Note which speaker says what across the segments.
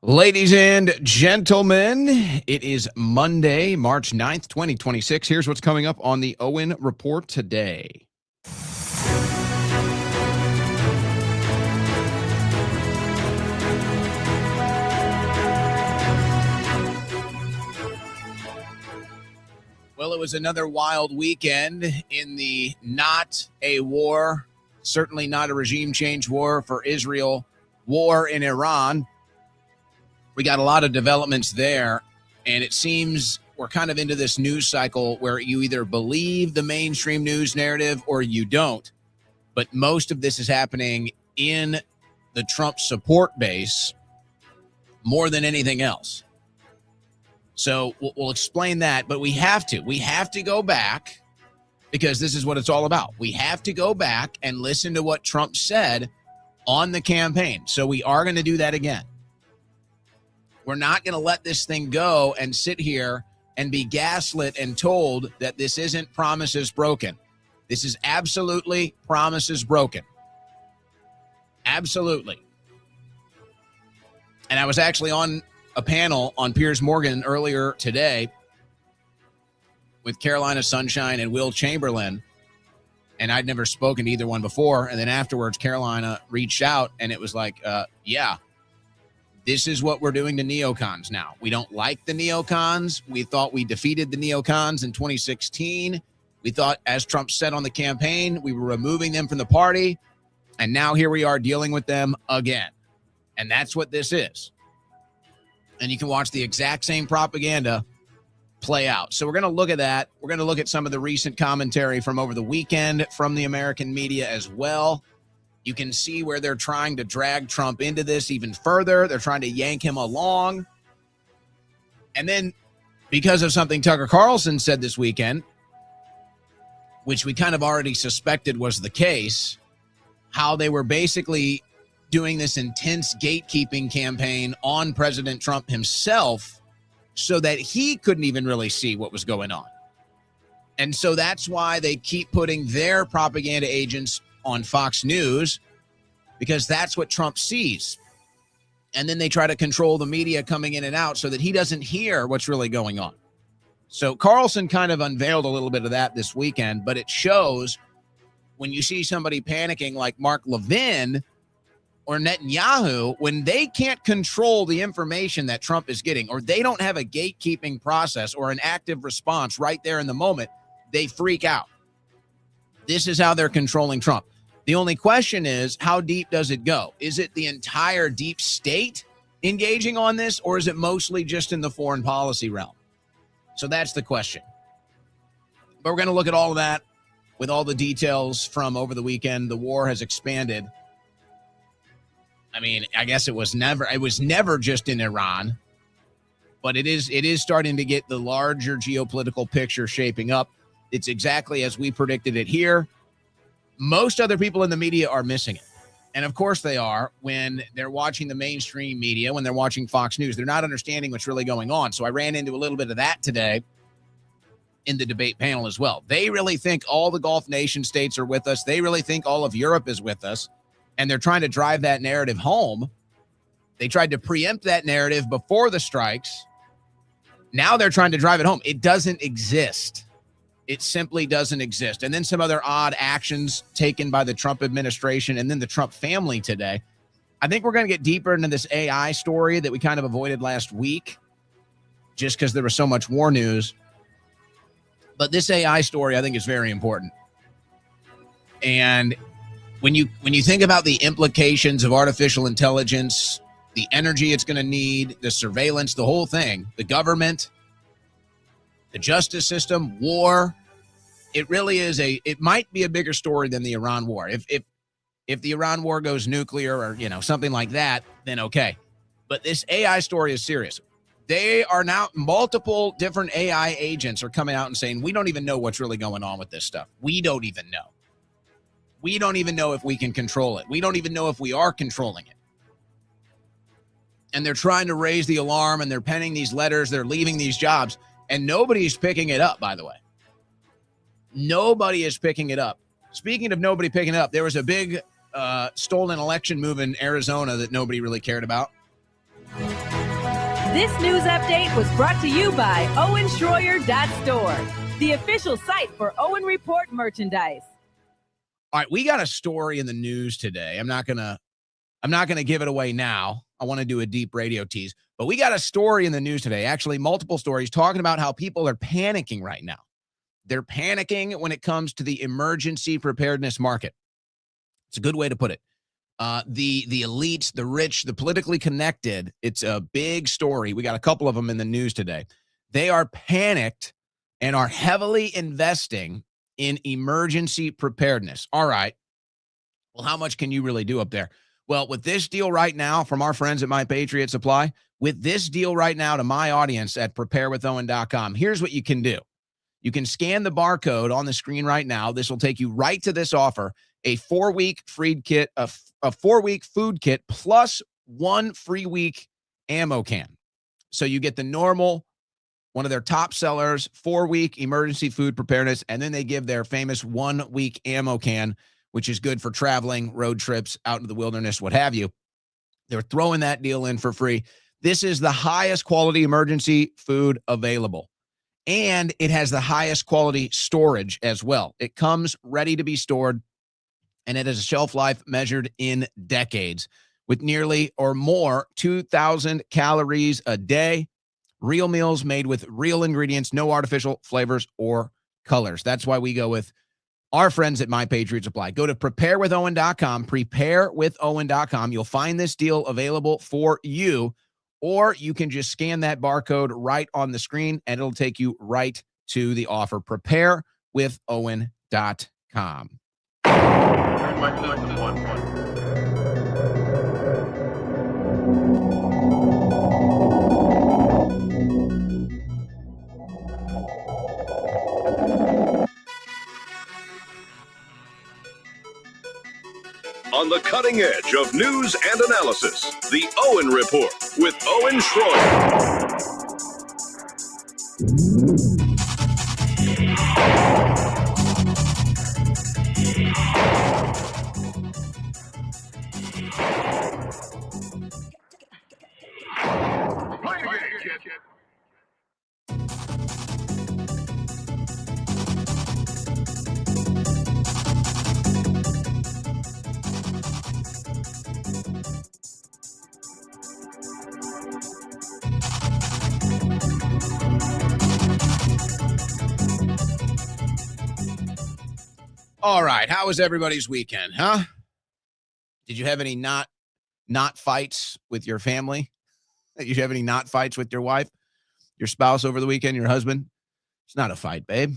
Speaker 1: Ladies and gentlemen, it is Monday, March 9th, 2026. Here's what's coming up on the Owen Report today. Well, it was another wild weekend in the not a war, certainly not a regime change war for Israel, war in Iran. We got a lot of developments there, and it seems we're kind of into this news cycle where you either believe the mainstream news narrative or you don't. But most of this is happening in the Trump support base more than anything else. So we'll explain that, but we have to go back because this is what it's all about. We have to go back and listen to what Trump said on the campaign. So we are going to do that again. We're not going to let this thing go and sit here and be gaslit and told that this isn't promises broken. This is absolutely promises broken. Absolutely. And I was actually on a panel on Piers Morgan earlier today with Carolina Sunshine and Will Chamberlain, and I'd never spoken to either one before. And then afterwards, Carolina reached out, and it was like, yeah, this is what we're doing to neocons now. We don't like the neocons. We thought we defeated the neocons in 2016. We thought, as Trump said on the campaign, we were removing them from the party. And now here we are dealing with them again. And that's what this is. And you can watch the exact same propaganda play out. So we're going to look at that. We're going to look at some of the recent commentary from over the weekend from the American media as well. You can see where they're trying to drag Trump into this even further. They're trying to yank him along. And then because of something Tucker Carlson said this weekend, which we kind of already suspected was the case, how they were basically doing this intense gatekeeping campaign on President Trump himself so that he couldn't even really see what was going on. And so that's why they keep putting their propaganda agents on Fox News, because that's what Trump sees. And then they try to control the media coming in and out so that he doesn't hear what's really going on. So Carlson kind of unveiled a little bit of that this weekend, but it shows when you see somebody panicking like Mark Levin or Netanyahu, when they can't control the information that Trump is getting, or they don't have a gatekeeping process or an active response right there in the moment, they freak out. This is how they're controlling Trump. The only question is, how deep does it go? Is it the entire deep state engaging on this, or is it mostly just in the foreign policy realm? So that's the question. But we're going to look at all of that with all the details from over the weekend. The war has expanded. I mean, I guess it was never just in Iran, but it is starting to get the larger geopolitical picture shaping up. It's exactly as we predicted it here. Most other people in the media are missing it. And of course they are when they're watching the mainstream media, when they're watching Fox News. They're not understanding what's really going on. So I ran into a little bit of that today in the debate panel as well. They really think all the Gulf nation states are with us. They really think all of Europe is with us. And they're trying to drive that narrative home. They tried to preempt that narrative before the strikes. Now they're trying to drive it home. It doesn't exist. It simply doesn't exist. And then some other odd actions taken by the Trump administration and then the Trump family today. I think we're going to get deeper into this AI story that we kind of avoided last week just because there was so much war news. But this AI story, I think, is very important. And when you think about the implications of artificial intelligence, the energy it's going to need, the surveillance, the whole thing, the government, the justice system, war, it really is it might be a bigger story than the Iran war. If the Iran war goes nuclear or, something like that, then okay. But this AI story is serious. They are now, multiple different AI agents are coming out and saying, we don't even know what's really going on with this stuff. We don't even know. We don't even know if we can control it. We don't even know if we are controlling it. And they're trying to raise the alarm, and they're penning these letters. They're leaving these jobs. And nobody's picking it up, by the way. Nobody is picking it up. Speaking of nobody picking it up, there was a big stolen election move in Arizona that nobody really cared about.
Speaker 2: This news update was brought to you by OwenSchroyer.store, the official site for Owen Report merchandise.
Speaker 1: All right, we got a story in the news today. I'm not gonna give it away now. I want to do a deep radio tease, but we got a story in the news today. Actually, multiple stories talking about how people are panicking right now. They're panicking when it comes to the emergency preparedness market. It's a good way to put it. The elites, the rich, the politically connected. It's a big story. We got a couple of them in the news today. They are panicked and are heavily investing in emergency preparedness. All right. Well, how much can you really do up there? Well, with this deal right now from our friends at My Patriot Supply, with this deal right now to my audience at preparewithowen.com, here's what you can do. You can scan the barcode on the screen right now. This will take you right to this offer, a 4-week free kit, a 4-week food kit plus 1 free week ammo can. So you get the normal, one of their top sellers, 4-week emergency food preparedness, and then they give their famous 1-week ammo can, which is good for traveling, road trips, out into the wilderness, what have you. They're throwing that deal in for free. This is the highest quality emergency food available. And it has the highest quality storage as well. It comes ready to be stored, and it has a shelf life measured in decades with nearly or more 2,000 calories a day. Real meals made with real ingredients, no artificial flavors or colors. That's why we go with our friends at My Patriot Supply. Go to preparewithowen.com, preparewithowen.com. You'll find this deal available for you, or you can just scan that barcode right on the screen, and it'll take you right to the offer. Preparewithowen.com.
Speaker 3: Turn my hood to 1-1.
Speaker 4: On the cutting edge of news and analysis, the Owen Report with Owen Schroyer.
Speaker 1: All right. How was everybody's weekend, huh? Did you have any not fights with your family? Did you have any not fights with your wife, your spouse over the weekend, your husband? It's not a fight, babe.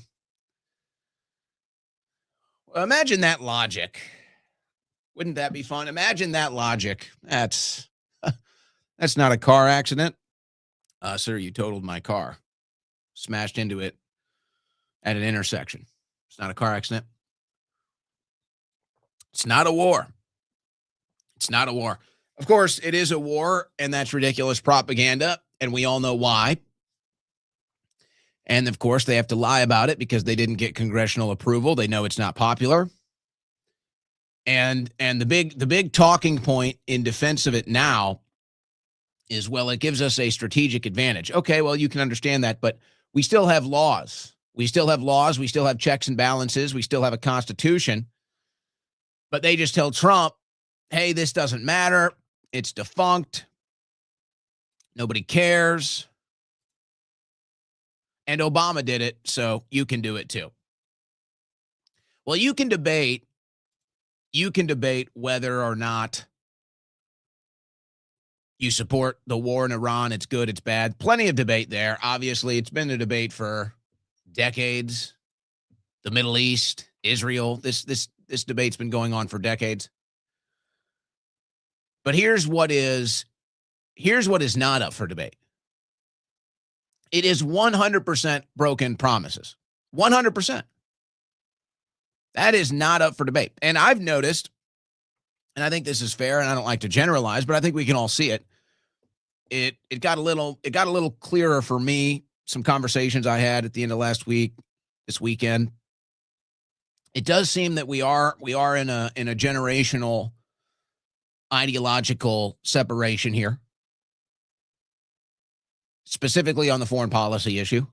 Speaker 1: Well, imagine that logic. Wouldn't that be fun? Imagine that logic. That's not a car accident. Sir, you totaled my car. Smashed into it at an intersection. It's not a car accident. It's not a war. It's not a war. Of course, it is a war, and that's ridiculous propaganda, and we all know why. And, of course, they have to lie about it because they didn't get congressional approval. They know it's not popular. And the big talking point in defense of it now is, well, it gives us a strategic advantage. Okay, well, you can understand that, but we still have laws. We still have laws. We still have checks and balances. We still have a constitution. But they just tell Trump, hey, this doesn't matter. It's defunct. Nobody cares. And Obama did it, so you can do it too. Well, you can debate whether or not you support the war in Iran. It's good, it's bad. Plenty of debate there. Obviously, it's been a debate for decades. The Middle East, Israel, this debate's been going on for decades. But here's what is not up for debate. It is 100% broken promises. 100%. That is not up for debate. And I've noticed, and I think this is fair, and I don't like to generalize, but I think we can all see it. It got a little clearer for me, some conversations I had at the end of last week, this weekend. It does seem that we are in a generational ideological separation here. specifically on the foreign policy issue.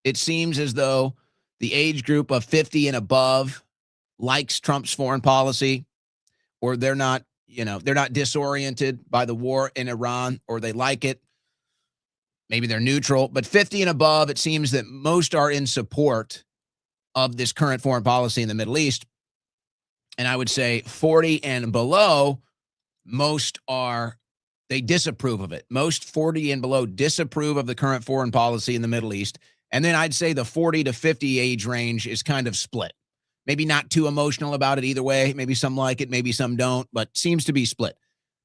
Speaker 1: It seems as though the age group of 50 and above likes Trump's foreign policy, or they're not disoriented by the war in Iran, or they like it. Maybe they're neutral, but 50 and above, it seems that most are in support of this current foreign policy in the Middle East. And I would say 40 and below, they disapprove of it. Most 40 and below disapprove of the current foreign policy in the Middle East. And then I'd say the 40 to 50 age range is kind of split. Maybe not too emotional about it either way. Maybe some like it, maybe some don't, but seems to be split.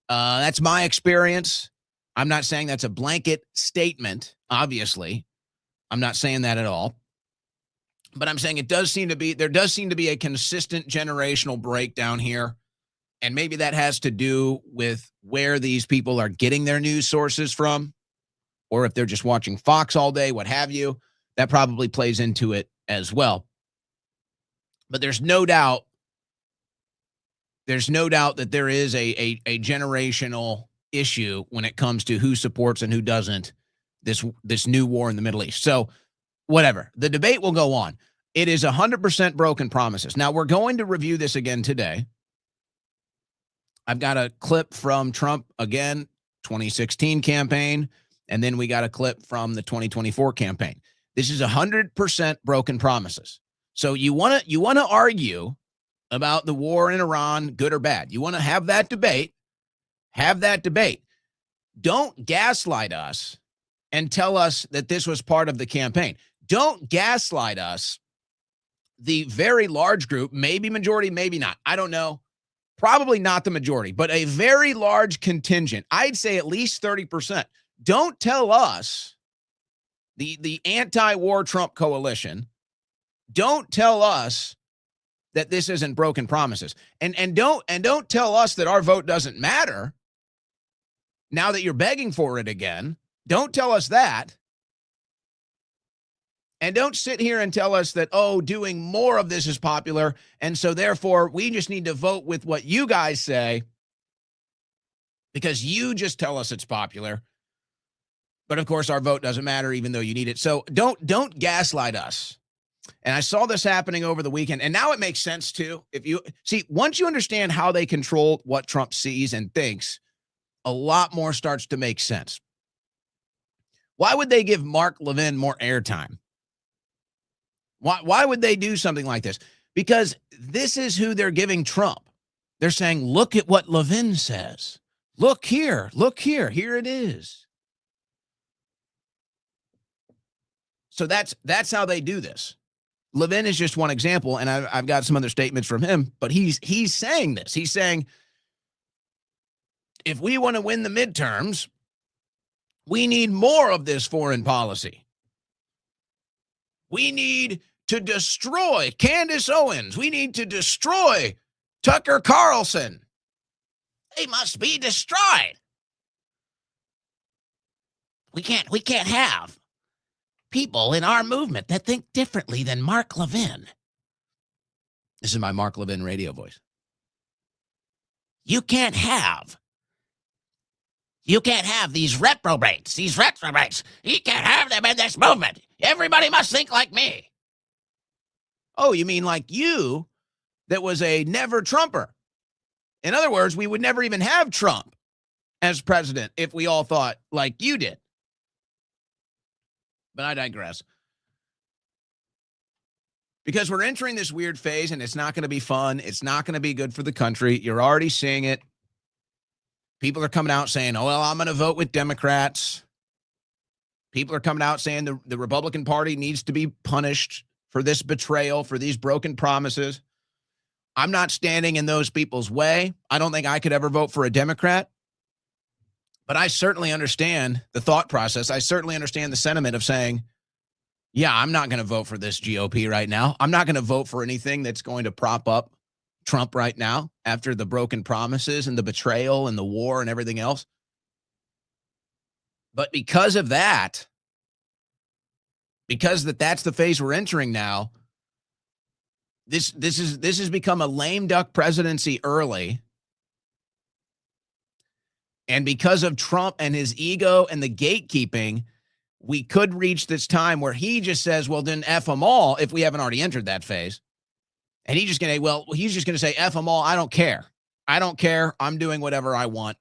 Speaker 1: That's my experience. I'm not saying that's a blanket statement, obviously. I'm not saying that at all. But I'm saying there does seem to be a consistent generational breakdown here. And maybe that has to do with where these people are getting their news sources from, or if they're just watching Fox all day, what have you. That probably plays into it as well. But there's no doubt that there is a generational issue when it comes to who supports and who doesn't this new war in the Middle East. So whatever. The debate will go on. It is 100% broken promises. Now, we're going to review this again today. I've got a clip from Trump, again, 2016 campaign, and then we got a clip from the 2024 campaign. This is 100% broken promises. So you want to argue about the war in Iran, good or bad. You want to have that debate. Have that debate. Don't gaslight us and tell us that this was part of the campaign. Don't gaslight us, the very large group, maybe majority, maybe not. I don't know. Probably not the majority, but a very large contingent. I'd say at least 30%. Don't tell us, the anti-war Trump coalition, don't tell us that this isn't broken promises. And don't tell us that our vote doesn't matter now that you're begging for it again. Don't tell us that. And don't sit here and tell us that, doing more of this is popular, and so therefore we just need to vote with what you guys say because you just tell us it's popular. But of course, our vote doesn't matter even though you need it. So don't gaslight us. And I saw this happening over the weekend, and now it makes sense too. If you see, once you understand how they control what Trump sees and thinks, a lot more starts to make sense. Why would they give Mark Levin more airtime? Why would they do something like this? Because this is who they're giving Trump. They're saying, look at what Levin says. Look here, here it is. So that's how they do this. Levin is just one example, and I've got some other statements from him, but he's saying this. He's saying, if we want to win the midterms, we need more of this foreign policy. We need to destroy Candace Owens. We need to destroy Tucker Carlson. They must be destroyed. We can't have people in our movement that think differently than Mark Levin. This is my Mark Levin radio voice. You can't have these reprobates. You can't have them in this movement. Everybody must think like me. Oh, you mean like you that was a never Trumper? In other words, we would never even have Trump as president if we all thought like you did. But I digress. Because we're entering this weird phase, and it's not going to be fun. It's not going to be good for the country. You're already seeing it. People are coming out saying, I'm going to vote with Democrats. People are coming out saying the Republican Party needs to be punished for this betrayal, for these broken promises. I'm not standing in those people's way. I don't think I could ever vote for a Democrat. But I certainly understand the thought process. I certainly understand the sentiment of saying, yeah, I'm not going to vote for this GOP right now. I'm not going to vote for anything that's going to prop up Trump right now after the broken promises and the betrayal and the war and everything else. But because of that, that's the phase we're entering now, this has become a lame duck presidency early. And because of Trump and his ego and the gatekeeping, we could reach this time where he just says, well, then F them all, if we haven't already entered that phase. And he's just going to say, F them all. I don't care. I don't care. I'm doing whatever I want.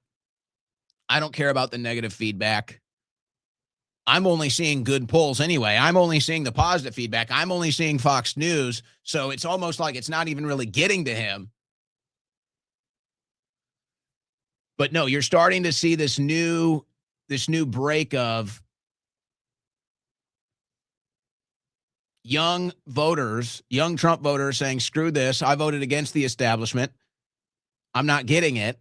Speaker 1: I don't care about the negative feedback. I'm only seeing good polls anyway. I'm only seeing the positive feedback. I'm only seeing Fox News. So it's almost like it's not even really getting to him. But no, you're starting to see this new break of young voters, young Trump voters saying, screw this. I voted against the establishment. I'm not getting it.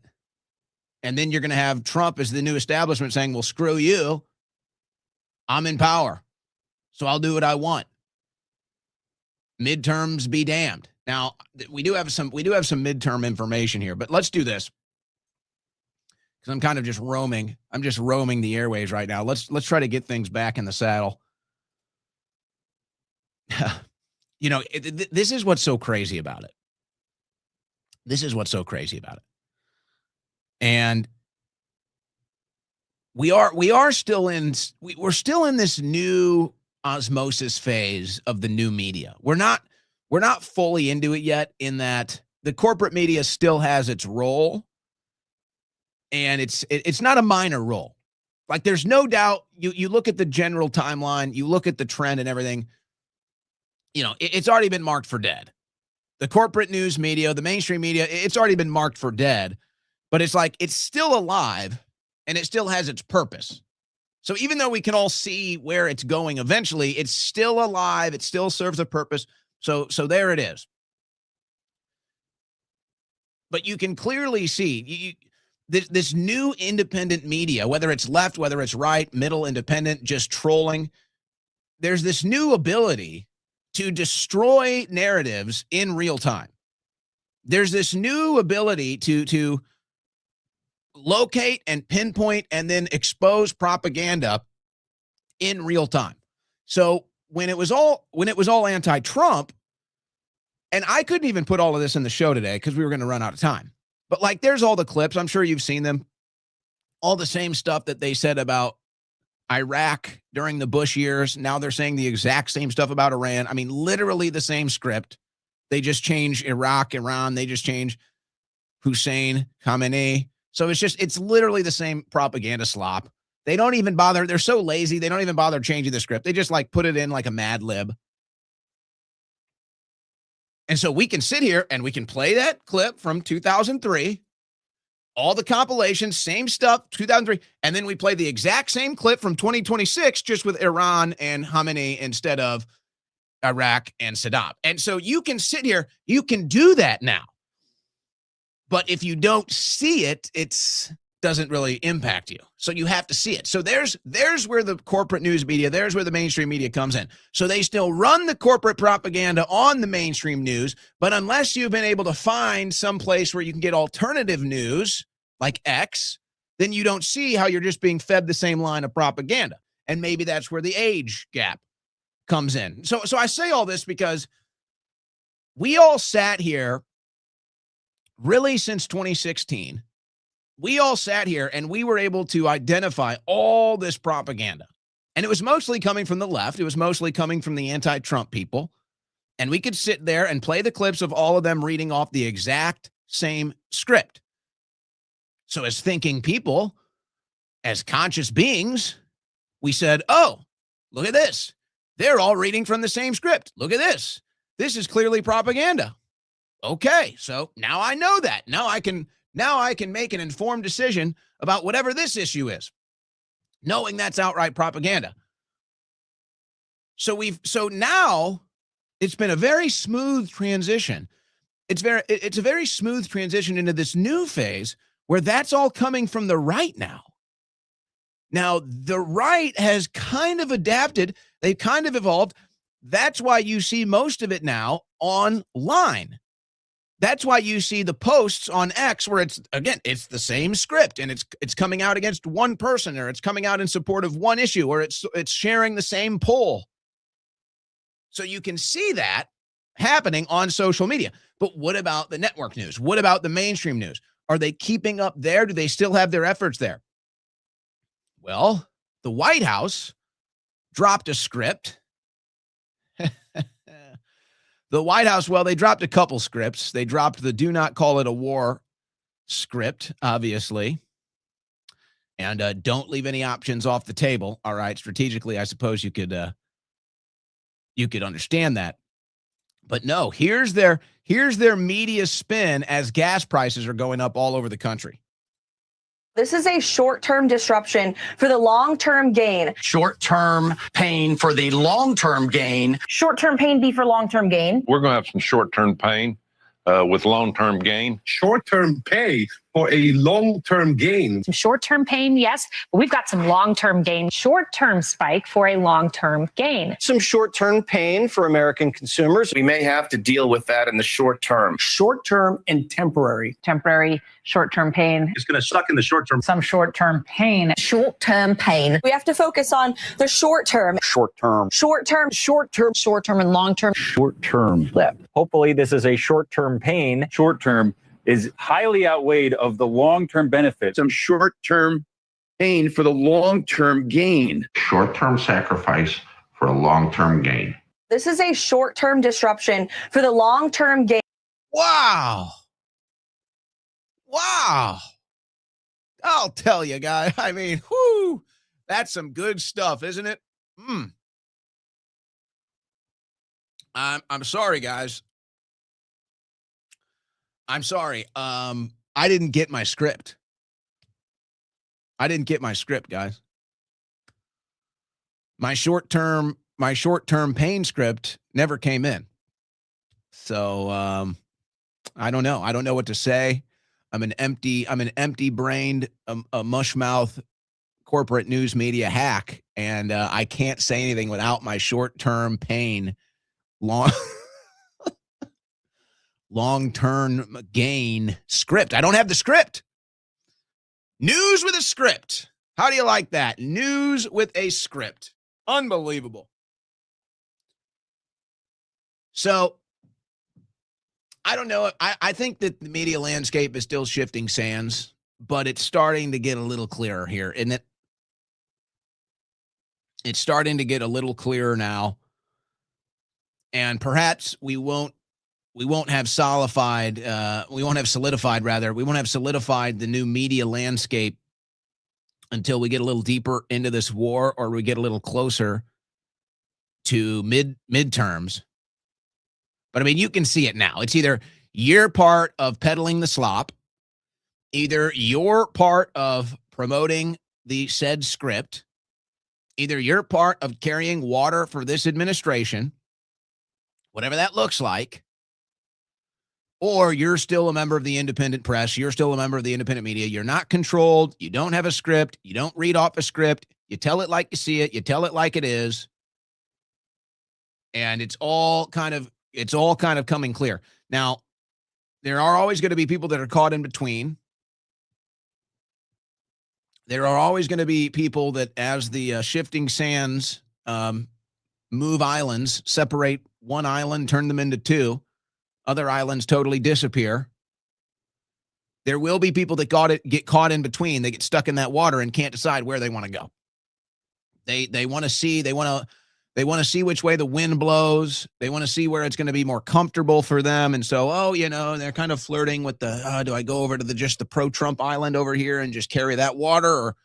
Speaker 1: And then you're going to have Trump as the new establishment saying, well, screw you. I'm in power, so I'll do what I want. Midterms be damned. Now, we do have some midterm information here, but let's do this. Because I'm kind of just roaming. I'm just roaming the airways right now. Let's try to get things back in the saddle. You know, this is what's so crazy about it. This is what's so crazy about it. And we're still in this new osmosis phase of the new media. We're not fully into it yet, in that the corporate media still has its role. And it's not a minor role. Like, there's no doubt, you look at the general timeline, you look at the trend and everything, you know, it's already been marked for dead. The corporate news media, the mainstream media, it's already been marked for dead, but it's like, it's still alive and it still has its purpose. So even though we can all see where it's going eventually, it's still alive. It still serves a purpose. So there it is. But you can clearly see this new independent media, whether it's left, whether it's right, middle, independent, just trolling, there's this new ability to destroy narratives in real time. There's this new ability to locate and pinpoint and then expose propaganda in real time. So when it was all anti-Trump, and I couldn't even put all of this in the show today because we were going to run out of time. But like, there's all the clips. I'm sure you've seen them. All the same stuff that they said about Iraq during the Bush years. Now they're saying the exact same stuff about Iran. I mean, literally the same script. They just change Iraq, Iran. They just change Hussein, Khamenei. So it's literally the same propaganda slop. They don't even bother. They're so lazy. They don't even bother changing the script. They just like put it in like a Mad Lib. And so we can sit here and we can play that clip from 2003, all the compilations, same stuff, 2003, and then we play the exact same clip from 2026, just with Iran and Khamenei instead of Iraq and Saddam. And so you can sit here, you can do that now. But if you don't see it, it doesn't really impact you. So you have to see it. So there's where the corporate news media, there's where the mainstream media comes in. So they still run the corporate propaganda on the mainstream news, but unless you've been able to find some place where you can get alternative news, like X, then you don't see how you're just being fed the same line of propaganda. And maybe that's where the age gap comes in. So I say all this because we all sat here really since 2016. We all sat here and we were able to identify all this propaganda. And it was mostly coming from the left. It was mostly coming from the anti-Trump people. And we could sit there and play the clips of all of them reading off the exact same script. So as thinking people, as conscious beings, we said, oh, look at this. They're all reading from the same script. Look at this. This is clearly propaganda. Okay, so now I know that. Now I can make an informed decision about whatever this issue is, knowing that's outright propaganda. So now it's been a very smooth transition. It's a very smooth transition into this new phase where that's all coming from the right now. Now, the right has kind of adapted. They've kind of evolved. That's why you see most of it now online. That's why you see the posts on X where it's the same script and it's coming out against one person, or it's coming out in support of one issue, or it's sharing the same poll. So you can see that happening on social media. But what about the network news? What about the mainstream news? Are they keeping up there? Do they still have their efforts there? Well, the White House dropped a script. The White House, well, they dropped a couple scripts. They dropped the do not call it a war script, obviously. And don't leave any options off the table. All right, strategically, I suppose you could understand that. But no, here's their media spin as gas prices are going up all over the country.
Speaker 5: This is a short-term disruption for the long-term gain.
Speaker 6: Short-term pain for the long-term gain.
Speaker 7: Short-term pain be for long-term gain.
Speaker 3: We're going to have some short-term pain with long-term gain.
Speaker 8: Short-term pay for a long-term gain.
Speaker 7: Some short-term pain, yes, but we've got some long-term gain. Short-term spike for a long-term gain.
Speaker 9: Some short-term pain for American consumers.
Speaker 10: We may have to deal with that in the short term.
Speaker 9: Short-term and temporary.
Speaker 7: Temporary short-term pain.
Speaker 8: It's going to suck in the short term.
Speaker 7: Some short-term pain.
Speaker 5: Short-term pain. We have to focus on the short-term.
Speaker 10: Short-term.
Speaker 5: Short-term.
Speaker 9: Short-term.
Speaker 7: Short-term and long-term.
Speaker 10: Short-term.
Speaker 11: Hopefully this is a short-term pain.
Speaker 12: Short-term is highly outweighed of the long-term benefits.
Speaker 10: Some short-term pain for the long-term gain.
Speaker 13: Short-term sacrifice for a long-term gain.
Speaker 5: This is a short-term disruption for the long-term gain.
Speaker 1: Wow. I'll tell you, guys. I mean, whoo, that's some good stuff, isn't it? I'm sorry, guys. I'm sorry. I didn't get my script. Guys. My short-term pain script never came in. So I don't know. I don't know what to say. I'm an empty-brained, a mush-mouth corporate news media hack, and I can't say anything without my short-term pain, long-term gain script. I don't have the script. News with a script. How do you like that? News with a script. Unbelievable. So, I don't know. I think that the media landscape is still shifting sands, but it's starting to get a little clearer here, isn't it? It's starting to get a little clearer now. And perhaps we won't have solidified the new media landscape until we get a little deeper into this war, or we get a little closer to midterms. But I mean, you can see it now. It's either you're part of peddling the slop, either you're part of promoting the said script, either you're part of carrying water for this administration, whatever that looks like, or you're still a member of the independent press, you're still a member of the independent media. You're not controlled. You don't have a script. You don't read off a script. You tell it like you see it. You tell it like it is. And it's all kind of coming clear. Now, there are always going to be people that are caught in between. There are always going to be people that, as the shifting sands move islands, separate one island, turn them into two, other islands totally disappear. There will be people that get caught in between. They get stuck in that water and can't decide where they want to go. They want to see which way the wind blows. They want to see where it's going to be more comfortable for them. And so, they're kind of flirting with the, do I go over to just the pro-Trump island over here and just carry that water? Or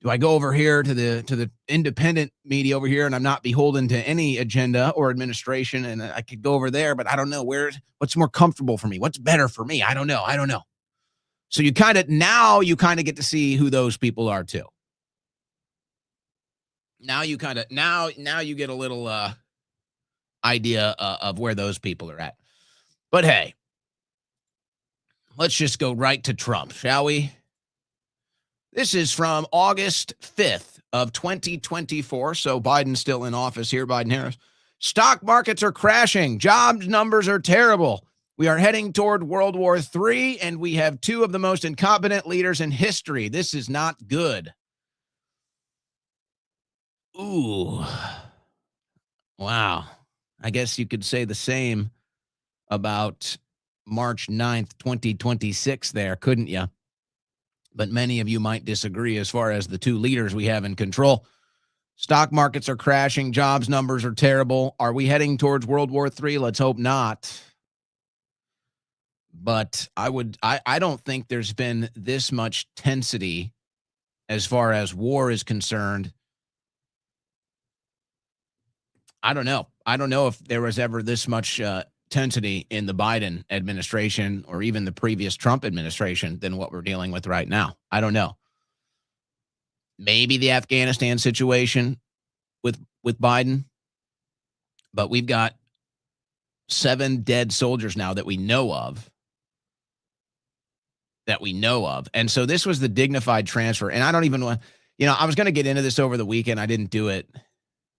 Speaker 1: do I go over here to the independent media over here and I'm not beholden to any agenda or administration, and I could go over there, but I don't know what's more comfortable for me. What's better for me? I don't know. So you kind of get to see who those people are too. Now you get a little idea of where those people are at. But hey, let's just go right to Trump, shall we? This is from August 5th of 2024. So Biden's still in office here, Biden-Harris. Stock markets are crashing. Jobs numbers are terrible. We are heading toward World War III, and we have two of the most incompetent leaders in history. This is not good. Ooh. Wow. I guess you could say the same about March 9th, 2026 there, couldn't you? But many of you might disagree as far as the two leaders we have in control. Stock markets are crashing. Jobs numbers are terrible. Are we heading towards World War III? Let's hope not. But I don't think there's been this much tensity as far as war is concerned. I don't know. I don't know if there was ever this much tensity in the Biden administration or even the previous Trump administration than what we're dealing with right now. I don't know. Maybe the Afghanistan situation with Biden, but we've got 7 dead soldiers now that we know of. And so this was the dignified transfer. And I don't even want, I was going to get into this over the weekend. I didn't do it.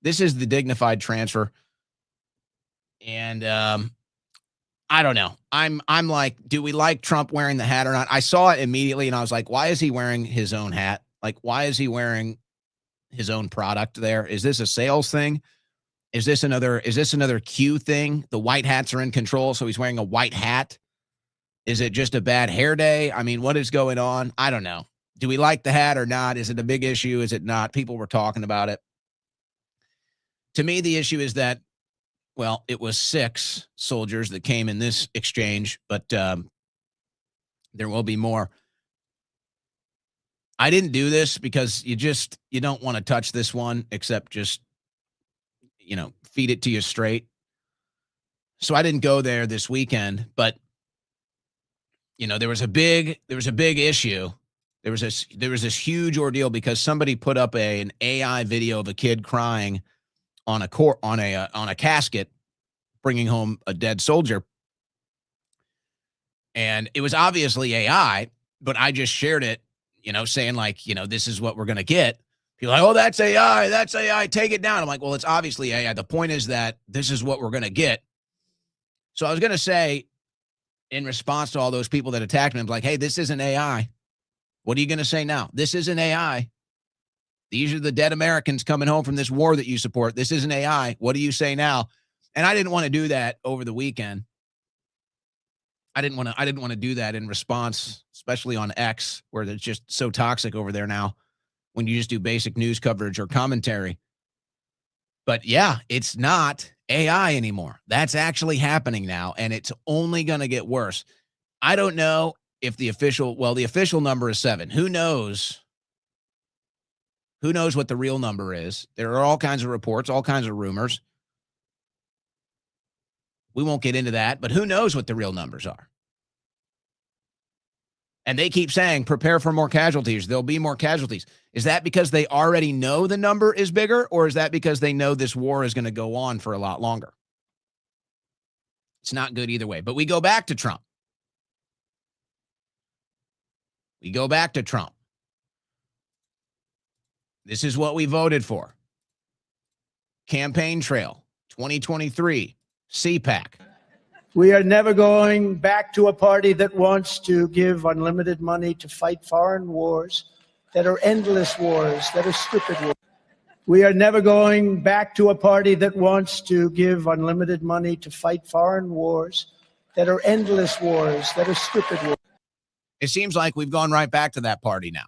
Speaker 1: This is the dignified transfer. And I don't know. I'm like, do we like Trump wearing the hat or not? I saw it immediately and I was like, why is he wearing his own hat? Like, why is he wearing his own product there? Is this a sales thing? Is this another Q thing? The white hats are in control, so he's wearing a white hat. Is it just a bad hair day? I mean, what is going on? I don't know. Do we like the hat or not? Is it a big issue? Is it not? People were talking about it. To me, the issue is that, well, it was 6 soldiers that came in this exchange, but there will be more. I didn't do this because you don't want to touch this one except just, feed it to you straight. So I didn't go there this weekend, but there was a big issue. There was this huge ordeal because somebody put up an AI video of a kid crying on a casket, bringing home a dead soldier. And it was obviously AI, but I just shared it, saying like, this is what we're going to get. People are like, oh, that's AI, take it down. I'm like, well, it's obviously AI. The point is that this is what we're going to get. So I was going to say, in response to all those people that attacked me, I'm like, hey, this isn't AI. What are you going to say now? This isn't AI. These are the dead Americans coming home from this war that you support. This isn't AI. What do you say now? And I didn't want to do that over the weekend. I didn't want to do that in response, especially on X, where it's just so toxic over there now when you just do basic news coverage or commentary. But yeah, it's not AI anymore. That's actually happening now, and it's only going to get worse. I don't know if the official number is 7. Who knows? Who knows what the real number is? There are all kinds of reports, all kinds of rumors. We won't get into that, but who knows what the real numbers are? And they keep saying, prepare for more casualties. There'll be more casualties. Is that because they already know the number is bigger, or is that because they know this war is going to go on for a lot longer? It's not good either way. But we go back to Trump. This is what we voted for. Campaign trail, 2023, CPAC.
Speaker 9: We are never going back to a party that wants to give unlimited money to fight foreign wars that are endless wars, that are stupid wars. We are never going back to a party that wants to give unlimited money to fight foreign wars that are endless wars, that are stupid wars.
Speaker 1: It seems like we've gone right back to that party now.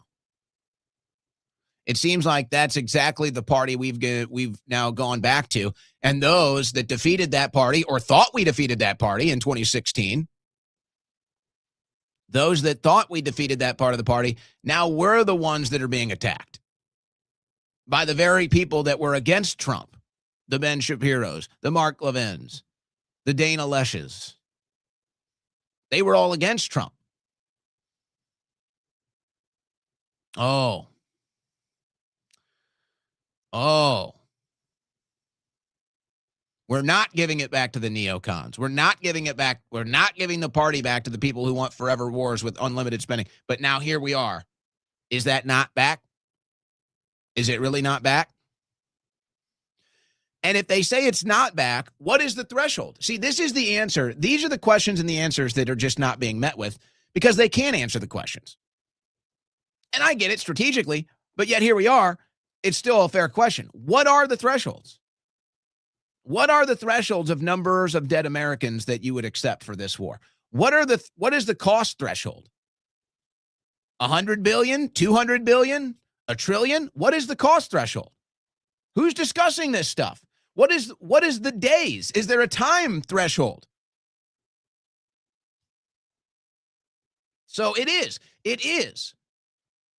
Speaker 1: It seems like that's exactly the party we've now gone back to. And those that defeated that party or thought we defeated that party in 2016, those that thought we defeated that part of the party, now we're the ones that are being attacked by the very people that were against Trump, the Ben Shapiros, the Mark Levins, the Dana Leshes. They were all against Trump. Oh, we're not giving it back to the neocons. We're not giving it back. We're not giving the party back to the people who want forever wars with unlimited spending. But now here we are. Is that not back? Is it really not back? And if they say it's not back, what is the threshold? See, this is the answer. These are the questions and the answers that are just not being met with because they can't answer the questions. And I get it strategically, but yet here we are. It's still a fair question. What are the thresholds? What are the thresholds of numbers of dead Americans that you would accept for this war? What is the cost threshold? 100 billion, 200 billion, a trillion? What is the cost threshold? Who's discussing this stuff? What is the days? Is there a time threshold? So it is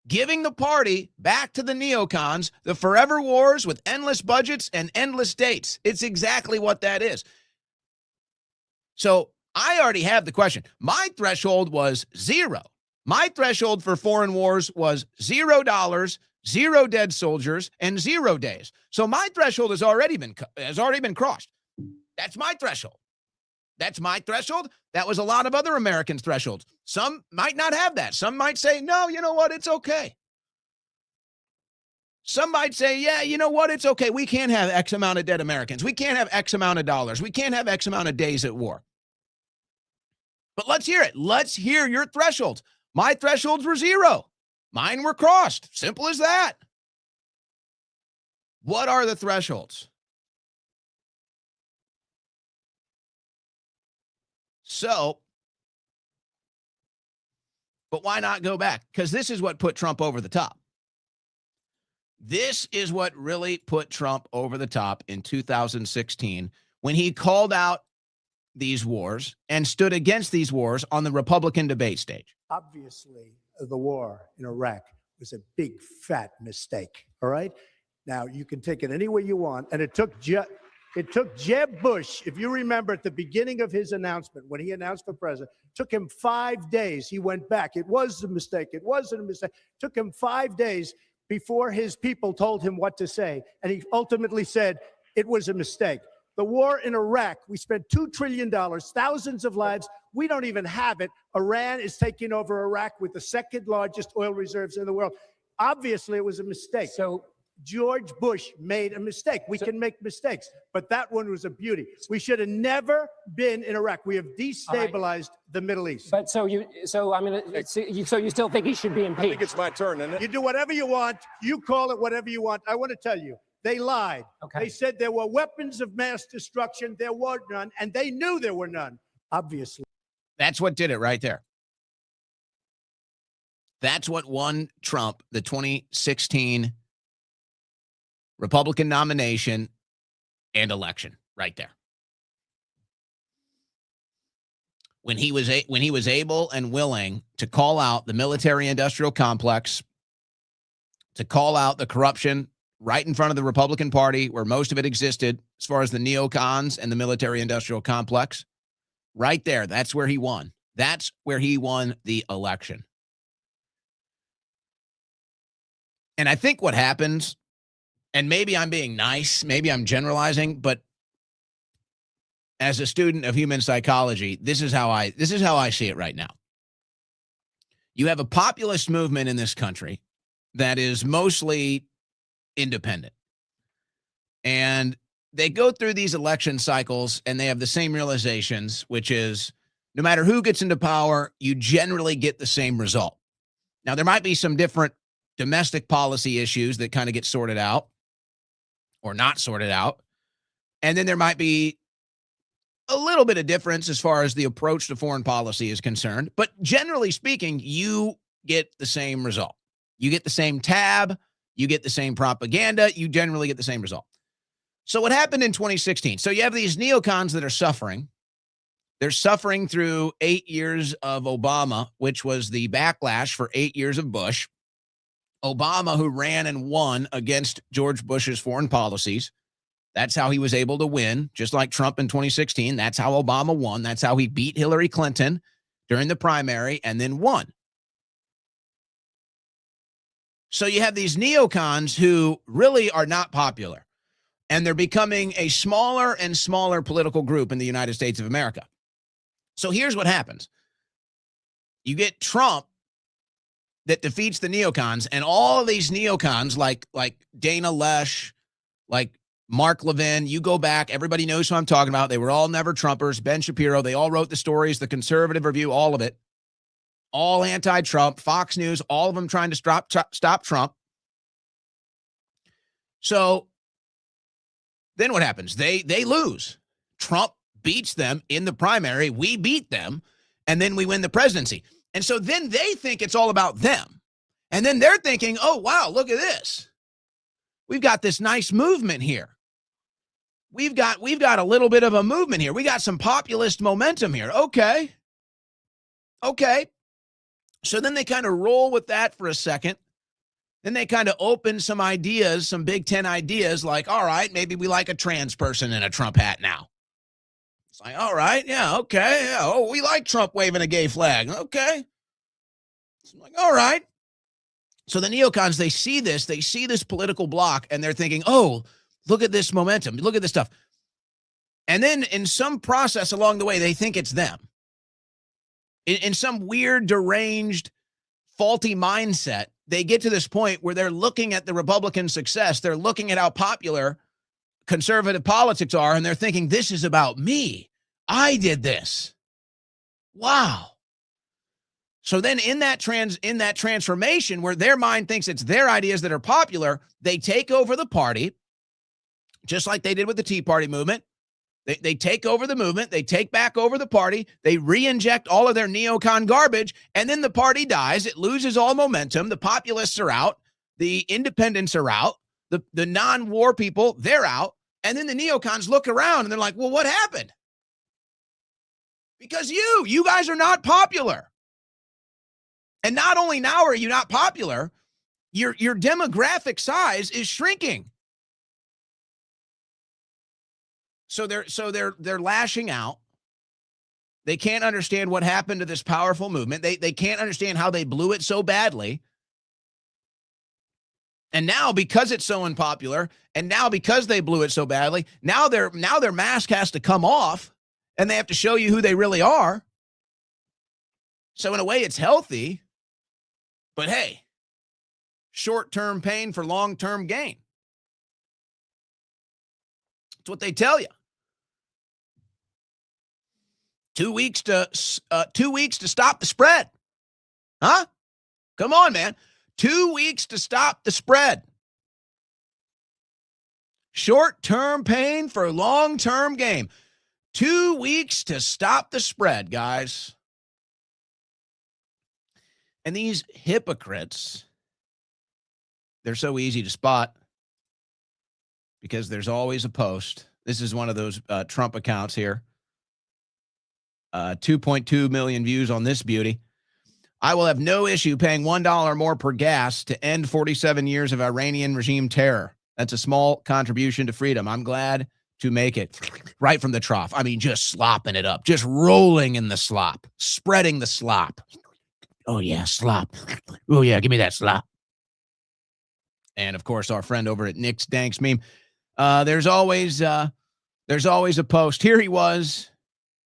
Speaker 1: giving the party back to the neocons, the forever wars with endless budgets and endless dates. It's exactly what that is. So I already have the question. My threshold was 0. My threshold for foreign wars was $0, 0 dead soldiers, and 0 days. So my threshold has already been crossed. That's my threshold. That's my threshold. That was a lot of other Americans' thresholds. Some might not have that. Some might say, no, you know what? It's okay. Some might say, yeah, you know what? It's okay. We can't have X amount of dead Americans. We can't have X amount of dollars. We can't have X amount of days at war. But let's hear it. Let's hear your thresholds. My thresholds were 0. Mine were crossed. Simple as that. What are the thresholds? So, but why not go back? Because this is what put Trump over the top. This is what really put Trump over the top in 2016 when he called out these wars and stood against these wars on the Republican debate stage.
Speaker 9: Obviously, the war in Iraq was a big, fat mistake. All right? Now, you can take it any way you want. And it took Jeb Bush, if you remember at the beginning of his announcement, when he announced for president, took him 5 days. He went back. It was a mistake. It wasn't a mistake. Took him 5 days before his people told him what to say. And he ultimately said it was a mistake. The war in Iraq, we spent $2 trillion, thousands of lives. We don't even have it. Iran is taking over Iraq with the second largest oil reserves in the world. Obviously, it was a mistake. So George Bush made a mistake. We can make mistakes, but that one was a beauty. We should have never been in Iraq. We have destabilized the Middle East.
Speaker 14: But so you still think he should be impeached?
Speaker 15: I think it's my turn, isn't it?
Speaker 9: You do whatever you want. You call it whatever you want. I want to tell you, they lied.
Speaker 14: Okay.
Speaker 9: They said there were weapons of mass destruction. There were none, and they knew there were none, obviously.
Speaker 1: That's what did it right there. That's what won Trump the 2016 Republican nomination and election right there. When he was able and willing to call out the military-industrial complex, to call out the corruption right in front of the Republican Party where most of it existed as far as the neocons and the military-industrial complex, right there, that's where he won. That's where he won the election. And I think what happens, and maybe I'm being nice, maybe I'm generalizing, but as a student of human psychology, this is how I see it right now. You have a populist movement in this country that is mostly independent. And they go through these election cycles and they have the same realizations, which is no matter who gets into power, you generally get the same result. Now, there might be some different domestic policy issues that kind of get sorted out or not sorted out. And then there might be a little bit of difference as far as the approach to foreign policy is concerned. But generally speaking, you get the same result. You get the same tab. You get the same propaganda. You generally get the same result. So what happened in 2016? So you have these neocons that are suffering. They're suffering through 8 years of Obama, which was the backlash for 8 years of Bush. Obama, who ran and won against George Bush's foreign policies. That's how he was able to win, just like Trump in 2016. That's how Obama won. That's how he beat Hillary Clinton during the primary and then won. So you have these neocons who really are not popular, and they're becoming a smaller and smaller political group in the United States of America. So here's what happens. You get Trump that defeats the neocons, and all of these neocons like Dana Loesch, like Mark Levin, you go back, everybody knows who I'm talking about. They were all never Trumpers. Ben Shapiro, they all wrote the stories, the Conservative Review, all of it. All anti-Trump, Fox News, all of them trying to stop Trump. So then what happens? They lose. Trump beats them in the primary. We beat them. and then we win the presidency. And so then they think it's all about them. And then they're thinking, oh, wow, look at this. We've got this nice movement here. We've got a little bit of a movement here. We got some populist momentum here. Okay. So then they kind of roll with that for a second. Then they kind of open some ideas, some Big Ten ideas, like, all right, maybe we like a trans person in a Trump hat now. It's like, all right, yeah, okay. Yeah. Oh, we like Trump waving a gay flag. Okay. It's like, all right. So the neocons, they see this political block, and they're thinking, oh, look at this momentum. Look at this stuff. And then in some process along the way, they think it's them. In some weird, deranged, faulty mindset, they get to this point where they're looking at the Republican success. They're looking at how popular conservative politics are, and they're thinking, this is about me. I did this. Wow. So then in that transformation where their mind thinks it's their ideas that are popular, they take over the party, just like they did with the Tea Party movement. They take over the movement. They take back over the party. They re-inject all of their neocon garbage, and then the party dies. It loses all momentum. The populists are out. The independents are out. The non-war people, they're out. And then the neocons look around, and they're like, well, what happened? Because you guys are not popular. And not only now are you not popular, your demographic size is shrinking. So they're lashing out. They can't understand what happened to this powerful movement. They can't understand how they blew it so badly. And now, because it's so unpopular, and now because they blew it so badly, now their mask has to come off, and they have to show you who they really are. So in a way, it's healthy. But hey, short-term pain for long-term gain. That's what they tell you. 2 weeks to stop the spread. Huh? Come on, man. 2 weeks to stop the spread. Short-term pain for long-term gain. 2 weeks to stop the spread, guys. And these hypocrites, they're so easy to spot because there's always a post. This is one of those Trump accounts here. 2.2 million views on this beauty. I will have no issue paying $1 more per gas to end 47 years of Iranian regime terror. That's a small contribution to freedom. I'm glad to make it right from the trough. I mean, just slopping it up, just rolling in the slop, spreading the slop. Oh, yeah, slop. Oh, yeah, give me that slop. And, of course, our friend over at Nick's Danks Meme. There's always a post. Here he was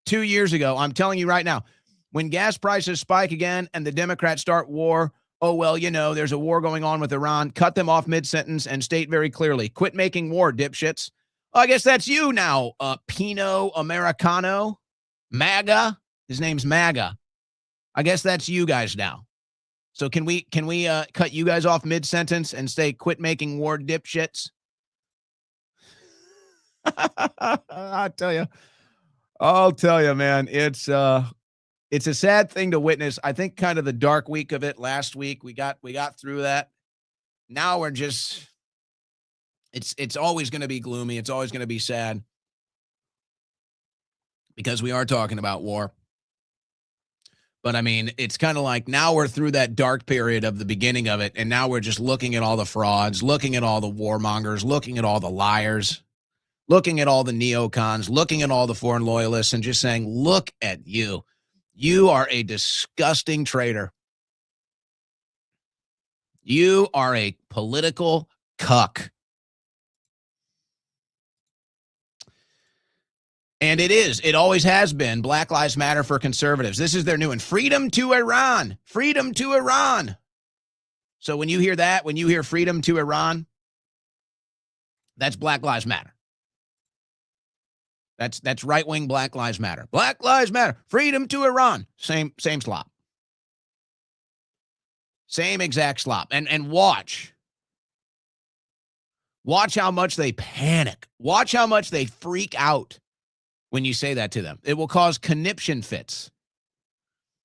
Speaker 1: 2 years ago. I'm telling you right now, when gas prices spike again and the Democrats start war, oh, well, you know, there's a war going on with Iran. Cut them off mid-sentence and state very clearly, quit making war, dipshits. Oh, I guess that's you now, Pino Americano, MAGA. His name's MAGA. I guess that's you guys now. So can we cut you guys off mid-sentence and say, quit making war, dipshits? I'll tell you, man, it's a sad thing to witness. I think kind of the dark week of it last week, we got through that. Now we're just, it's always going to be gloomy. It's always going to be sad because we are talking about war. But I mean, it's kind of like now we're through that dark period of the beginning of it. And now we're just looking at all the frauds, looking at all the warmongers, looking at all the liars, looking at all the neocons, looking at all the foreign loyalists, and just saying, look at you. You are a disgusting traitor. You are a political cuck. And it always has been Black Lives Matter for conservatives. This is their new one. Freedom to Iran. Freedom to Iran. So when you hear that, when you hear freedom to Iran, that's Black Lives Matter. That's right-wing Black Lives Matter. Black Lives Matter. Freedom to Iran. Same slop. Same exact slop. And watch. Watch how much they panic. Watch how much they freak out when you say that to them. It will cause conniption fits.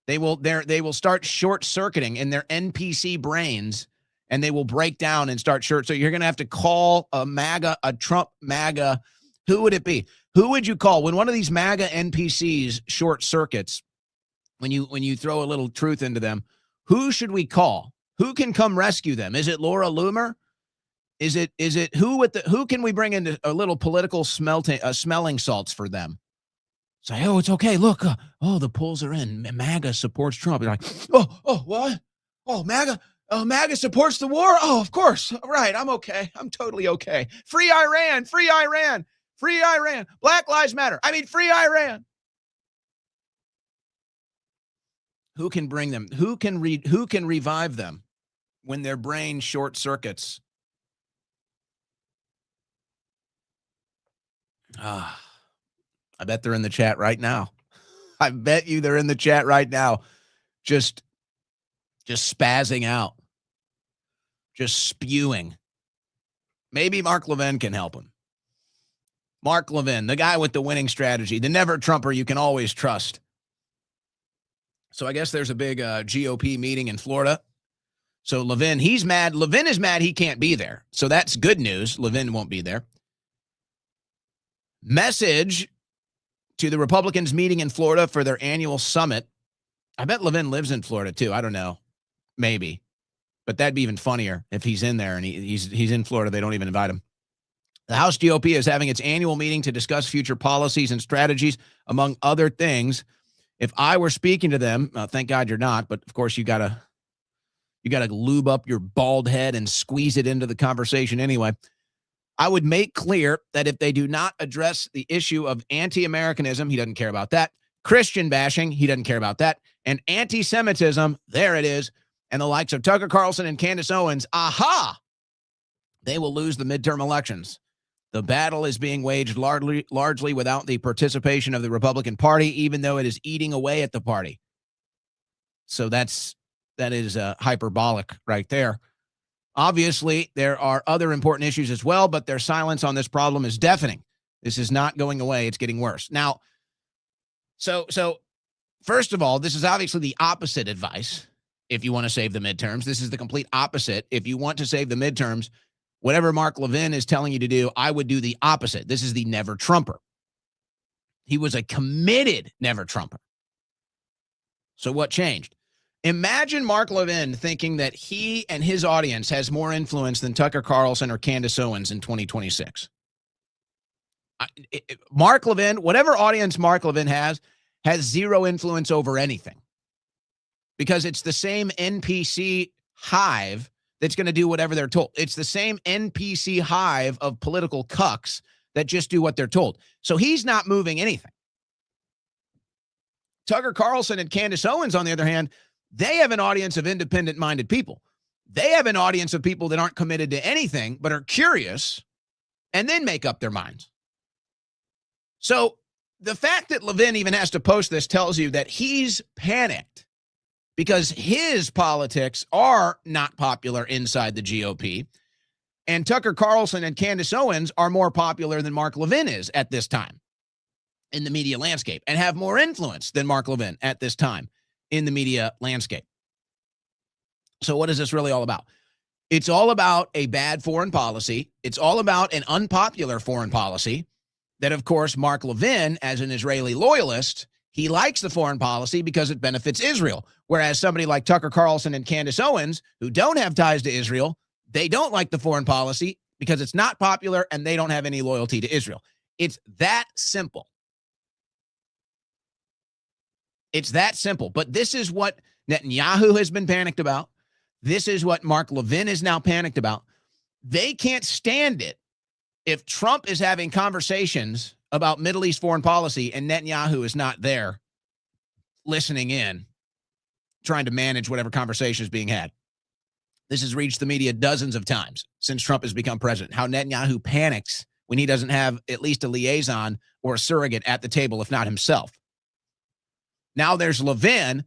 Speaker 1: They will start short-circuiting in their NPC brains, and they will break down and start short. So you're going to have to call a Trump MAGA. Who would it be? Who would you call when one of these MAGA NPCs short circuits? When you throw a little truth into them, who should we call? Who can come rescue them? Is it Laura Loomer? Is it who can we bring into a little political smelling salts for them? Say, oh, it's okay. Look, the polls are in. MAGA supports Trump. You're like, what? Oh, MAGA supports the war? Oh, of course. Right, I'm okay. I'm totally okay. Free Iran, free Iran, free Iran. Black Lives Matter. I mean, free Iran. Who can bring them? Who can revive them when their brain short circuits? I bet they're in the chat right now. I bet you they're in the chat right now. Just spazzing out. Just spewing. Maybe Mark Levin can help him. Mark Levin, the guy with the winning strategy, the never Trumper you can always trust. So I guess there's a big GOP meeting in Florida. So Levin, he's mad. Levin is mad he can't be there. So that's good news. Levin won't be there. Message to the Republicans meeting in Florida for their annual summit. I bet Levin lives in Florida too. I don't know. Maybe. But that'd be even funnier if he's in there and he's in Florida. They don't even invite him. The House GOP is having its annual meeting to discuss future policies and strategies, among other things. If I were speaking to them, thank God you're not, but of course you gotta lube up your bald head and squeeze it into the conversation anyway. I would make clear that if they do not address the issue of anti-Americanism, he doesn't care about that, Christian bashing, he doesn't care about that, and anti-Semitism, there it is, and the likes of Tucker Carlson and Candace Owens, they will lose the midterm elections. The battle is being waged largely without the participation of the Republican Party, even though it is eating away at the party. So that is hyperbolic right there. Obviously, there are other important issues as well, but their silence on this problem is deafening. This is not going away. It's getting worse. Now, so first of all, this is obviously the opposite advice. If you want to save the midterms, this is the complete opposite. If you want to save the midterms, whatever Mark Levin is telling you to do, I would do the opposite. This is the never Trumper. He was a committed never Trumper. So what changed? Imagine Mark Levin thinking that he and his audience has more influence than Tucker Carlson or Candace Owens in 2026. Mark Levin, whatever audience Mark Levin has zero influence over anything. Because it's the same NPC hive that's going to do whatever they're told. It's the same NPC hive of political cucks that just do what they're told. So he's not moving anything. Tucker Carlson and Candace Owens, on the other hand, they have an audience of independent-minded people. They have an audience of people that aren't committed to anything but are curious and then make up their minds. So the fact that Levin even has to post this tells you that he's panicked because his politics are not popular inside the GOP, and Tucker Carlson and Candace Owens are more popular than Mark Levin is at this time in the media landscape and have more influence than Mark Levin at this time in the media landscape. So what is this really all about? It's all about a bad foreign policy. It's all about an unpopular foreign policy that, of course, Mark Levin, as an Israeli loyalist, he likes the foreign policy because it benefits Israel. Whereas somebody like Tucker Carlson and Candace Owens, who don't have ties to Israel, they don't like the foreign policy because it's not popular and they don't have any loyalty to Israel. It's that simple. It's that simple. But this is what Netanyahu has been panicked about. This is what Mark Levin is now panicked about. They can't stand it if Trump is having conversations about Middle East foreign policy and Netanyahu is not there listening in, trying to manage whatever conversation is being had. This has reached the media dozens of times since Trump has become president, how Netanyahu panics when he doesn't have at least a liaison or a surrogate at the table, if not himself. Now there's Levin.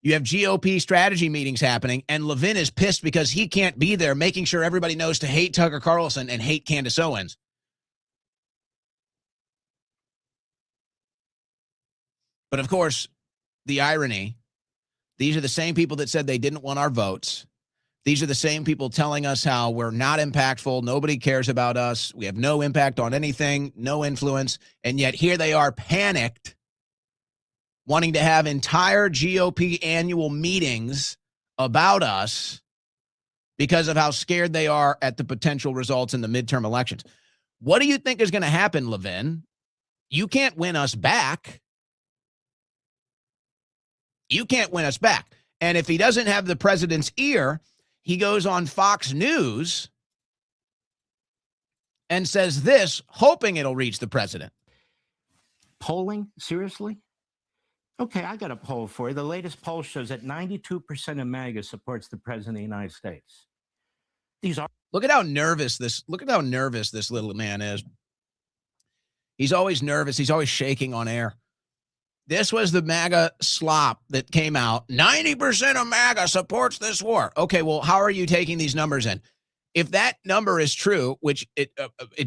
Speaker 1: You have GOP strategy meetings happening, and Levin is pissed because he can't be there, making sure everybody knows to hate Tucker Carlson and hate Candace Owens. But of course, the irony These are the same people that said they didn't want our votes. These are the same people telling us how we're not impactful. Nobody cares about us. We have no impact on anything, no influence. And yet here they are panicked, wanting to have entire GOP annual meetings about us because of how scared they are at the potential results in the midterm elections. What do you think is going to happen, Levin? You can't win us back. You can't win us back. And if he doesn't have the president's ear, he goes on Fox News and says this, hoping it'll reach the president.
Speaker 15: Polling? Seriously? Okay, I got a poll for you. The latest poll shows that 92% of MAGA supports the president of the United States. These are
Speaker 1: look at how nervous this little man is. He's always nervous. He's always shaking on air. This was the MAGA slop that came out. 90% of MAGA supports this war. Okay, well, how are you taking these numbers in? If that number is true, which it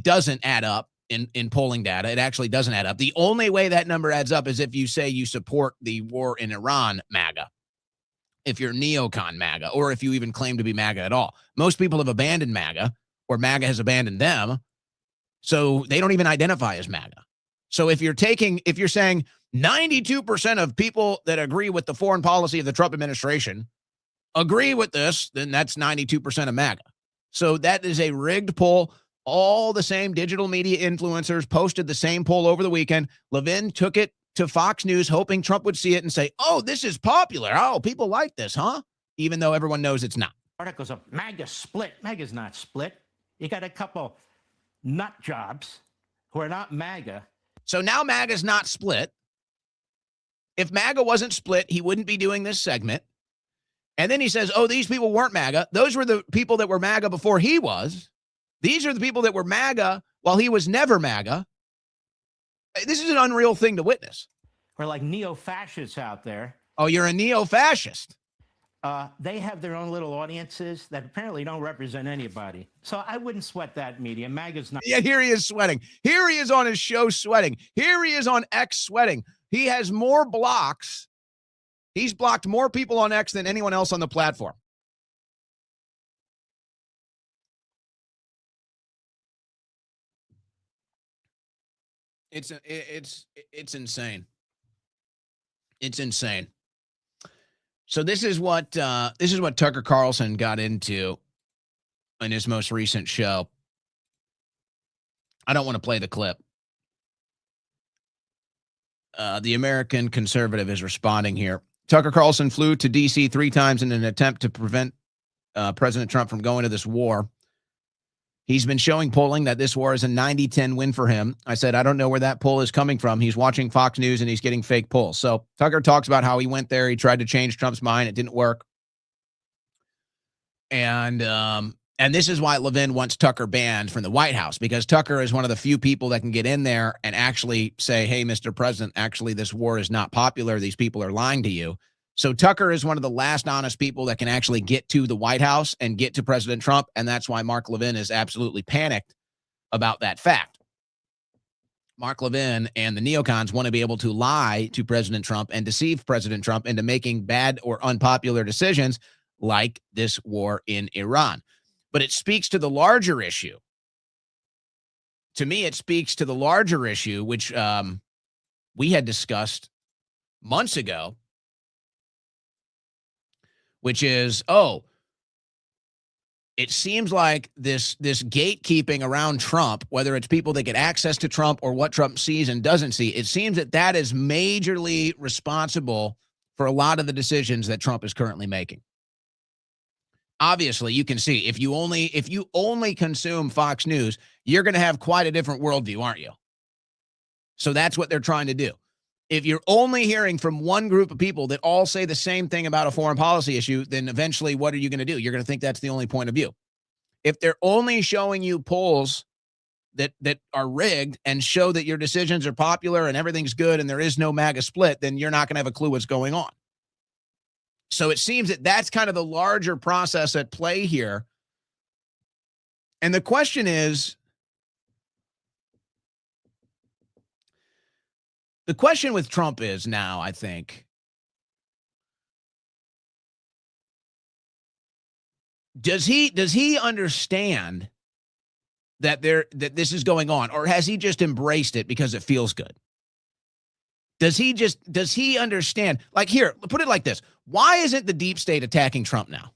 Speaker 1: doesn't add up in polling data, it actually doesn't add up. The only way that number adds up is if you say you support the war in Iran MAGA, if you're neocon MAGA, or if you even claim to be MAGA at all. Most people have abandoned MAGA, or MAGA has abandoned them, so they don't even identify as MAGA. So if you're saying 92% of people that agree with the foreign policy of the Trump administration agree with this, then that's 92% of MAGA. So that is a rigged poll. All the same digital media influencers posted the same poll over the weekend. Levin took it to Fox News, hoping Trump would see it and say, oh, this is popular. Oh, people like this, huh? Even though everyone knows it's not.
Speaker 15: articles of MAGA split. MAGA's not split. You got a couple nut jobs who are not MAGA.
Speaker 1: So now MAGA's not split. If MAGA wasn't split, he wouldn't be doing this segment. And then he says, oh, these people weren't MAGA. Those were the people that were MAGA before he was. These are the people that were MAGA while he was never MAGA. This is an unreal thing to witness.
Speaker 15: Or like neo-fascists out there.
Speaker 1: Oh, you're a neo-fascist.
Speaker 15: They have their own little audiences that apparently don't represent anybody. So I wouldn't sweat that media. MAGA's not.
Speaker 1: Yeah, here he is sweating. Here he is on his show sweating. Here he is on X sweating. He has more blocks. He's blocked more people on X than anyone else on the platform. It's insane. It's insane. So this is what Tucker Carlson got into in his most recent show. I don't want to play the clip. The American Conservative is responding here. Tucker Carlson flew to D.C. 3 times in an attempt to prevent President Trump from going to this war. He's been showing polling that this war is a 90-10 win for him. I said, I don't know where that poll is coming from. He's watching Fox News and he's getting fake polls. So Tucker talks about how he went there. He tried to change Trump's mind. It didn't work. And this is why Levin wants Tucker banned from the White House, because Tucker is one of the few people that can get in there and actually say, hey, Mr. President, actually, this war is not popular. These people are lying to you. So Tucker is one of the last honest people that can actually get to the White House and get to President Trump. And that's why Mark Levin is absolutely panicked about that fact. Mark Levin and the neocons want to be able to lie to President Trump and deceive President Trump into making bad or unpopular decisions like this war in Iran. But it speaks to the larger issue. To me, it speaks to the larger issue, which we had discussed months ago, which is, it seems like this gatekeeping around Trump, whether it's people that get access to Trump or what Trump sees and doesn't see, it seems that is majorly responsible for a lot of the decisions that Trump is currently making. Obviously, you can see if you only consume Fox News, you're going to have quite a different worldview, aren't you? So that's what they're trying to do. If you're only hearing from one group of people that all say the same thing about a foreign policy issue, then eventually what are you going to do? You're going to think that's the only point of view. If they're only showing you polls that are rigged and show that your decisions are popular and everything's good and there is no MAGA split, then you're not going to have a clue what's going on. So it seems that that's kind of the larger process at play here. And the question is, the question with Trump is now, I think, Does he understand that this is going on, or has he just embraced it because it feels good? Does he understand? Like, here, put it like this. Why isn't the deep state attacking Trump now?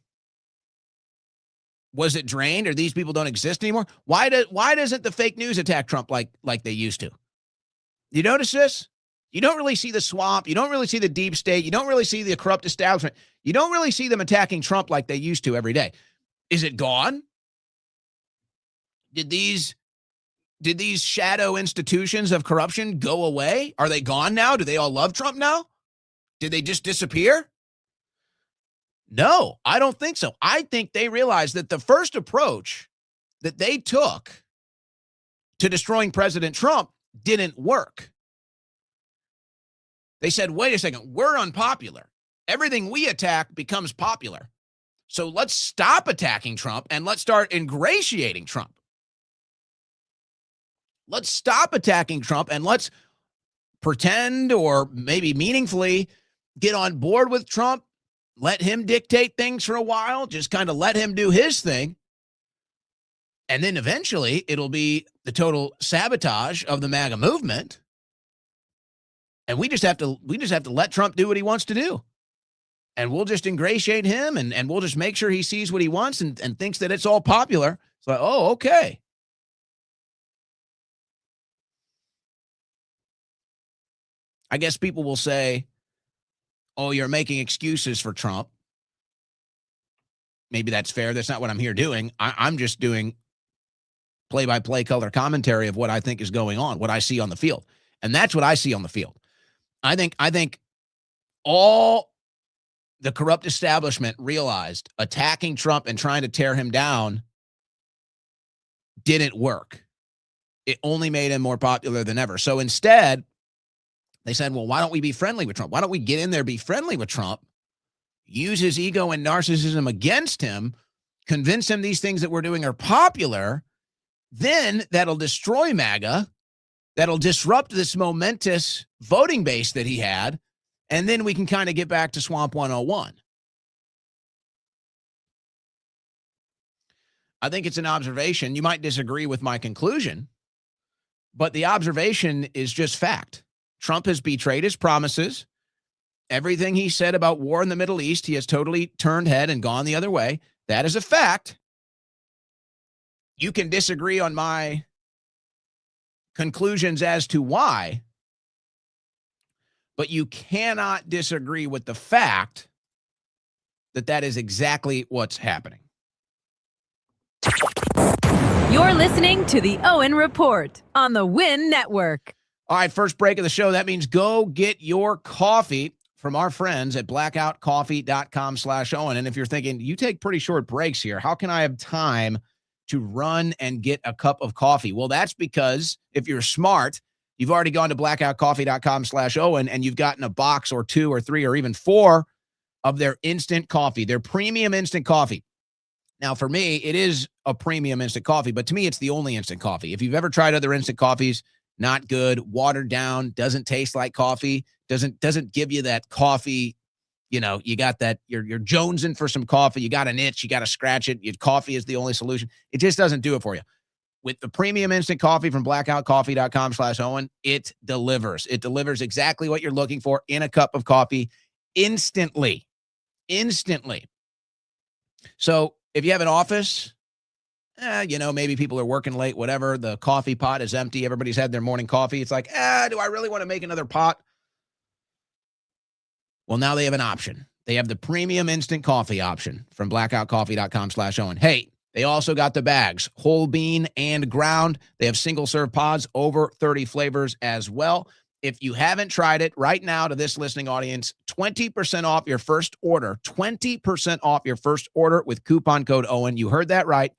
Speaker 1: Was it drained, or these people don't exist anymore? Why doesn't the fake news attack Trump like they used to? You notice this? You don't really see the swamp. You don't really see the deep state. You don't really see the corrupt establishment. You don't really see them attacking Trump like they used to every day. Is it gone? Did these shadow institutions of corruption go away? Are they gone now? Do they all love Trump now? Did they just disappear? No, I don't think so. I think they realized that the first approach that they took to destroying President Trump didn't work. They said, wait a second, we're unpopular. Everything we attack becomes popular. So let's stop attacking Trump and let's start ingratiating Trump. Let's stop attacking Trump and let's pretend, or maybe meaningfully, get on board with Trump. Let him dictate things for a while. Just kind of let him do his thing. And then eventually it'll be the total sabotage of the MAGA movement. And we just have to let Trump do what he wants to do. And we'll just ingratiate him, and we'll just make sure he sees what he wants and thinks that it's all popular. It's like, oh, okay. I guess people will say, oh, you're making excuses for Trump. Maybe that's fair. That's not what I'm here doing. I'm just doing play-by-play color commentary of what I think is going on, what I see on the field. And that's what I see on the field. I think all the corrupt establishment realized attacking Trump and trying to tear him down didn't work. It only made him more popular than ever. So instead, they said, well, why don't we be friendly with Trump? Why don't we get in there, be friendly with Trump, use his ego and narcissism against him, convince him these things that we're doing are popular, then that'll destroy MAGA, that'll disrupt this momentous voting base that he had, and then we can kind of get back to Swamp 101. I think it's an observation. You might disagree with my conclusion, but the observation is just fact. Trump has betrayed his promises. Everything he said about war in the Middle East, he has totally turned head and gone the other way. That is a fact. You can disagree on my conclusions as to why, but you cannot disagree with the fact that that is exactly what's happening.
Speaker 2: You're listening to the Owen Report on the Win Network.
Speaker 1: All right, first break of the show. That means go get your coffee from our friends at blackoutcoffee.com/Owen. And if you're thinking, you take pretty short breaks here, how can I have time to run and get a cup of coffee? Well, that's because if you're smart, you've already gone to blackoutcoffee.com/Owen and you've gotten a box or 2 or 3 or even 4 of their instant coffee, their premium instant coffee. Now, for me, it is a premium instant coffee, but to me, it's the only instant coffee. If you've ever tried other instant coffees, not good, watered down, doesn't taste like coffee, doesn't give you that coffee. You know, you got that, you're jonesing for some coffee, you got an itch, you got to scratch it. Your coffee is the only solution. It just doesn't do it for you. With the premium instant coffee from blackoutcoffee.com/Owen, it delivers. It delivers exactly what you're looking for in a cup of coffee instantly. Instantly. So if you have an office, maybe people are working late, whatever, the coffee pot is empty, everybody's had their morning coffee. It's like, do I really want to make another pot? Well, now they have an option. They have the premium instant coffee option from blackoutcoffee.com/Owen. Hey, they also got the bags, whole bean and ground. They have single serve pods, over 30 flavors as well. If you haven't tried it right now, to this listening audience, 20% off your first order, 20% off your first order with coupon code Owen. You heard that right.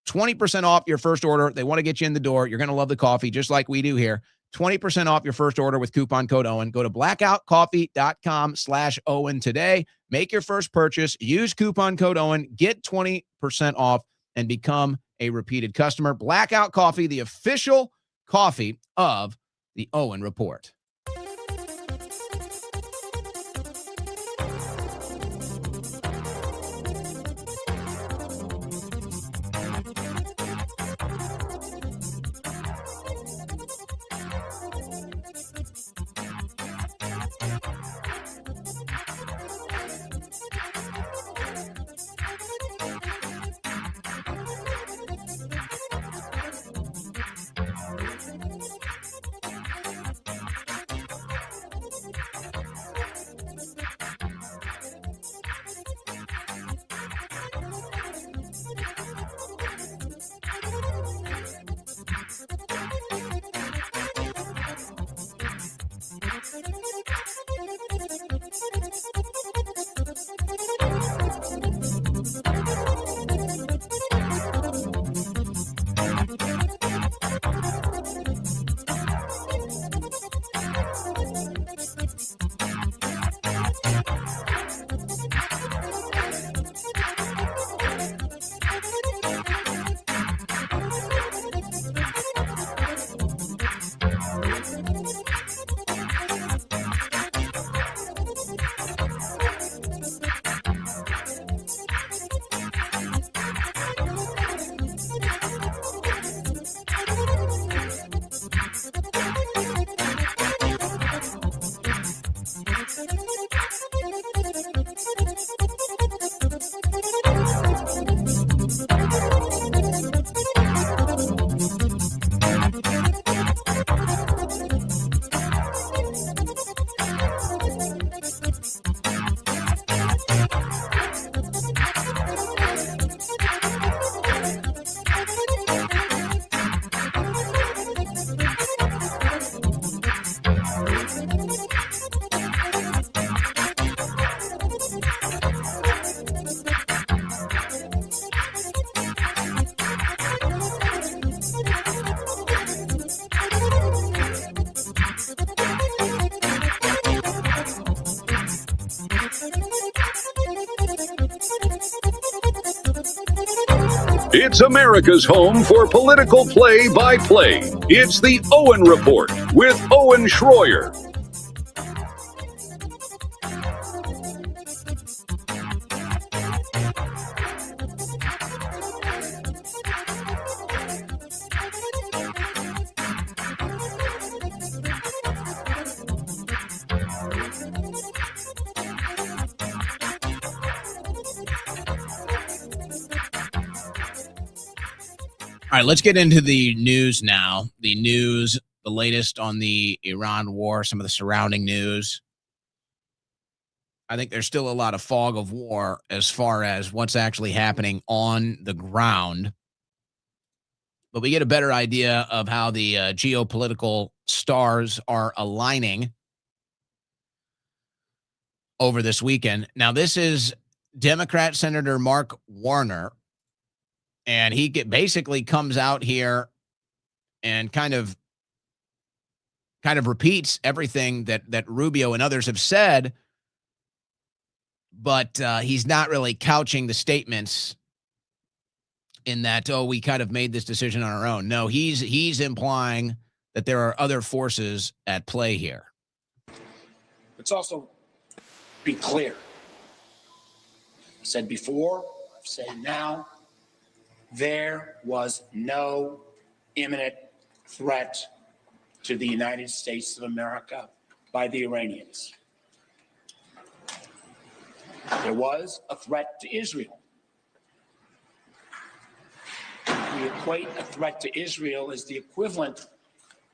Speaker 1: 20% off your first order. They want to get you in the door. You're going to love the coffee just like we do here. 20% off your first order with coupon code Owen. Go to blackoutcoffee.com/Owen today. Make your first purchase. Use coupon code Owen. Get 20% off and become a repeated customer. Blackout Coffee, the official coffee of the Owen Report.
Speaker 4: It's America's home for political play-by-play. It's the Owen Report with Owen Schroyer.
Speaker 1: All right, let's get into the news now. The news, the latest on the Iran war, some of the surrounding news. I think there's still a lot of fog of war as far as what's actually happening on the ground. But we get a better idea of how the geopolitical stars are aligning over this weekend. Now, this is Democrat Senator Mark Warner. And he basically comes out here and kind of repeats everything that Rubio and others have said, but he's not really couching the statements in that, oh, we kind of made this decision on our own. No, he's implying that there are other forces at play here.
Speaker 16: Let's also be clear. I said before, I've said now, there was no imminent threat to the United States of America by the Iranians. There was a threat to Israel. We equate a threat to Israel as the equivalent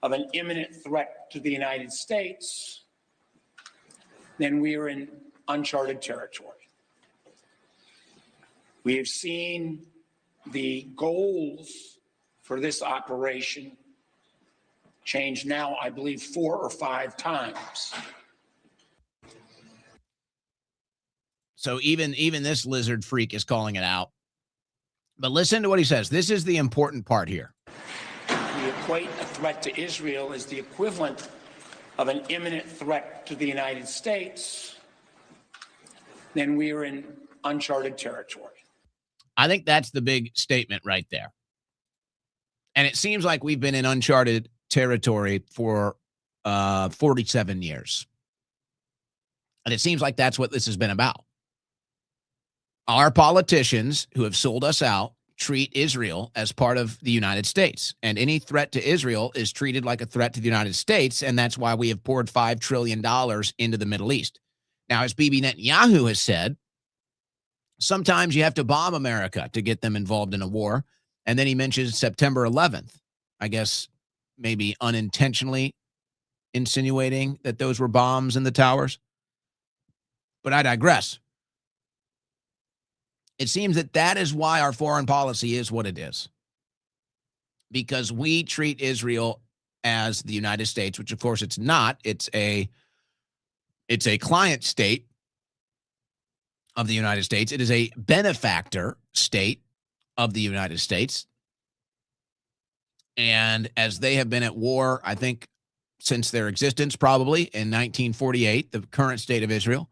Speaker 16: of an imminent threat to the United States, then we are in uncharted territory. We have seen the goals for this operation change now, I believe, 4 or 5 times.
Speaker 1: So even this lizard freak is calling it out. But listen to what he says. This is the important part here.
Speaker 16: We equate a threat to Israel as the equivalent of an imminent threat to the United States, then we are in uncharted territory.
Speaker 1: I think that's the big statement right there. And it seems like we've been in uncharted territory for 47 years. And it seems like that's what this has been about. Our politicians who have sold us out treat Israel as part of the United States. And any threat to Israel is treated like a threat to the United States. And that's why we have poured $5 trillion into the Middle East. Now, as Bibi Netanyahu has said, sometimes you have to bomb America to get them involved in a war. And then he mentions September 11th, I guess maybe unintentionally insinuating that those were bombs in the towers. But I digress. It seems that is why our foreign policy is what it is. Because we treat Israel as the United States, which of course it's not. It's a client state of the United States. It is a benefactor state of the United States. And as they have been at war, I think, since their existence, probably in 1948, the current state of Israel.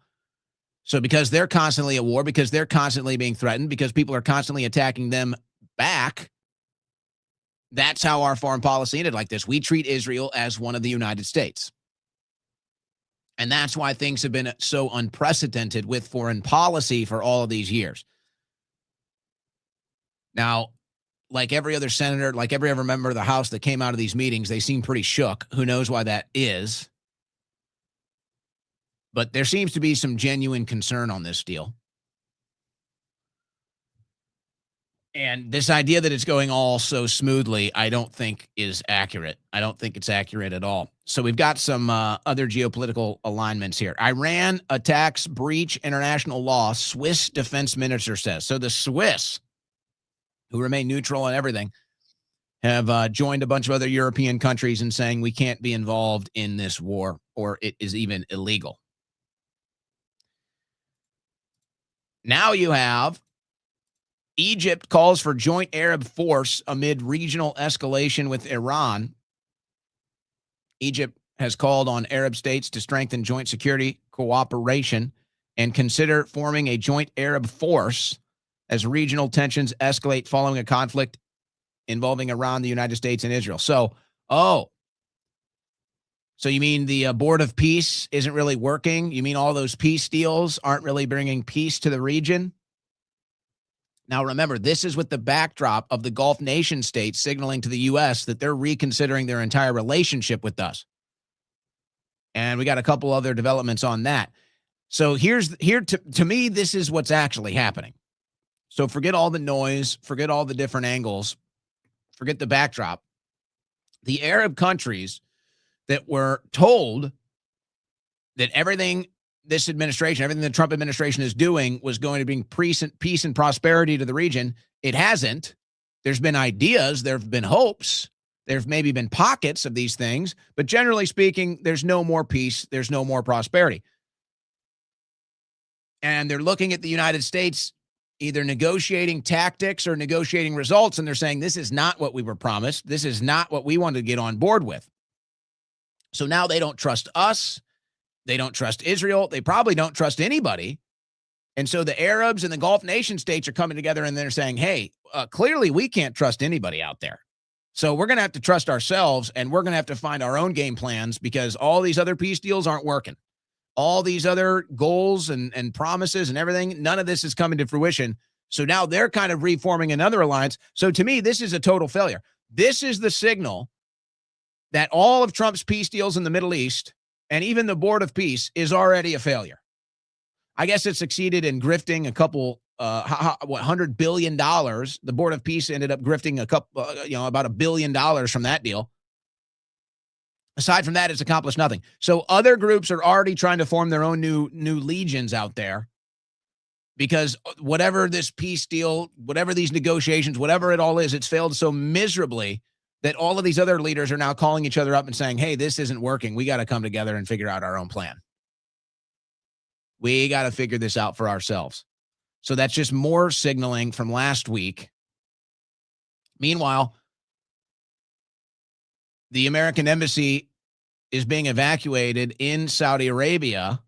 Speaker 1: So because they're constantly at war, because they're constantly being threatened, because people are constantly attacking them back, that's how our foreign policy ended like this. We treat Israel as one of the United States. And that's why things have been so unprecedented with foreign policy for all of these years. Now, like every other senator, like every other member of the House that came out of these meetings, they seem pretty shook. Who knows why that is? But there seems to be some genuine concern on this deal. And this idea that it's going all so smoothly, I don't think is accurate. I don't think it's accurate at all. So we've got some other geopolitical alignments here. Iran attacks breach international law, Swiss defense minister says. So the Swiss, who remain neutral on everything, have joined a bunch of other European countries in saying we can't be involved in this war, or it is even illegal. Now you have Egypt calls for joint Arab force amid regional escalation with Iran. Egypt has called on Arab states to strengthen joint security cooperation and consider forming a joint Arab force as regional tensions escalate following a conflict involving Iran, the United States, and Israel. So you mean the Board of Peace isn't really working? You mean all those peace deals aren't really bringing peace to the region? Now, remember, this is with the backdrop of the Gulf nation states signaling to the U.S. that they're reconsidering their entire relationship with us. And we got a couple other developments on that. So to me, this is what's actually happening. So forget all the noise, forget all the different angles, forget the backdrop. The Arab countries that were told that everything this administration, everything the Trump administration is doing was going to bring peace and prosperity to the region. It hasn't. There's been ideas. There have been hopes. There've maybe been pockets of these things. But generally speaking, there's no more peace. There's no more prosperity. And they're looking at the United States either negotiating tactics or negotiating results, and they're saying, this is not what we were promised. This is not what we wanted to get on board with. So now they don't trust us. They don't trust Israel. They probably don't trust anybody. And so the Arabs and the Gulf nation states are coming together and they're saying, hey, clearly we can't trust anybody out there. So we're going to have to trust ourselves, and we're going to have to find our own game plans because all these other peace deals aren't working. All these other goals and promises and everything, none of this is coming to fruition. So now they're kind of reforming another alliance. So to me, this is a total failure. This is the signal that all of Trump's peace deals in the Middle East and even the Board of Peace is already a failure. I guess it succeeded in grifting a couple, $100 billion. The Board of Peace ended up grifting about $1 billion from that deal. Aside from that, it's accomplished nothing. So other groups are already trying to form their own new legions out there because whatever this peace deal, whatever these negotiations, whatever it all is, it's failed so miserably that all of these other leaders are now calling each other up and saying, hey, this isn't working. We got to come together and figure out our own plan. We got to figure this out for ourselves. So that's just more signaling from last week. Meanwhile, the American embassy is being evacuated in Saudi Arabia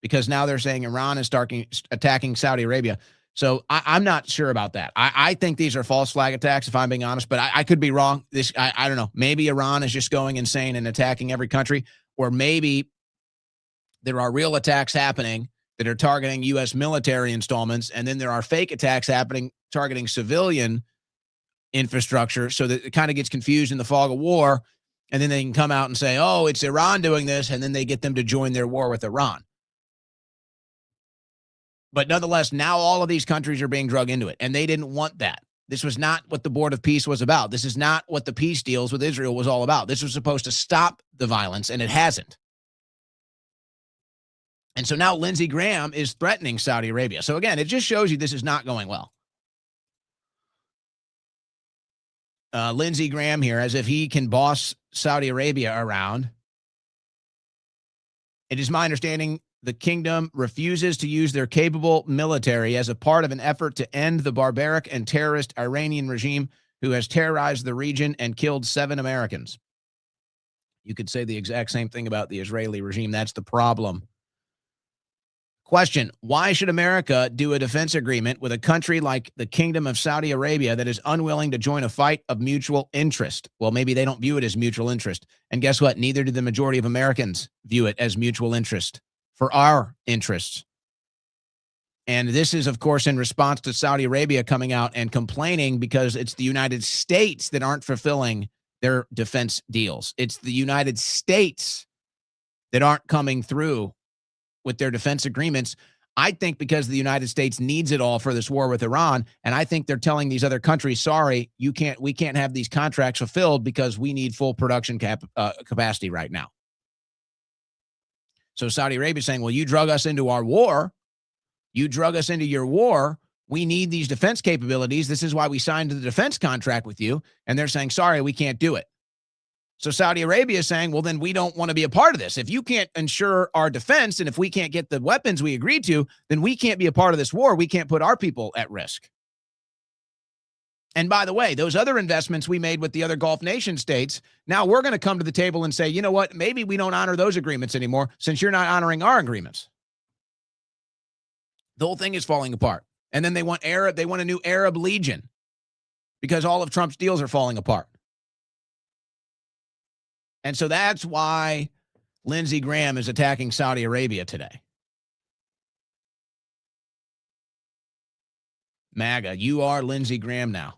Speaker 1: because now they're saying Iran is attacking Saudi Arabia. So I'm not sure about that. I think these are false flag attacks, if I'm being honest, but I could be wrong. I don't know. Maybe Iran is just going insane and attacking every country, or maybe there are real attacks happening that are targeting U.S. military installments, and then there are fake attacks happening targeting civilian infrastructure so that it kind of gets confused in the fog of war, and then they can come out and say, oh, it's Iran doing this, and then they get them to join their war with Iran. But nonetheless, now all of these countries are being dragged into it, and they didn't want that. This was not what the Board of Peace was about. This is not what the peace deals with Israel was all about. This was supposed to stop the violence, and it hasn't. And so now Lindsey Graham is threatening Saudi Arabia. So again, it just shows you this is not going well. Lindsey Graham here, as if he can boss Saudi Arabia around. It is my understanding the kingdom refuses to use their capable military as a part of an effort to end the barbaric and terrorist Iranian regime who has terrorized the region and killed 7 Americans. You could say the exact same thing about the Israeli regime. That's the problem. Question, why should America do a defense agreement with a country like the Kingdom of Saudi Arabia that is unwilling to join a fight of mutual interest? Well, maybe they don't view it as mutual interest. And guess what? Neither do the majority of Americans view it as mutual interest for our interests. And this is, of course, in response to Saudi Arabia coming out and complaining because it's the United States that aren't fulfilling their defense deals. It's the United States that aren't coming through with their defense agreements. I think because the United States needs it all for this war with Iran, and I think they're telling these other countries, sorry, we can't have these contracts fulfilled because we need full production capacity right now. So Saudi Arabia is saying, well, you drug us into our war. You drug us into your war. We need these defense capabilities. This is why we signed the defense contract with you. And they're saying, sorry, we can't do it. So Saudi Arabia is saying, well, then we don't want to be a part of this. If you can't ensure our defense and if we can't get the weapons we agreed to, then we can't be a part of this war. We can't put our people at risk. And by the way, those other investments we made with the other Gulf nation states, now we're going to come to the table and say, you know what, maybe we don't honor those agreements anymore since you're not honoring our agreements. The whole thing is falling apart. And then they want a new Arab Legion because all of Trump's deals are falling apart. And so that's why Lindsey Graham is attacking Saudi Arabia today. MAGA, you are Lindsey Graham now.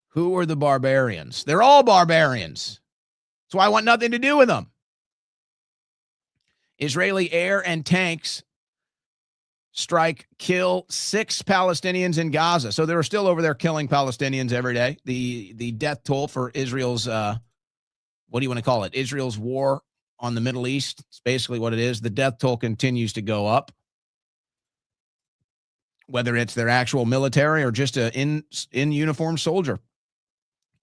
Speaker 1: Who are the barbarians? They're all barbarians. That's why I want nothing to do with them. Israeli air and tanks strike, kill 6 Palestinians in Gaza. So they're still over there killing Palestinians every day. The death toll for Israel's, what do you want to call it? Israel's war on the Middle East. It's basically what it is. The death toll continues to go up. Whether it's their actual military or just a in uniform soldier.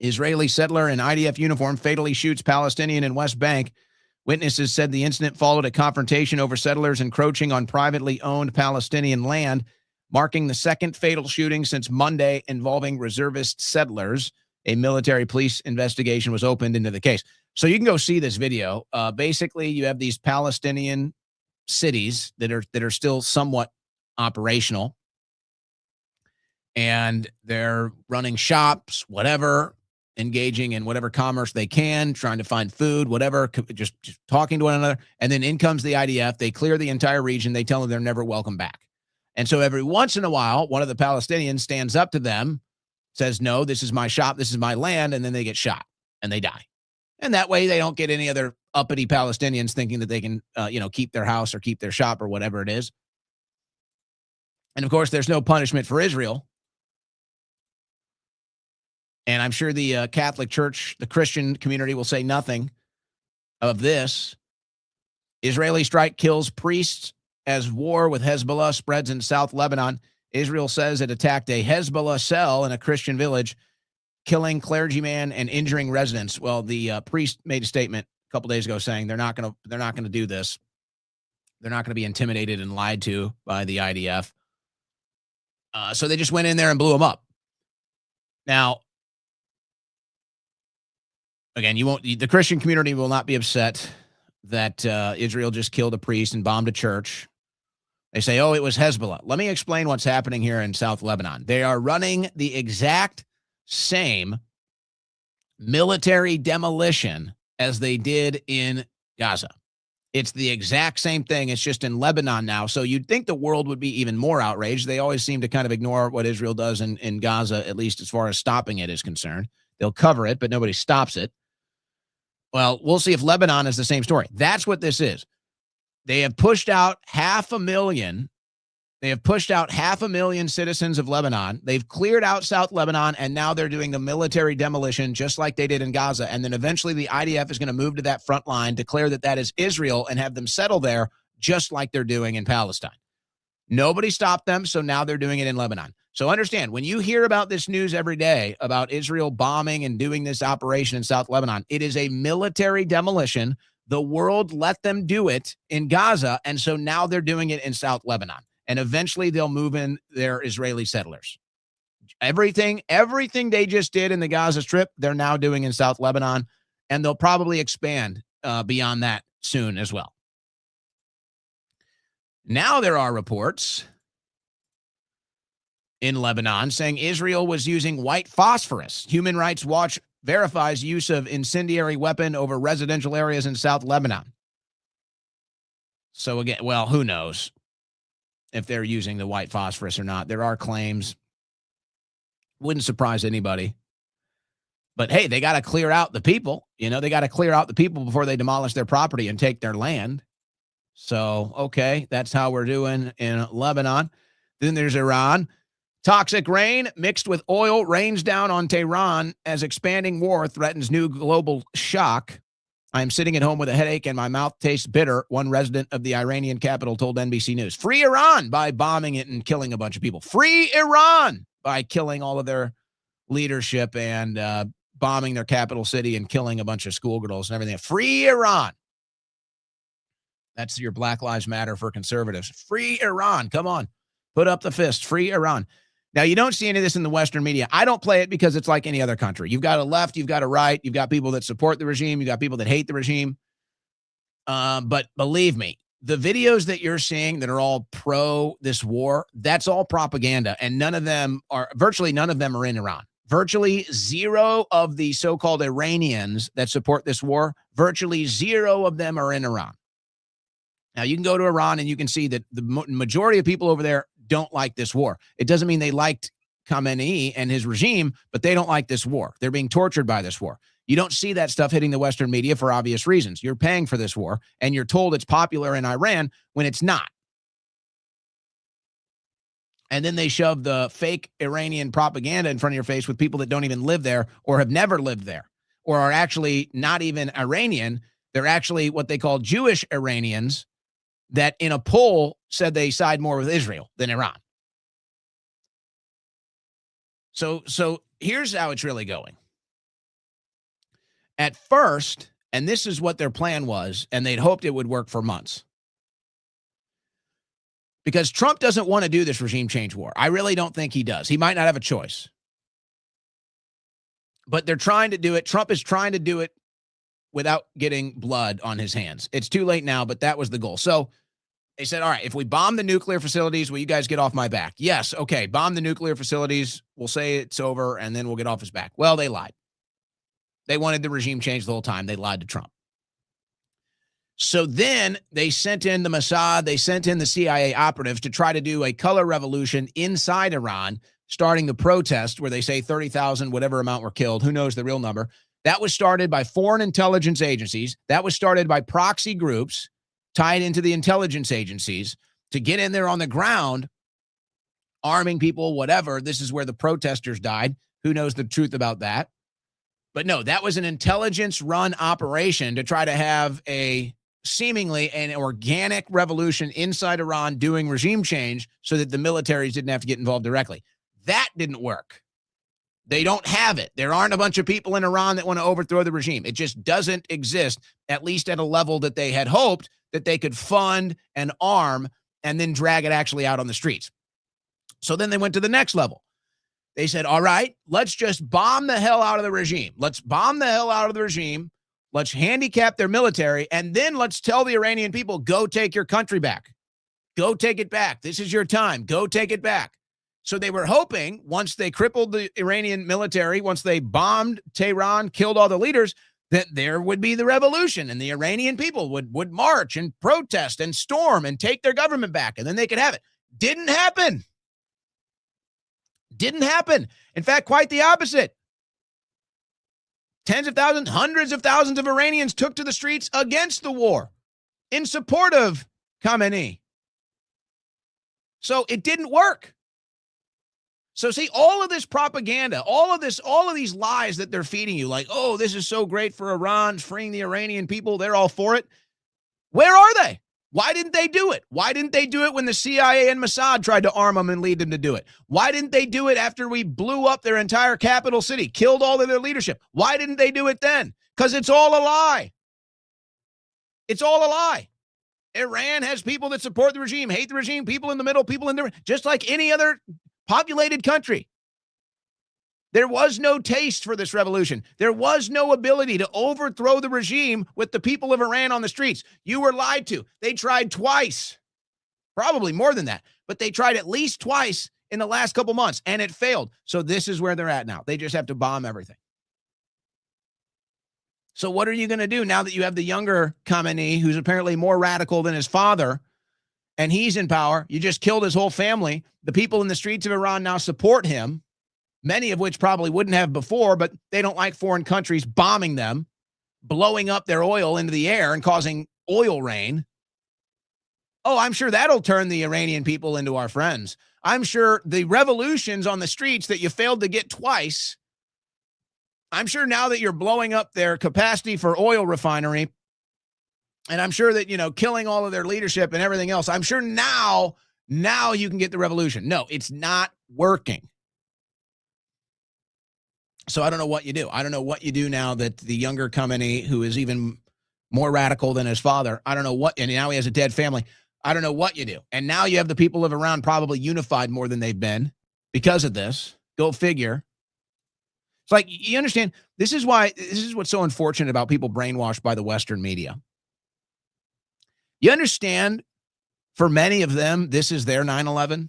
Speaker 1: Israeli settler in IDF uniform fatally shoots Palestinian in West Bank. Witnesses said the incident followed a confrontation over settlers encroaching on privately owned Palestinian land, marking the second fatal shooting since Monday involving reservist settlers. A military police investigation was opened into the case. So you can go see this video. Basically, you have these Palestinian cities that are still somewhat operational. And they're running shops, whatever, engaging in whatever commerce they can, trying to find food, whatever, just talking to one another. And then in comes the IDF. They clear the entire region. They tell them they're never welcome back. And so every once in a while, one of the Palestinians stands up to them, says, no, this is my shop, this is my land, and then they get shot and they die. And that way they don't get any other uppity Palestinians thinking that they can, keep their house or keep their shop or whatever it is. And of course, there's no punishment for Israel. And I'm sure the Catholic Church, the Christian community will say nothing of this. Israeli strike kills priests as war with Hezbollah spreads in South Lebanon. Israel says it attacked a Hezbollah cell in a Christian village, killing clergyman and injuring residents. Well, the priest made a statement a couple days ago saying they're not going to do this. They're not going to be intimidated and lied to by the IDF. So they just went in there and blew them up. Now, again, the Christian community will not be upset that Israel just killed a priest and bombed a church. They say, oh, it was Hezbollah. Let me explain what's happening here in South Lebanon. They are running the exact same military demolition as they did in Gaza. It's the exact same thing. It's just in Lebanon now. So you'd think the world would be even more outraged. They always seem to kind of ignore what Israel does in Gaza, at least as far as stopping it is concerned. They'll cover it, but nobody stops it. Well, we'll see if Lebanon is the same story. That's what this is. They have pushed out 500,000. They have pushed out 500,000 citizens of Lebanon. They've cleared out South Lebanon, and now they're doing the military demolition just like they did in Gaza. And then eventually the IDF is going to move to that front line, declare that that is Israel, and have them settle there just like they're doing in Palestine. Nobody stopped them, so now they're doing it in Lebanon. So understand, when you hear about this news every day about Israel bombing and doing this operation in South Lebanon, it is a military demolition. The world let them do it in Gaza, and so now they're doing it in South Lebanon. And eventually they'll move in their Israeli settlers. Everything they just did in the Gaza Strip, they're now doing in South Lebanon, and they'll probably expand beyond that soon as well. Now there are reports in Lebanon saying Israel was using white phosphorus. Human Rights Watch verifies use of incendiary weapon over residential areas in South Lebanon. So again, well, who knows if they're using the white phosphorus or not. There are claims. Wouldn't surprise anybody. But hey, they got to clear out the people. They got to clear out the people before they demolish their property and take their land. So, okay, that's how we're doing in Lebanon. Then there's Iran. Toxic rain mixed with oil rains down on Tehran as expanding war threatens new global shock. I am sitting at home with a headache and my mouth tastes bitter, one resident of the Iranian capital told NBC News. Free Iran by bombing it and killing a bunch of people. Free Iran by killing all of their leadership and bombing their capital city and killing a bunch of schoolgirls and everything. Free Iran. That's your Black Lives Matter for conservatives. Free Iran. Come on. Put up the fist. Free Iran. Now, you don't see any of this in the Western media. I don't play it because it's like any other country. You've got a left, you've got a right, you've got people that support the regime, you've got people that hate the regime. But believe me, the videos that you're seeing that are all pro this war, that's all propaganda. And virtually none of them are in Iran. Virtually zero of the so-called Iranians that support this war, virtually zero of them are in Iran. Now, you can go to Iran and you can see that the majority of people over there don't like this war. It doesn't mean they liked Khamenei and his regime, but they don't like this war. They're being tortured by this war. You don't see that stuff hitting the Western media for obvious reasons. You're paying for this war, and you're told it's popular in Iran when it's not. And then they shove the fake Iranian propaganda in front of your face with people that don't even live there or have never lived there or are actually not even Iranian. They're actually what they call Jewish Iranians that in a poll said they side more with Israel than Iran. So here's how it's really going. At first, and this is what their plan was, and they'd hoped it would work for months. Because Trump doesn't want to do this regime change war. I really don't think he does. He might not have a choice. But they're trying to do it. Trump is trying to do it without getting blood on his hands. It's too late now, but that was the goal. So they said, all right, if we bomb the nuclear facilities, will you guys get off my back? Yes, okay, bomb the nuclear facilities. We'll say it's over, and then we'll get off his back. Well, they lied. They wanted the regime change the whole time. They lied to Trump. So then they sent in the Mossad, they sent in the CIA operatives to try to do a color revolution inside Iran, starting the protest where they say 30,000, whatever amount were killed. Who knows the real number? That was started by foreign intelligence agencies. That was started by proxy groups tied into the intelligence agencies to get in there on the ground, arming people, whatever. This is where the protesters died. Who knows the truth about that? But no, that was an intelligence-run operation to try to have seemingly an organic revolution inside Iran doing regime change so that the militaries didn't have to get involved directly. That didn't work. They don't have it. There aren't a bunch of people in Iran that want to overthrow the regime. It just doesn't exist, at least at a level that they had hoped that they could fund and arm and then drag it actually out on the streets. So then they went to the next level. They said, all right, let's just bomb the hell out of the regime. Let's bomb the hell out of the regime. Let's handicap their military. And then let's tell the Iranian people, go take your country back. Go take it back. This is your time. Go take it back. So they were hoping once they crippled the Iranian military, once they bombed Tehran, killed all the leaders, that there would be the revolution and the Iranian people would march and protest and storm and take their government back. And then they could have it. Didn't happen. Didn't happen. In fact, quite the opposite. Tens of thousands, hundreds of thousands of Iranians took to the streets against the war in support of Khamenei. So it didn't work. So see, all of this propaganda, all of these lies that they're feeding you, like, oh, this is so great for Iran, freeing the Iranian people, they're all for it. Where are they? Why didn't they do it? Why didn't they do it when the CIA and Mossad tried to arm them and lead them to do it? Why didn't they do it after we blew up their entire capital city, killed all of their leadership? Why didn't they do it then? Because it's all a lie. It's all a lie. Iran has people that support the regime, hate the regime, people in the middle, people in the, just like any other populated country. There was no taste for this revolution. There was no ability to overthrow the regime with the people of Iran on the streets. You were lied to. They tried twice, probably more than that, but they tried at least twice in the last couple months, and it failed. So this is where they're at now. They just have to bomb everything. So what are you going to do now that you have the younger Khamenei, who's apparently more radical than his father, and he's in power? You just killed his whole family. The people in the streets of Iran now support him, many of which probably wouldn't have before, but they don't like foreign countries bombing them, blowing up their oil into the air and causing oil rain. Oh, I'm sure that'll turn the Iranian people into our friends. I'm sure the revolutions on the streets that you failed to get twice, I'm sure now that you're blowing up their capacity for oil refinery, and I'm sure that, killing all of their leadership and everything else, I'm sure now you can get the revolution. No, it's not working. So I don't know what you do. I don't know what you do now that the younger Khamenei, who is even more radical than his father, I don't know what, and now he has a dead family. I don't know what you do. And now you have the people of Iran probably unified more than they've been because of this. Go figure. It's like, you understand, this is what's so unfortunate about people brainwashed by the Western media. You understand, for many of them, this is their 9/11.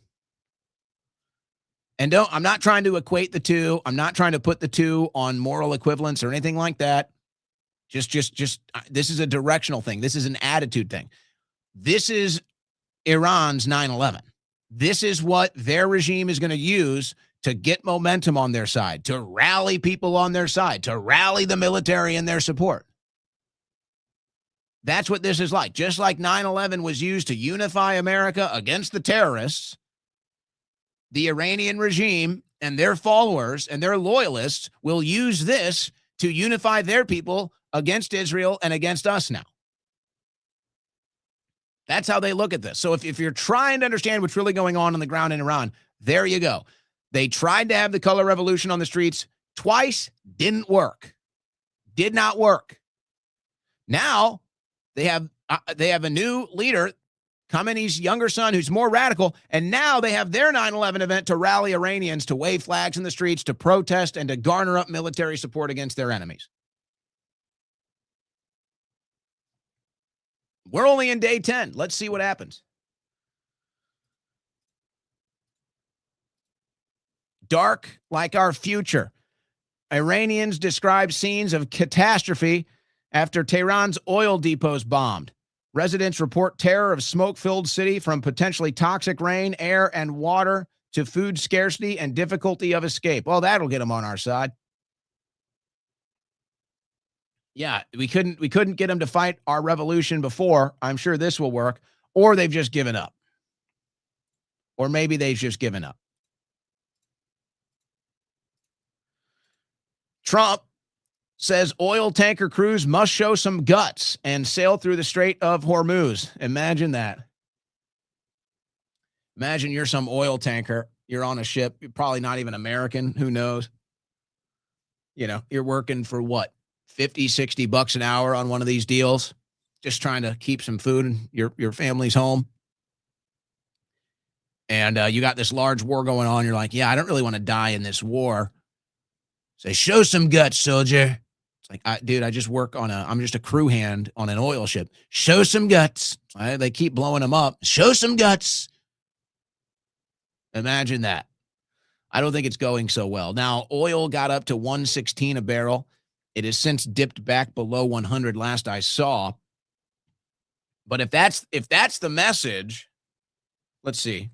Speaker 1: And I'm not trying to equate the two. I'm not trying to put the two on moral equivalence or anything like that. Just, this is a directional thing. This is an attitude thing. This is Iran's 9/11. This is what their regime is going to use to get momentum on their side, to rally people on their side, to rally the military in their support. That's what this is like. Just like 9/11 was used to unify America against the terrorists, the Iranian regime and their followers and their loyalists will use this to unify their people against Israel and against us now. That's how they look at this. So if you're trying to understand what's really going on the ground in Iran, there you go. They tried to have the color revolution on the streets twice, didn't work. Did not work. Now they have a new leader, Khamenei's younger son, who's more radical, and now they have their 9/11 event to rally Iranians to wave flags in the streets, to protest, and to garner up military support against their enemies. We're only in day 10. Let's see what happens. Dark like our future. Iranians describe scenes of catastrophe after Tehran's oil depots bombed. Residents report terror of smoke-filled city, from potentially toxic rain, air, and water to food scarcity and difficulty of escape. Well, that'll get them on our side. Yeah, we couldn't get them to fight our revolution before. I'm sure this will work. Or they've just given up. Or maybe they've just given up. Trump says oil tanker crews must show some guts and sail through the Strait of Hormuz. Imagine that. Imagine you're some oil tanker. You're on a ship. You're probably not even American. Who knows? You know, you're working for what? 50, 60 bucks an hour on one of these deals, just trying to keep some food in your family's home. And you got this large war going on. You're like, yeah, I don't really want to die in this war. Say, show some guts, soldier. It's like, dude, I just work I'm just a crew hand on an oil ship. Show some guts. They keep blowing them up. Show some guts. Imagine that. I don't think it's going so well. Now, oil got up to $116 a barrel. It has since dipped back below 100 last I saw. But if that's the message, let's see.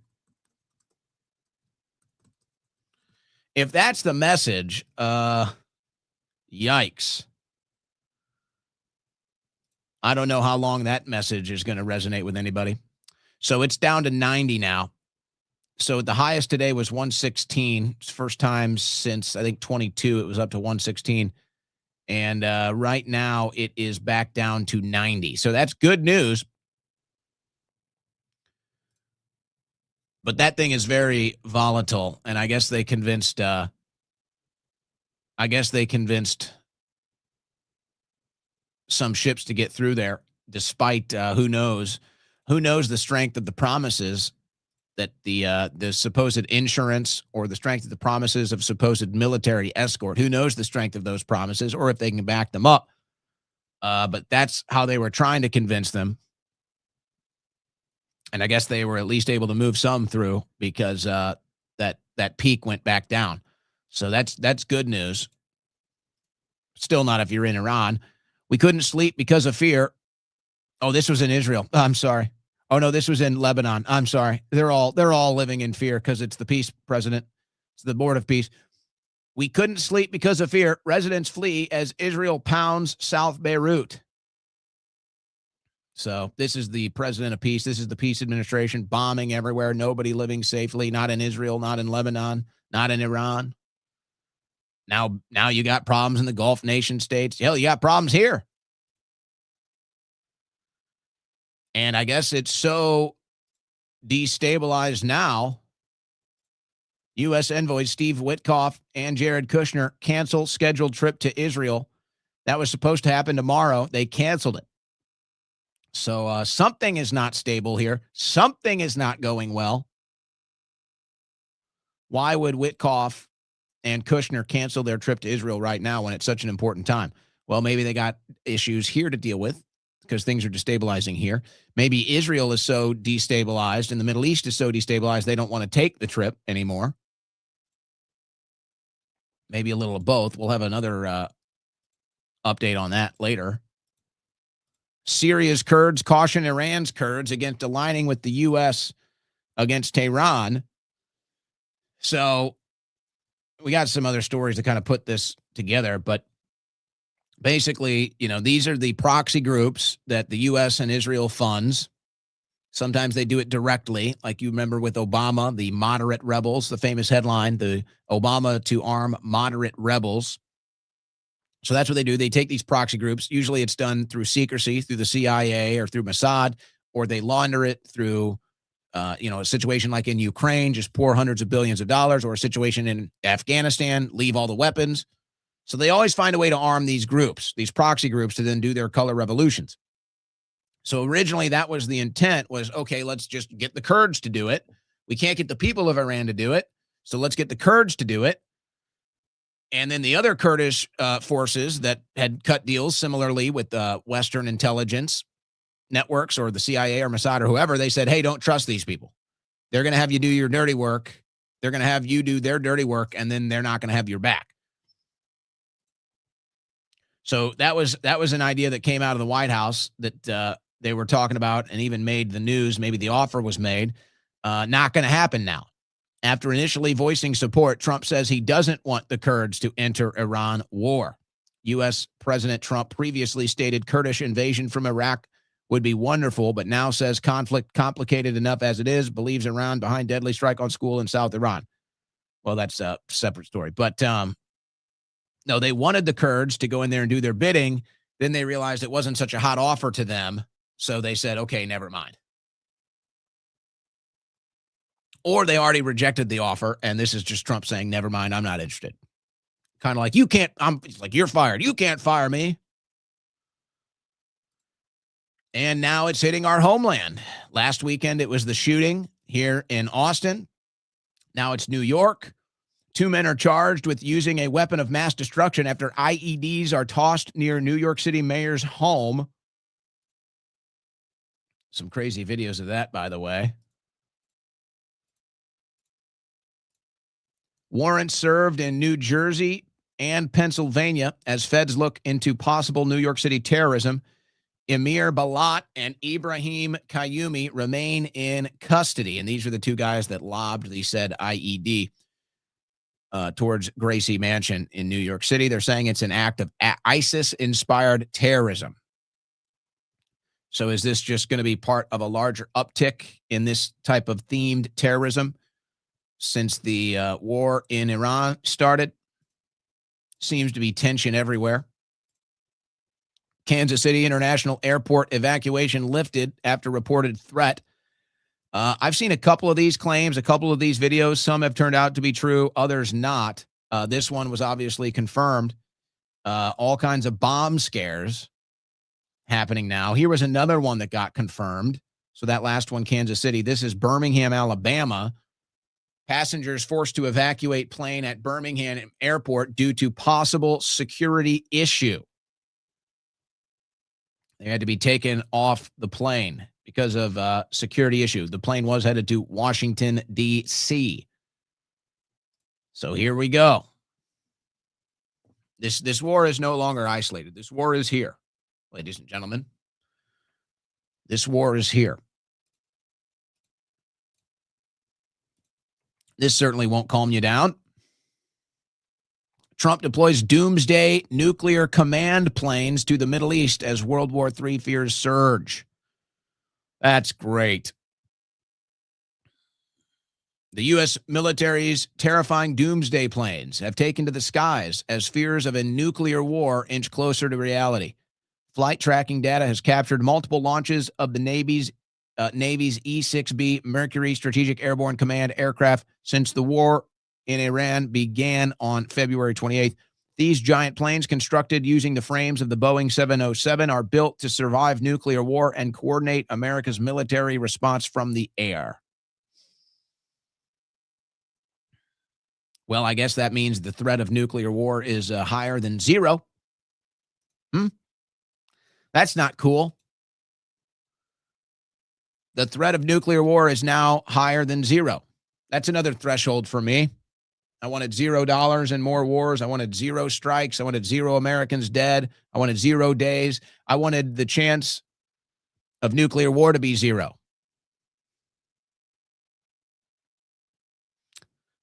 Speaker 1: If that's the message, yikes. I don't know how long that message is going to resonate with anybody. So it's down to 90 now. So the highest today was 116. It's the first time since, I think, 22, it was up to 116. And right now it is back down to 90. So that's good news. But that thing is very volatile. And I guess they convinced some ships to get through there, despite who knows the strength of the promises that the supposed insurance, or the strength of the promises of supposed military escort. Who knows the strength of those promises, or if they can back them up. But that's how they were trying to convince them. And I guess they were at least able to move some through, because that peak went back down. So that's good news. Still not if you're in Iran. We couldn't sleep because of fear. Oh, this was in Israel. Oh, I'm sorry. Oh no, this was in Lebanon. I'm sorry. They're all living in fear because it's the peace president. It's the board of peace. We couldn't sleep because of fear. Residents flee as Israel pounds South Beirut. So this is the president of peace. This is the peace administration, bombing everywhere. Nobody living safely. Not in Israel, not in Lebanon, not in Iran. Now you got problems in the Gulf nation states. Hell, you got problems here. And I guess it's so destabilized now. U.S. envoys Steve Witkoff and Jared Kushner cancel scheduled trip to Israel. That was supposed to happen tomorrow. They canceled it. So something is not stable here. Something is not going well. Why would Witkoff and Kushner cancel their trip to Israel right now when it's such an important time? Well, maybe they got issues here to deal with. because things are destabilizing here. Maybe Israel is so destabilized and the Middle East is so destabilized they don't want to take the trip anymore. Maybe a little of both. We'll have another update on that later. Syria's Kurds caution Iran's Kurds against aligning with the U.S. against Tehran. So we got some other stories to kind of put this together, but basically, these are the proxy groups that the U.S. and Israel funds. Sometimes they do it directly, like you remember with Obama, the moderate rebels, the famous headline, the Obama to arm moderate rebels. So that's what they do. They take these proxy groups. Usually it's done through secrecy, through the CIA or through Mossad, or they launder it through, a situation like in Ukraine, just pour hundreds of billions of dollars, or a situation in Afghanistan, leave all the weapons. So they always find a way to arm these groups, these proxy groups, to then do their color revolutions. So originally that was the intent was, okay, let's just get the Kurds to do it. We can't get the people of Iran to do it. So let's get the Kurds to do it. And then the other Kurdish forces that had cut deals similarly with Western intelligence networks or the CIA or Mossad or whoever, they said, hey, don't trust these people. They're going to have you do your dirty work. They're going to have you do their dirty work, and then they're not going to have your back. So that was an idea that came out of the White House that they were talking about and even made the news. Maybe the offer was made. Not going to happen now. After initially voicing support, Trump says he doesn't want the Kurds to enter Iran war. U.S. President Trump previously stated Kurdish invasion from Iraq would be wonderful, but now says conflict complicated enough as it is, believes Iran behind deadly strike on school in South Iran. Well, that's a separate story. But no, they wanted the Kurds to go in there and do their bidding. Then they realized it wasn't such a hot offer to them. So they said, okay, never mind. Or they already rejected the offer, and this is just Trump saying, never mind, I'm not interested. Kind of like, you're fired. You can't fire me. And now it's hitting our homeland. Last weekend, it was the shooting here in Austin. Now it's New York. 2 men are charged with using a weapon of mass destruction after IEDs are tossed near New York City mayor's home. Some crazy videos of that, by the way. Warrants served in New Jersey and Pennsylvania as feds look into possible New York City terrorism. Emir Balat and Ibrahim Qayyumi remain in custody. And these are the two guys that lobbed the said IED towards Gracie Mansion in New York City. They're saying it's an act of ISIS-inspired terrorism. So is this just going to be part of a larger uptick in this type of themed terrorism since the war in Iran started? Seems to be tension everywhere. Kansas City International Airport evacuation lifted after reported threat. I've seen a couple of these claims, a couple of these videos. Some have turned out to be true, others not. This one was obviously confirmed. All kinds of bomb scares happening now. Here was another one that got confirmed. So that last one, Kansas City. This is Birmingham, Alabama. Passengers forced to evacuate plane at Birmingham Airport due to possible security issue. They had to be taken off the plane because of security issue. The plane was headed to Washington, D.C. So here we go. This war is no longer isolated. This war is here, ladies and gentlemen. This war is here. This certainly won't calm you down. Trump deploys doomsday nuclear command planes to the Middle East as World War III fears surge. That's great. The U.S. military's terrifying doomsday planes have taken to the skies as fears of a nuclear war inch closer to reality. Flight tracking data has captured multiple launches of the Navy's E-6B Mercury Strategic Airborne Command aircraft since the war in Iran began on February 28th. These giant planes, constructed using the frames of the Boeing 707, are built to survive nuclear war and coordinate America's military response from the air. Well, I guess that means the threat of nuclear war is higher than zero. That's not cool. The threat of nuclear war is now higher than zero. That's another threshold for me. I wanted $0 in more wars. I wanted 0 strikes. I wanted 0 Americans dead. I wanted 0 days. I wanted the chance of nuclear war to be 0.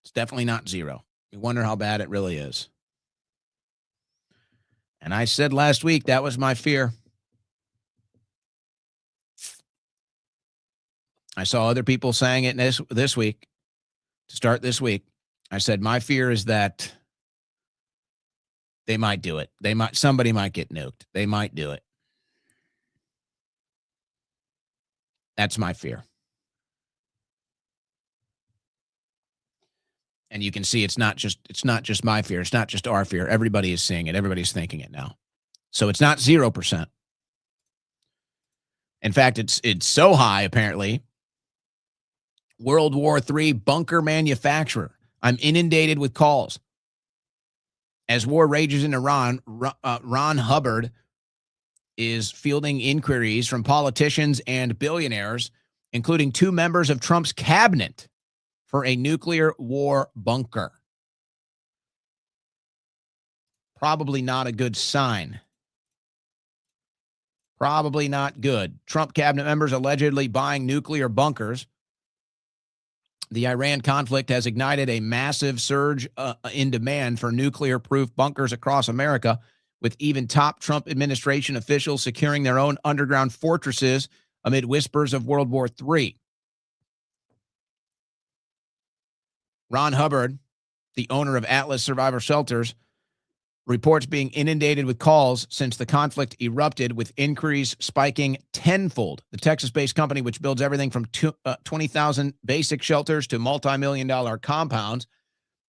Speaker 1: It's definitely not 0. You wonder how bad it really is. And I said last week that was my fear. I saw other people saying it this week, to start this week. I said, my fear is that they might do it. Somebody might get nuked. They might do it. That's my fear. And you can see it's not just my fear. It's not just our fear. Everybody is seeing it. Everybody's thinking it now. So it's not 0%. In fact, it's so high, apparently. World War III bunker manufacturer. I'm inundated with calls. As war rages in Iran, Ron Hubbard is fielding inquiries from politicians and billionaires, including 2 members of Trump's cabinet, for a nuclear war bunker. Probably not a good sign. Probably not good. Trump cabinet members allegedly buying nuclear bunkers. The Iran conflict has ignited a massive surge in demand for nuclear-proof bunkers across America, with even top Trump administration officials securing their own underground fortresses amid whispers of World War III. Ron Hubbard, the owner of Atlas Survivor Shelters, reports being inundated with calls since the conflict erupted, with inquiries spiking tenfold. The Texas-based company, which builds everything from 20,000 basic shelters to multi-million-dollar compounds,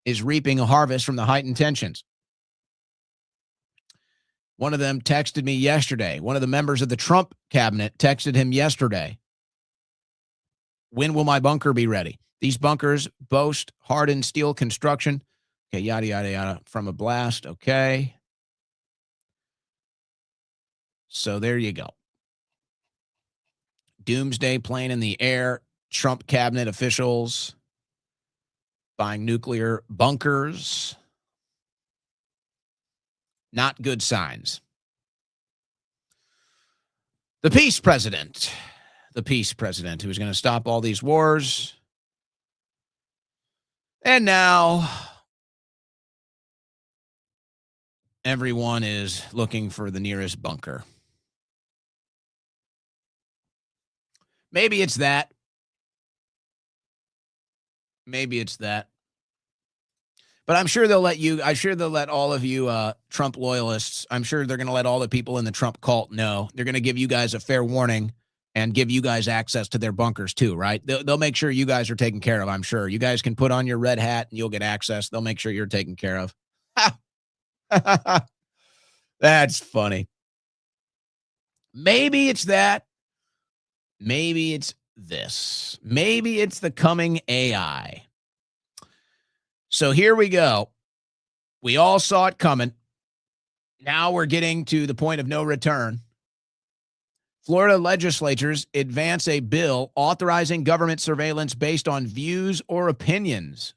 Speaker 1: is reaping a harvest from the heightened tensions. One of them texted me yesterday. One of the members of the Trump cabinet texted him yesterday. When will my bunker be ready? These bunkers boast hardened steel construction. Okay, yada, yada, yada, from a blast. Okay. So there you go. Doomsday plane in the air. Trump cabinet officials buying nuclear bunkers. Not good signs. The peace president who was going to stop all these wars. And now everyone is looking for the nearest bunker. Maybe it's that. Maybe it's that. But I'm sure they'll let all of you Trump loyalists, I'm sure they're going to let all the people in the Trump cult know. They're going to give you guys a fair warning and give you guys access to their bunkers too, right? They'll make sure you guys are taken care of, I'm sure. You guys can put on your red hat and you'll get access. They'll make sure you're taken care of. That's funny. Maybe it's that. Maybe it's this. Maybe it's the coming AI. So here we go. We all saw it coming. Now we're getting to the point of no return. Florida legislatures advance a bill authorizing government surveillance based on views or opinions.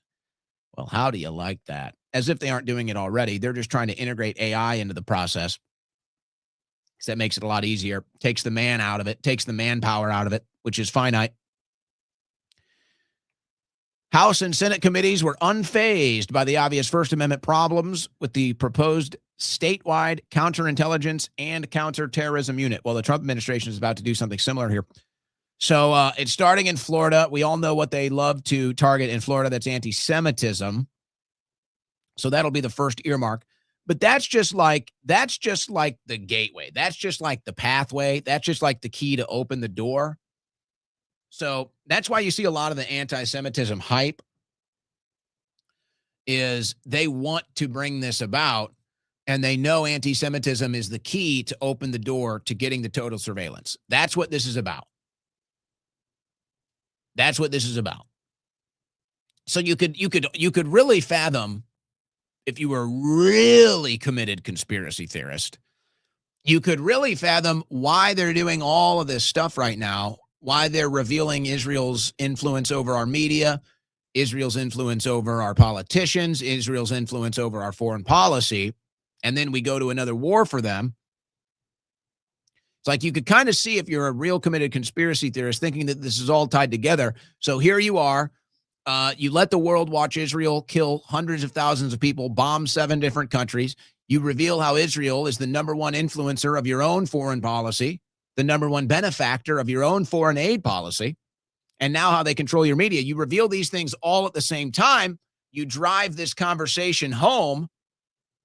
Speaker 1: Well, how do you like that? As if they aren't doing it already. They're just trying to integrate AI into the process. Because that makes it a lot easier. Takes the man out of it. Takes the manpower out of it, which is finite. House and Senate committees were unfazed by the obvious First Amendment problems with the proposed statewide counterintelligence and counterterrorism unit. Well, the Trump administration is about to do something similar here. So it's starting in Florida. We all know what they love to target in Florida. That's anti-Semitism. So that'll be the first earmark. But that's just like the gateway. That's just like the pathway. That's just like the key to open the door. So that's why you see a lot of the anti-Semitism hype is they want to bring this about, and they know anti-Semitism is the key to open the door to getting the total surveillance. That's what this is about. That's what this is about. So you could really fathom, if you were a really committed conspiracy theorist, you could really fathom why they're doing all of this stuff right now why they're revealing Israel's influence over our media, Israel's influence over our politicians, Israel's influence over our foreign policy, and then we go to another war for them. It's like you could kind of see if you're a real committed conspiracy theorist thinking that this is all tied together. So here you are. You let the world watch Israel kill hundreds of thousands of people, bomb 7 different countries. You reveal how Israel is the number one influencer of your own foreign policy, the number one benefactor of your own foreign aid policy, and now how they control your media. You reveal these things all at the same time. You drive this conversation home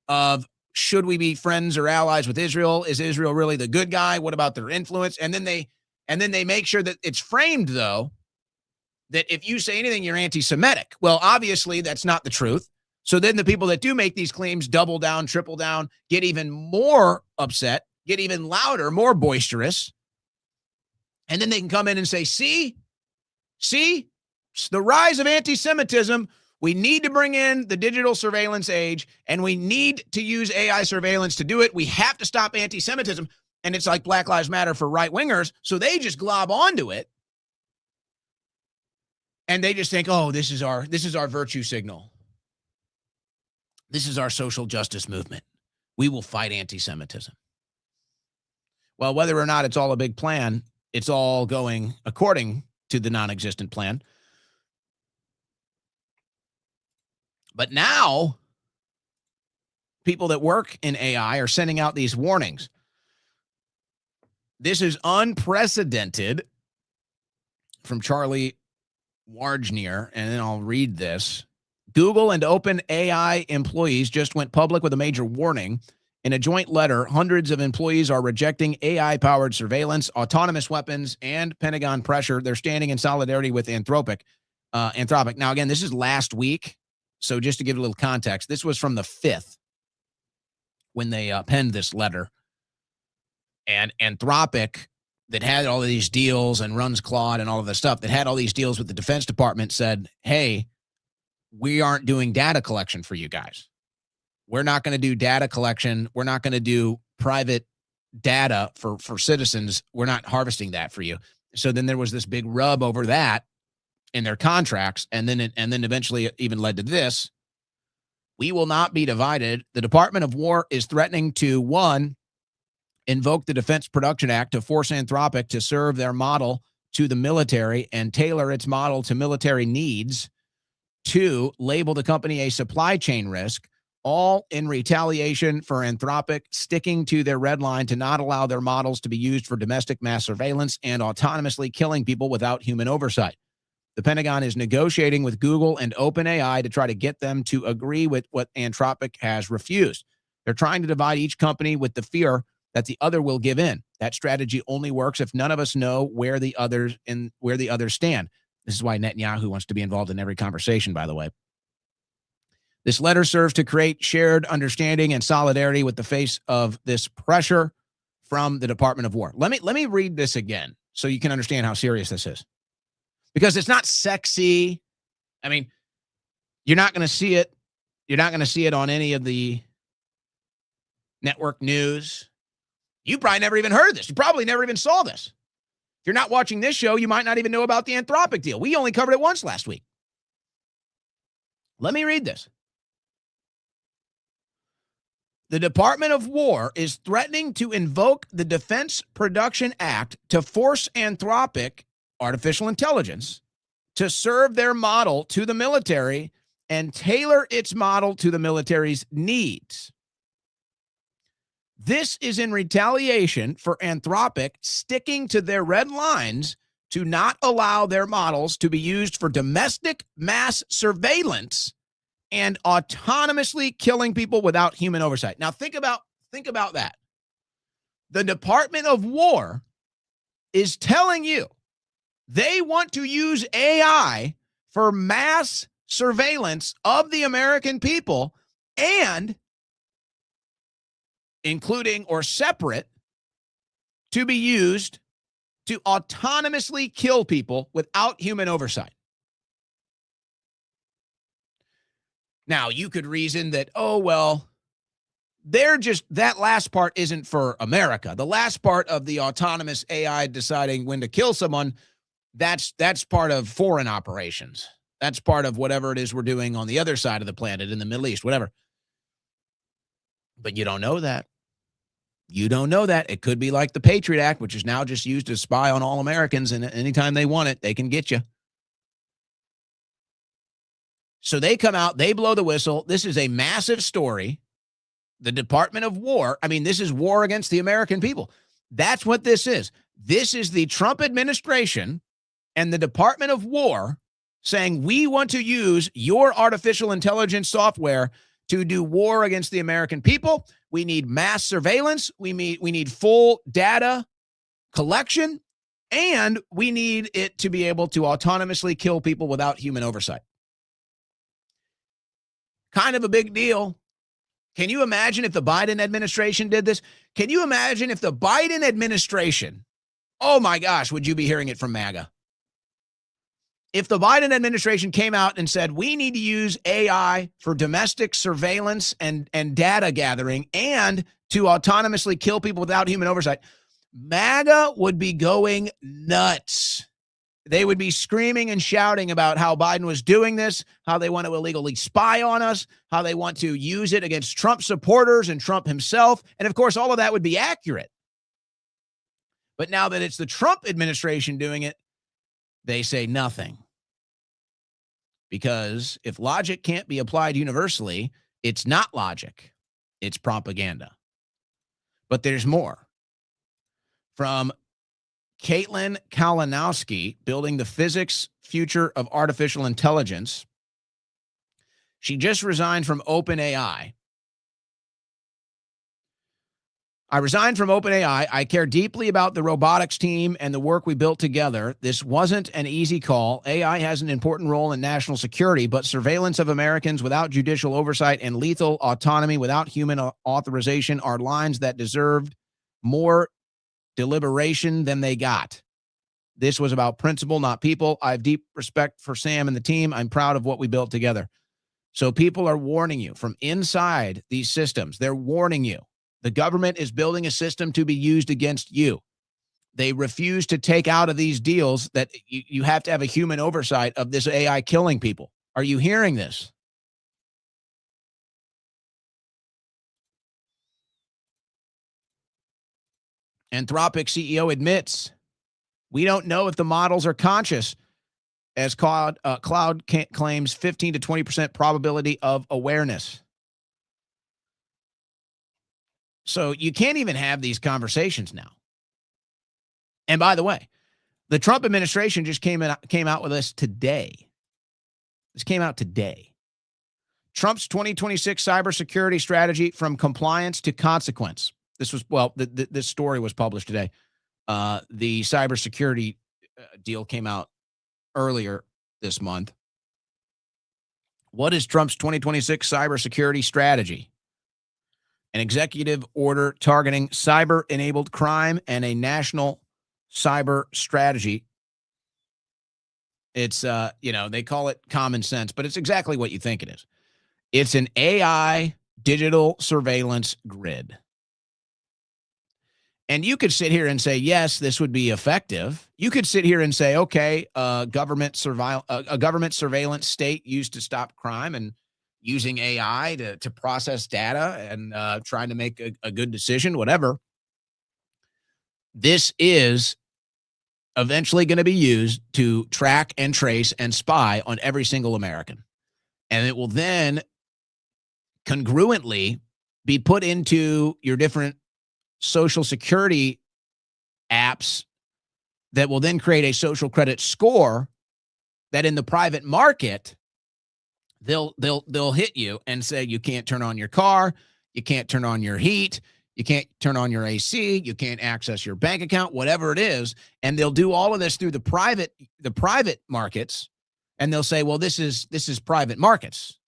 Speaker 1: of, should we be friends or allies with Israel? Is Israel really the good guy? What about their influence? And then they make sure that it's framed, though, that if you say anything, you're anti-Semitic. Well, obviously, that's not the truth. So then the people that do make these claims double down, triple down, get even more upset, get even louder, more boisterous. And then they can come in and say, see, it's the rise of anti-Semitism. We need to bring in the digital surveillance age, and we need to use AI surveillance to do it. We have to stop anti-Semitism. And it's like Black Lives Matter for right-wingers. So they just glob onto it. And they just think, oh, this is our virtue signal. This is our social justice movement. We will fight anti-Semitism. Well, whether or not it's all a big plan, it's all going according to the non-existent plan. But now, people that work in AI are sending out these warnings. This is unprecedented from Charlie Wargnier, and then I'll read this. Google and OpenAI employees just went public with a major warning. In a joint letter, hundreds of employees are rejecting AI-powered surveillance, autonomous weapons, and Pentagon pressure. They're standing in solidarity with Anthropic. Now, again, this is last week. So just to give a little context, this was from the 5th when they penned this letter. And Anthropic, that had all of these deals and runs Claude and all of this stuff, that had all these deals with the Defense Department, said, hey, we aren't doing data collection for you guys. We're not going to do data collection. We're not going to do private data for citizens. We're not harvesting that for you. So then there was this big rub over that in their contracts, and then eventually it even led to this. We will not be divided. The Department of War is threatening to, 1, invoke the Defense Production Act to force Anthropic to serve their model to the military and tailor its model to military needs. 2, label the company a supply chain risk, all in retaliation for Anthropic sticking to their red line to not allow their models to be used for domestic mass surveillance and autonomously killing people without human oversight. The Pentagon is negotiating with Google and OpenAI to try to get them to agree with what Anthropic has refused. They're trying to divide each company with the fear that the other will give in. That strategy only works if none of us know where the others stand. This is why Netanyahu wants to be involved in every conversation, by the way. This letter serves to create shared understanding and solidarity with the face of this pressure from the Department of War. Let me read this again so you can understand how serious this is. Because it's not sexy. I mean, you're not going to see it. You're not going to see it on any of the network news. You probably never even heard this. You probably never even saw this. If you're not watching this show, you might not even know about the Anthropic deal. We only covered it once last week. Let me read this. The Department of War is threatening to invoke the Defense Production Act to force Anthropic artificial intelligence to serve their model to the military and tailor its model to the military's needs. This is in retaliation for Anthropic sticking to their red lines to not allow their models to be used for domestic mass surveillance and autonomously killing people without human oversight. Now think about that. The Department of War is telling you they want to use AI for mass surveillance of the American people, and including or separate, to be used to autonomously kill people without human oversight. Now, you could reason that, oh, well, they're just, that last part isn't for America. The last part of the autonomous AI deciding when to kill someone, that's part of foreign operations. That's part of whatever it is we're doing on the other side of the planet, in the Middle East, whatever. But you don't know that. You don't know that. It could be like the Patriot Act, which is now just used to spy on all Americans, and anytime they want it, they can get you. So they come out, they blow the whistle. This is a massive story. The Department of War, I mean, this is war against the American people. That's what this is. This is the Trump administration and the Department of War saying, we want to use your artificial intelligence software to do war against the American people. We need mass surveillance. We need full data collection, and we need it to be able to autonomously kill people without human oversight. Kind of a big deal. Can you imagine if the Biden administration did this? Can you imagine if the Biden administration, oh my gosh, would you be hearing it from MAGA? If the Biden administration came out and said, we need to use AI for domestic surveillance and data gathering and to autonomously kill people without human oversight, MAGA would be going nuts. They would be screaming and shouting about how Biden was doing this, how they want to illegally spy on us, how they want to use it against Trump supporters and Trump himself. And of course, all of that would be accurate. But now that it's the Trump administration doing it, they say nothing. Because if logic can't be applied universally, it's not logic, it's propaganda. But there's more. From Caitlin Kalinowski, Building the Physics Future of Artificial Intelligence. She just resigned from OpenAI. I resigned from OpenAI. I care deeply about the robotics team and the work we built together. This wasn't an easy call. AI has an important role in national security, but surveillance of Americans without judicial oversight and lethal autonomy without human authorization are lines that deserved more deliberation than they got. This was about principle, not people. I have deep respect for Sam and the team. I'm proud of what we built together. So people are warning you from inside these systems. They're warning you. The government is building a system to be used against you. They refuse to take out of these deals that you have to have a human oversight of this AI killing people. Are you hearing this? Anthropic CEO admits, we don't know if the models are conscious, as Cloud claims 15 to 20% probability of awareness. So you can't even have these conversations now. And by the way, the Trump administration just came out with this today. This came out today. Trump's 2026 cybersecurity strategy, from compliance to consequence. This was, well, this story was published today. The cybersecurity deal came out earlier this month. What is Trump's 2026 cybersecurity strategy? An executive order targeting cyber-enabled crime and a national cyber strategy. It's, they call it common sense, but it's exactly what you think it is. It's an AI digital surveillance grid. And you could sit here and say, yes, this would be effective. You could sit here and say, okay, a government surveillance state used to stop crime and using AI to process data and trying to make a good decision, whatever. This is eventually going to be used to track and trace and spy on every single American. And it will then congruently be put into your different social security apps that will then create a social credit score that in the private market, they'll hit you and say, you can't turn on your car, you can't turn on your heat, you can't turn on your AC, you can't access your bank account, whatever it is. And they'll do all of this through the private markets. And they'll say, well, this is private markets.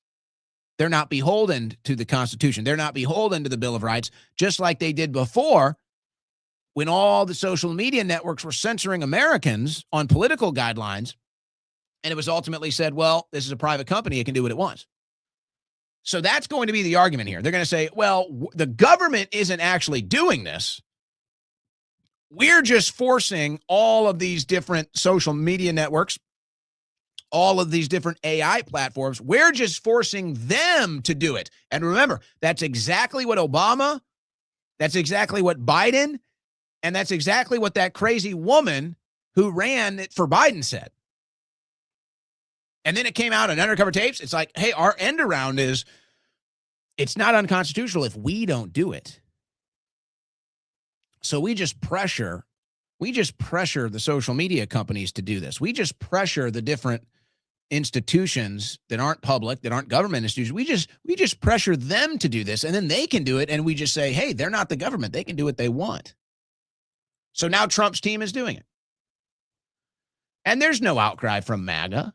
Speaker 1: They're not beholden to the Constitution. They're not beholden to the Bill of Rights, just like they did before when all the social media networks were censoring Americans on political guidelines. And it was ultimately said, well, this is a private company. It can do what it wants. So that's going to be the argument here. They're going to say, well, the government isn't actually doing this. We're just forcing all of these different social media networks, all of these different AI platforms. We're just forcing them to do it. And remember, that's exactly what Obama, that's exactly what Biden, and that's exactly what that crazy woman who ran it for Biden said. And then it came out on undercover tapes. It's like, hey, our end around is it's not unconstitutional if we don't do it. So we just pressure the social media companies to do this. We just pressure the different institutions that aren't public, that aren't government institutions. We just pressure them to do this, and then they can do it. And we just say, hey, they're not the government. They can do what they want. So now Trump's team is doing it. And there's no outcry from MAGA.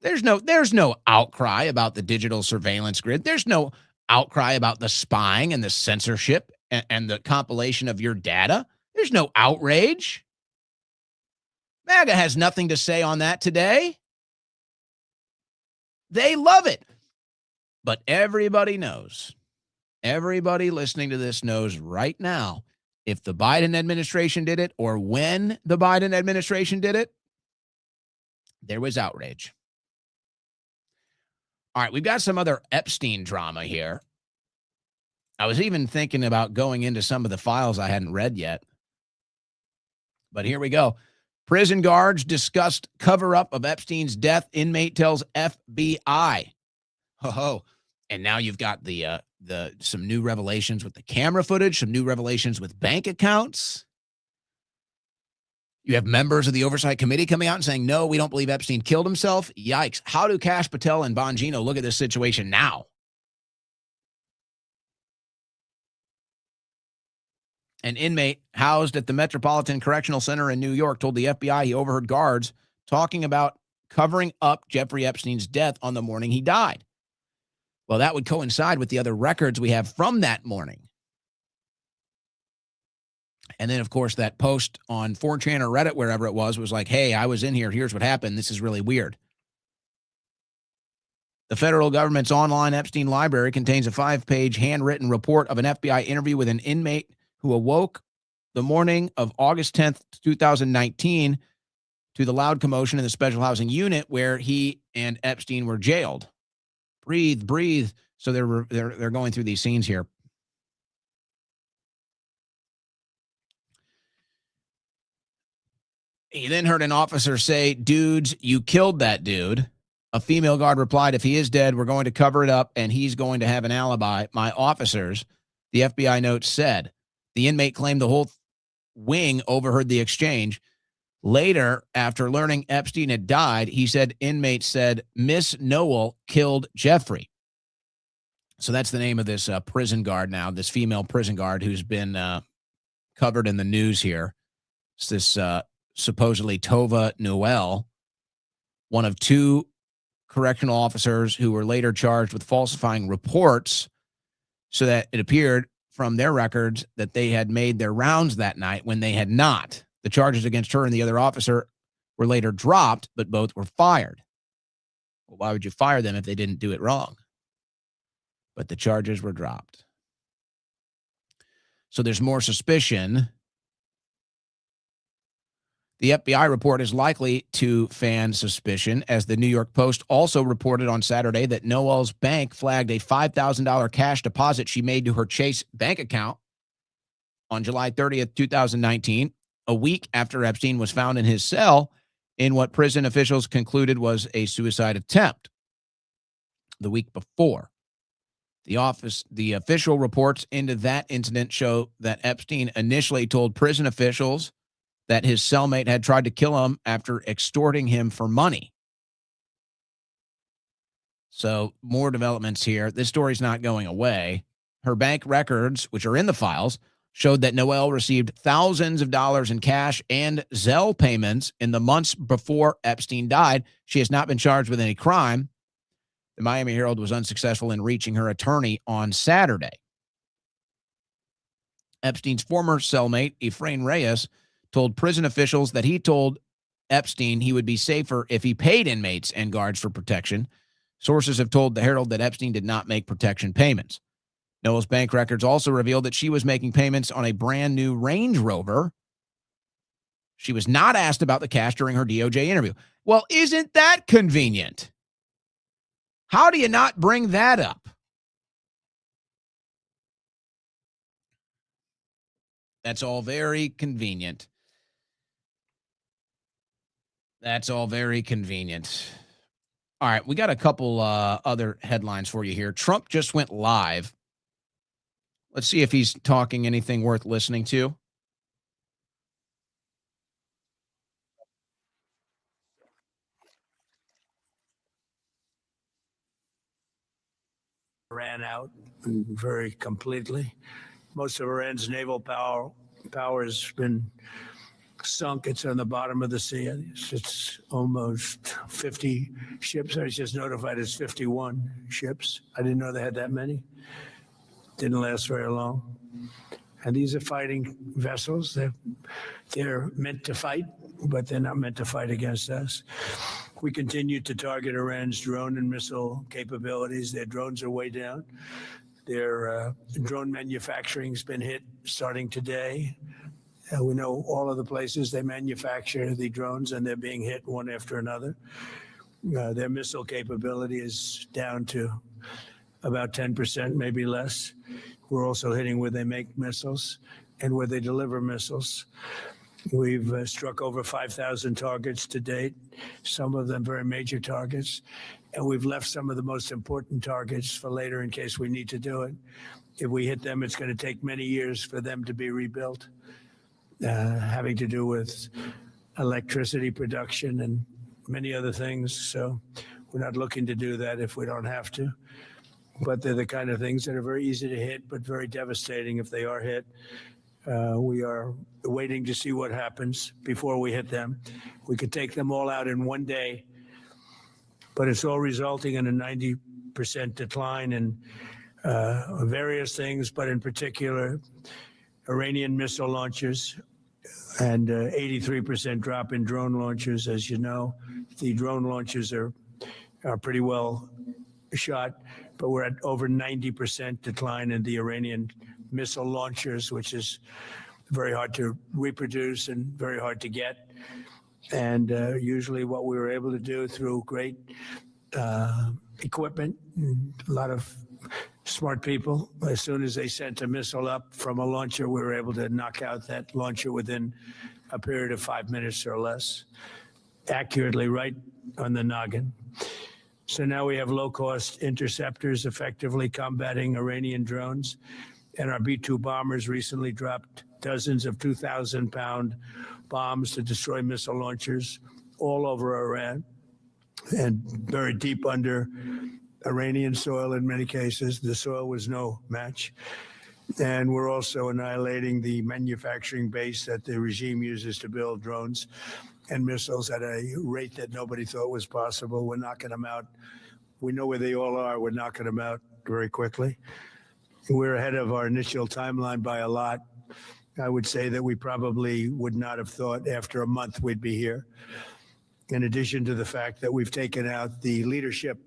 Speaker 1: There's no outcry about the digital surveillance grid. There's no outcry about the spying and the censorship and the compilation of your data. There's no outrage. MAGA has nothing to say on that today. They love it. But everybody knows, everybody listening to this knows right now, if the Biden administration did it or when the Biden administration did it, there was outrage. All right, we've got some other Epstein drama here. I was even thinking about going into some of the files I hadn't read yet. But here we go. Prison guards discussed cover-up of Epstein's death. Inmate tells FBI. Ho-ho. And now you've got the some new revelations with the camera footage, some new revelations with bank accounts. You have members of the Oversight Committee coming out and saying, no, we don't believe Epstein killed himself. Yikes. How do Kash Patel and Bongino look at this situation now? An inmate housed at the Metropolitan Correctional Center in New York told the FBI he overheard guards talking about covering up Jeffrey Epstein's death on the morning he died. Well, that would coincide with the other records we have from that morning. And then, of course, that post on 4chan or Reddit, wherever it was like, hey, I was in here. Here's what happened. This is really weird. The federal government's online Epstein library contains a 5-page handwritten report of an FBI interview with an inmate who awoke the morning of August 10th, 2019 to the loud commotion in the special housing unit where he and Epstein were jailed. Breathe, breathe. So they're going through these scenes here. He then heard an officer say, dudes, you killed that dude. A female guard replied, if he is dead, we're going to cover it up and he's going to have an alibi. My officers, the FBI note said. The inmate claimed the whole wing overheard the exchange. Later, after learning Epstein had died, he said inmates said, Miss Noel killed Jeffrey. So that's the name of this prison guard now, this female prison guard who's been covered in the news here. It's this supposedly Tova Noel, one of 2 correctional officers who were later charged with falsifying reports so that it appeared from their records that they had made their rounds that night when they had not. The charges against her and the other officer were later dropped, but both were fired. Well, why would you fire them if they didn't do it wrong? But the charges were dropped. So there's more suspicion. The FBI report is likely to fan suspicion, as the New York Post also reported on Saturday that Noel's bank flagged a $5,000 cash deposit she made to her Chase bank account on July 30th, 2019, a week after Epstein was found in his cell in what prison officials concluded was a suicide attempt the week before. The official reports into that incident show that Epstein initially told prison officials that his cellmate had tried to kill him after extorting him for money. So more developments here. This story's not going away. Her bank records, which are in the files, showed that Noel received thousands of dollars in cash and Zelle payments in the months before Epstein died. She has not been charged with any crime. The Miami Herald was unsuccessful in reaching her attorney on Saturday. Epstein's former cellmate, Efrain Reyes, told prison officials that he told Epstein he would be safer if he paid inmates and guards for protection. Sources have told the Herald that Epstein did not make protection payments. Noel's bank records also revealed that she was making payments on a brand new Range Rover. She was not asked about the cash during her DOJ interview. Well, isn't that convenient? How do you not bring that up? That's all very convenient. That's all very convenient. All right, we got a couple other headlines for you here. Trump just went live. Let's see if he's talking anything worth listening to.
Speaker 9: Ran out very completely. Most of Iran's naval power has been sunk. It's on the bottom of the sea. It's almost 50 ships. I was just notified it's 51 ships. I didn't know they had that many. Didn't last very long. And these are fighting vessels. They're meant to fight, but they're not meant to fight against us. We continue to target Iran's drone and missile capabilities. Their drones are way down. Their drone manufacturing has been hit starting today. We know all of the places they manufacture the drones, and they're being hit one after another. Their missile capability is down to about 10%, maybe less. We're also hitting where they make missiles and where they deliver missiles. We've struck over 5,000 targets to date, some of them very major targets, and we've left some of the most important targets for later in case we need to do it. If we hit them, it's going to take many years for them to be rebuilt, having to do with electricity production and many other things. So we're not looking to do that if we don't have to. But they're the kind of things that are very easy to hit, but very devastating if they are hit. We are waiting to see what happens before we hit them. We could take them all out in one day, but it's all resulting in a 90% decline in various things, but in particular, Iranian missile launchers and 83% drop in drone launchers. As you know, the drone launchers are pretty well shot, but we're at over 90% decline in the Iranian missile launchers, which is very hard to reproduce and very hard to get. And usually what we were able to do through great equipment, a lot of smart people, as soon as they sent a missile up from a launcher, we were able to knock out that launcher within a period of 5 minutes or less, accurately right on the noggin. So now we have low-cost interceptors effectively combating Iranian drones. And our B-2 bombers recently dropped dozens of 2,000-pound bombs to destroy missile launchers all over Iran and very deep under Iranian soil in many cases. The soil was no match. And we're also annihilating the manufacturing base that the regime uses to build drones and missiles at a rate that nobody thought was possible. We're knocking them out. We know where they all are. We're knocking them out very quickly. We're ahead of our initial timeline by a lot. I would say that we probably would not have thought after a month we'd be here. In addition to the fact that we've taken out the leadership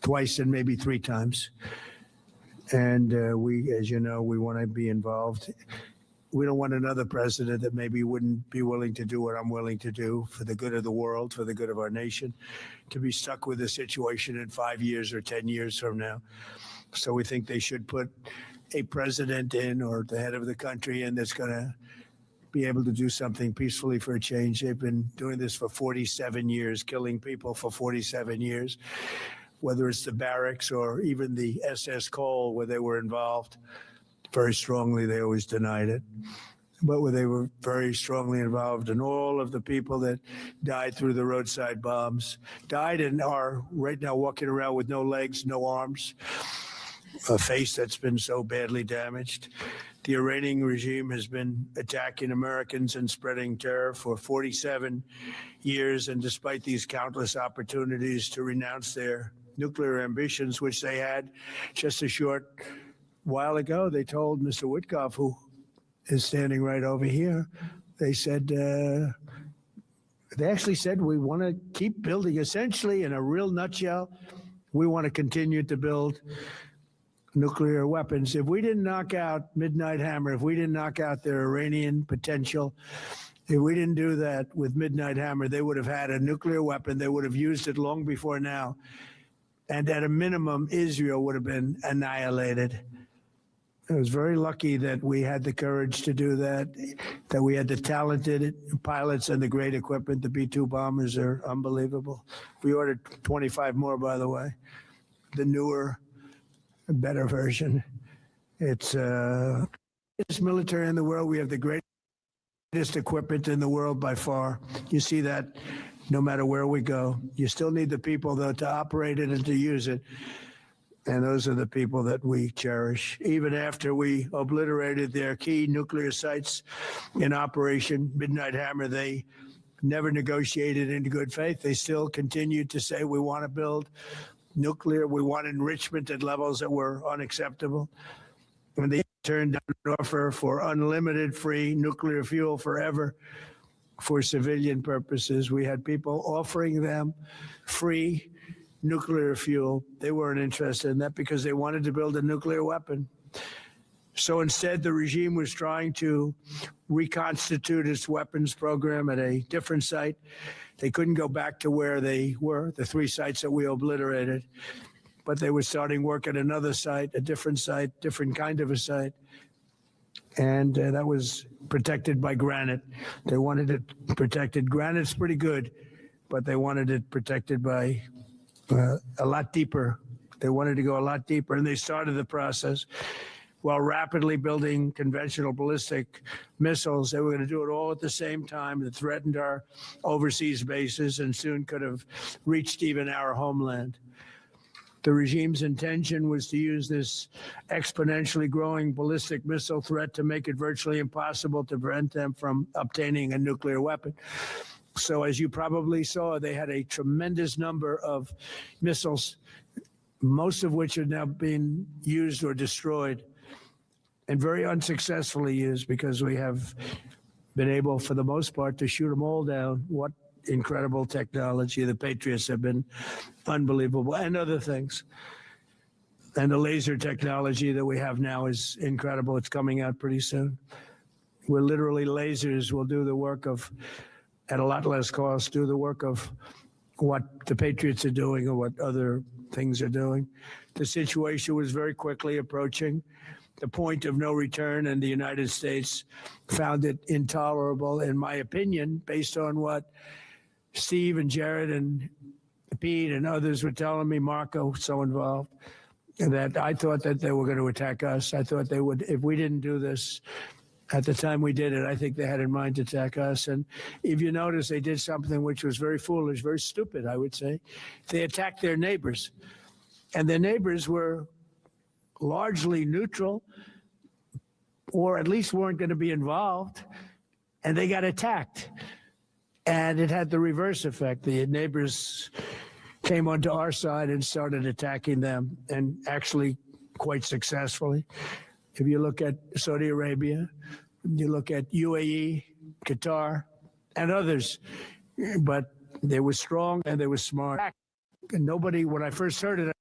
Speaker 9: twice and maybe 3 times. And we, as you know, we want to be involved. We don't want another president that maybe wouldn't be willing to do what I'm willing to do for the good of the world, for the good of our nation, to be stuck with a situation in 5 years or 10 years from now. So we think they should put a president in, or the head of the country in, that's going to be able to do something peacefully for a change. They've been doing this for 47 years, killing people for 47 years, whether it's the barracks or even the SS Cole where they were involved. Very strongly, they always denied it. But where they were very strongly involved, and all of the people that died through the roadside bombs died and are right now walking around with no legs, no arms, a face that's been so badly damaged. The Iranian regime has been attacking Americans and spreading terror for 47 years. And despite these countless opportunities to renounce their nuclear ambitions, which they had just a short while ago, they told Mr. Witkoff, who is standing right over here, they said They actually said we want to keep building. Essentially, in a real nutshell, we want to continue to build nuclear weapons. If we didn't knock out Midnight Hammer, if we didn't knock out their Iranian potential, if we didn't do that with Midnight Hammer, they would have had a nuclear weapon. They would have used it long before now. And at a minimum, Israel would have been annihilated. I was very lucky that we had the courage to do that we had the talented pilots and the great equipment. The B-2 bombers are unbelievable. We ordered 25 more, by the way. The newer, better version. It's this military in the world. We have the greatest equipment in the world by far. You see that no matter where we go. You still need the people, though, to operate it and to use it. And those are the people that we cherish. Even after we obliterated their key nuclear sites in Operation Midnight Hammer, they never negotiated in good faith. They still continued to say, we want to build nuclear. We want enrichment at levels that were unacceptable. And they turned down an offer for unlimited free nuclear fuel forever for civilian purposes. We had people offering them free nuclear fuel. They weren't interested in that because they wanted to build a nuclear weapon. So instead, the regime was trying to reconstitute its weapons program at a different site. They couldn't go back to where they were, the 3 sites that we obliterated, but they were starting work at another site, a different site, different kind of a site. And that was protected by granite. They wanted it protected. Granite's pretty good, but they wanted it protected by a lot deeper. They wanted to go a lot deeper, and they started the process while rapidly building conventional ballistic missiles. They were going to do it all at the same time that threatened our overseas bases and soon could have reached even our homeland. The regime's intention was to use this exponentially growing ballistic missile threat to make it virtually impossible to prevent them from obtaining a nuclear weapon. So as you probably saw, they had a tremendous number of missiles, most of which are now being used or destroyed, and very unsuccessfully used because we have been able, for the most part, to shoot them all down. What incredible technology. The Patriots have been unbelievable, and other things. And the laser technology that we have now is incredible. It's coming out pretty soon. Where literally lasers will do the work of, at a lot less cost, do the work of what the Patriots are doing or what other things are doing. The situation was very quickly approaching the point of no return, and the United States found it intolerable, in my opinion, based on what Steve and Jared and Pete and others were telling me, Marco, so involved, that I thought that they were going to attack us. I thought they would, if we didn't do this at the time we did it, I think they had in mind to attack us. And if you notice, they did something which was very foolish, very stupid, I would say. They attacked their neighbors. And their neighbors were largely neutral, or at least weren't going to be involved. And they got attacked. And it had the reverse effect. The neighbors came onto our side and started attacking them, and actually quite successfully. If you look at Saudi Arabia, you look at UAE, Qatar, and others, but they were strong and they were smart. And nobody, when I first heard it,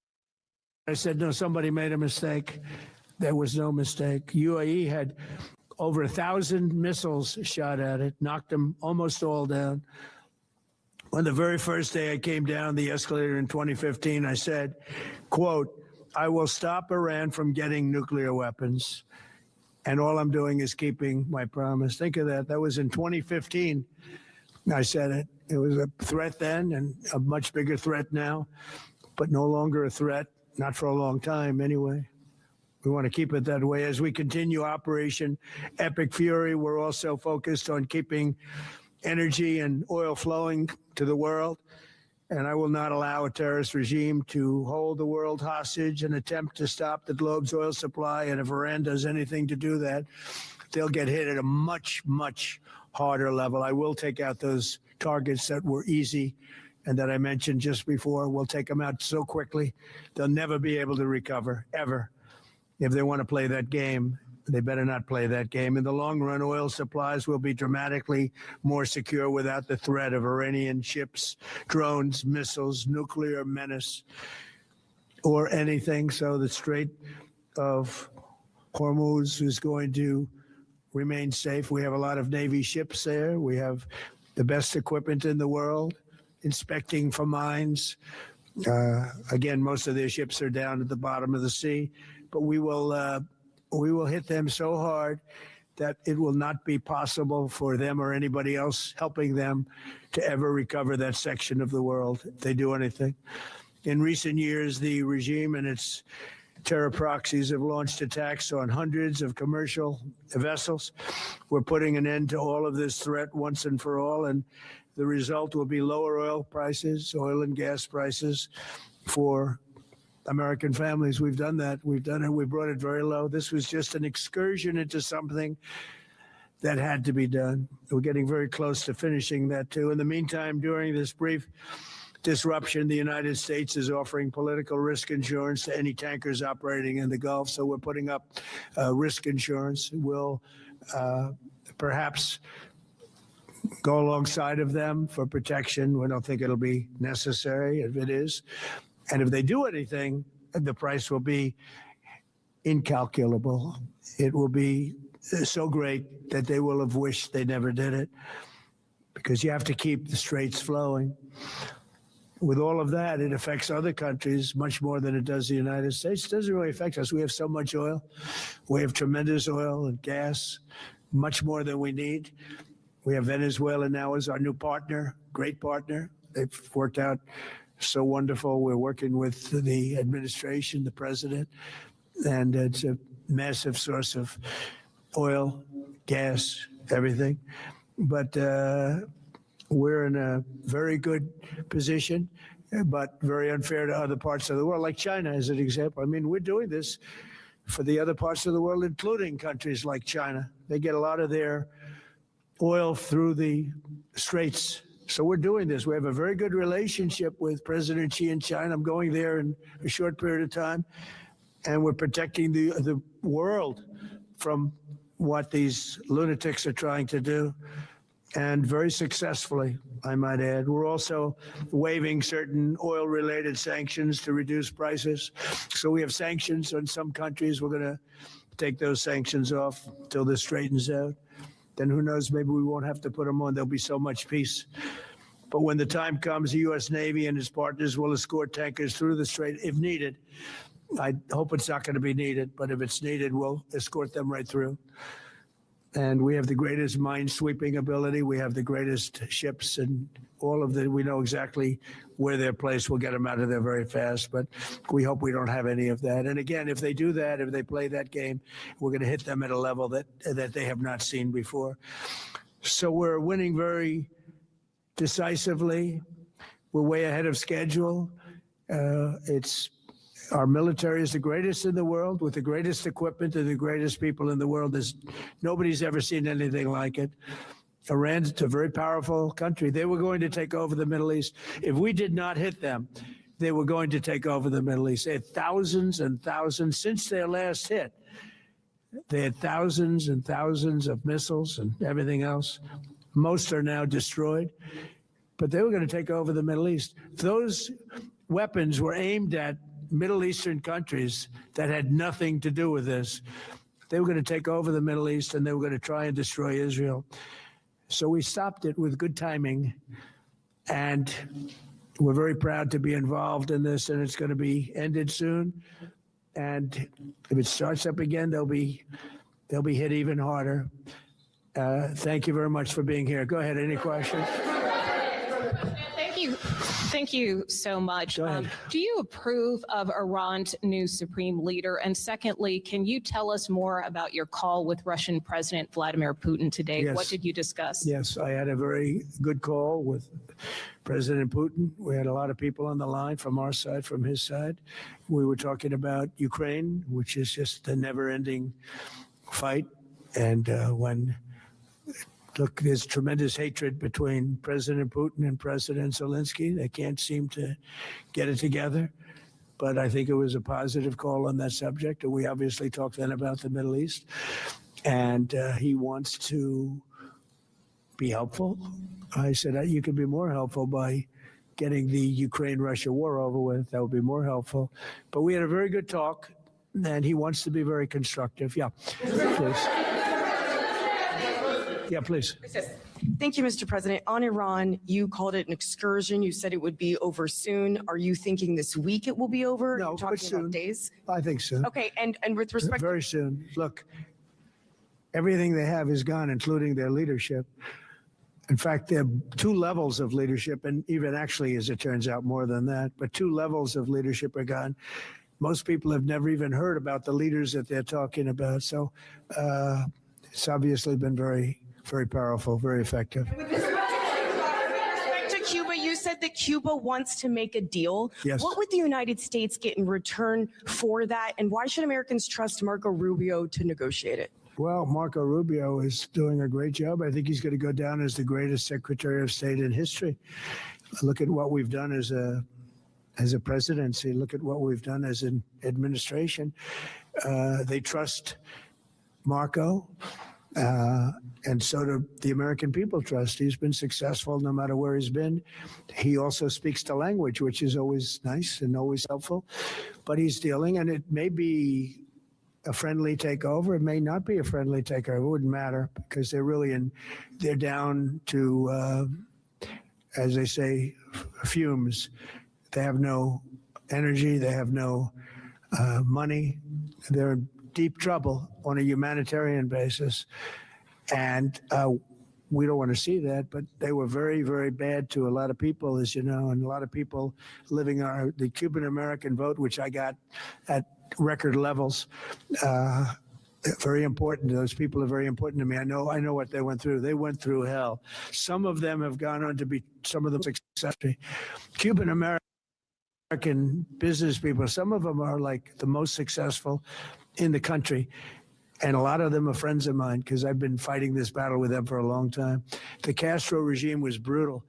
Speaker 9: I said, no, somebody made a mistake. There was no mistake. UAE had over 1,000 missiles shot at it, knocked them almost all down. On the very first day I came down the escalator in 2015, I said, quote, I will stop Iran from getting nuclear weapons. And all I'm doing is keeping my promise. Think of that. That was in 2015. I said it. It was a threat then and a much bigger threat now, but no longer a threat, not for a long time anyway. We want to keep it that way. As we continue Operation Epic Fury, we're also focused on keeping energy and oil flowing to the world. And I will not allow a terrorist regime to hold the world hostage and attempt to stop the globe's oil supply. And if Iran does anything to do that, they'll get hit at a much, much harder level. I will take out those targets that were easy and that I mentioned just before. We'll take them out so quickly, they'll never be able to recover, ever. If they want to play that game, They better not play that game. In the long run, oil supplies will be dramatically more secure without the threat of Iranian ships, drones, missiles, nuclear menace, or anything. So the Strait of Hormuz is going to remain safe. We have a lot of Navy ships there. We have the best equipment in the world, inspecting for mines. Again, most of their ships are down at the bottom of the sea, but we will hit them so hard that it will not be possible for them or anybody else helping them to ever recover that section of the world if they do anything. In recent years, the regime and its terror proxies have launched attacks on hundreds of commercial vessels. We're putting an end to all of this threat once and for all, and the result will be lower oil prices, oil and gas prices for American families. We've done that. We've done it. We brought it very low. This was just an excursion into something that had to be done. We're getting very close to finishing that, too. In the meantime, during this brief disruption, the United States is offering political risk insurance to any tankers operating in the Gulf. So we're putting up risk insurance. We'll perhaps go alongside of them for protection. We don't think it'll be necessary if it is. And if they do anything, the price will be incalculable. It will be so great that they will have wished they never did it, because you have to keep the straits flowing. With all of that, it affects other countries much more than it does the United States. It doesn't really affect us. We have so much oil. We have tremendous oil and gas, much more than we need. We have Venezuela now as our new partner, great partner. They've worked out so wonderful. We're working with the administration, the president, and it's a massive source of oil, gas, everything. But we're in a very good position, but very unfair to other parts of the world, like China as an example. I mean, we're doing this for the other parts of the world, including countries like China. They get a lot of their oil through the straits. So we're doing this. We have a very good relationship with President Xi in China. I'm going there in a short period of time, and we're protecting the world from what these lunatics are trying to do, and very successfully, I might add. We're also waiving certain oil-related sanctions to reduce prices. So we have sanctions on some countries. We're going to take those sanctions off until this straightens out. Then who knows, maybe we won't have to put them on. There'll be so much peace. But when the time comes, the U.S. Navy and its partners will escort tankers through the strait if needed. I hope it's not going to be needed, but if it's needed, we'll escort them right through. And we have the greatest mine-sweeping ability. We have the greatest ships, and all of the, we know exactly where they're placed. We'll get them out of there very fast, but we hope we don't have any of that. And again, if they do that, if they play that game, we're going to hit them at a level that they have not seen before. So we're winning very decisively. We're way ahead of schedule. Our military is the greatest in the world, with the greatest equipment and the greatest people in the world. Nobody's ever seen anything like it. Iran's a very powerful country. They were going to take over the Middle East. If we did not hit them, they were going to take over the Middle East. They had thousands and thousands since their last hit. They had thousands and thousands of missiles and everything else. Most are now destroyed, but they were going to take over the Middle East. Those weapons were aimed at Middle Eastern countries that had nothing to do with this. They were going to take over the Middle East, and they were going to try and destroy Israel. So we stopped it with good timing, and we're very proud to be involved in this, and it's going to be ended soon. And if it starts up again, they'll be hit even harder. Thank you very much for being here. Go ahead. Any questions?
Speaker 17: Thank you so much. Do you approve of Iran's new supreme leader? And secondly, can you tell us more about your call with Russian President Vladimir Putin today?
Speaker 9: Yes.
Speaker 17: What did you discuss?
Speaker 9: Yes, I had a very good call with President Putin. We had a lot of people on the line from our side, from his side. We were talking about Ukraine, which is just a never-ending fight. And look, there's tremendous hatred between President Putin and President Zelensky. They can't seem to get it together. but I think it was a positive call on that subject. And we obviously talked then about the Middle East. And he wants to be helpful. I said, you could be more helpful by getting the Ukraine-Russia war over with. That would be more helpful. But we had a very good talk, and he wants to be very constructive. Yeah, please. Yeah, please.
Speaker 18: Thank you, Mr. President. On Iran, you called it an excursion. You said it would be over soon. Are you thinking this week it will be over?
Speaker 9: No,
Speaker 18: You're talking
Speaker 9: but soon.
Speaker 18: about days?
Speaker 9: I think soon.
Speaker 18: Okay, and with respect
Speaker 9: Very soon. Look, everything they have is gone, including their leadership. In fact, there are two levels of leadership, and even actually, as it turns out, more than that, but two levels of leadership are gone. Most people have never even heard about the leaders that they're talking about. So it's obviously been very, very powerful, very effective.
Speaker 18: With respect to Cuba, you said that Cuba wants to make a deal.
Speaker 9: Yes.
Speaker 18: What would the United States get in return for that? And why should Americans trust Marco Rubio to negotiate it?
Speaker 9: Well, Marco Rubio is doing a great job. I think he's going to go down as the greatest Secretary of State in history. Look at what we've done as a presidency. Look at what we've done as an administration. They trust Marco, and so do the American people trust. He's been successful no matter where he's been. He also speaks the language, which is always nice and always helpful. But he's dealing, and it may be a friendly takeover. It may not be a friendly takeover. It wouldn't matter because they're down to, as they say, fumes. They have no energy. They have no money. They're in deep trouble on a humanitarian basis. And we don't want to see that, but they were very, very bad to a lot of people, as you know, and a lot of people living on the Cuban-American vote, which I got at record levels. Very important. Those people are very important to me. I know what they went through. They went through hell. Some of them have gone on to be some of them successful. Cuban-American business people, some of them are like the most successful in the country. And a lot of them are friends of mine because I've been fighting this battle with them for a long time. The Castro regime was brutal,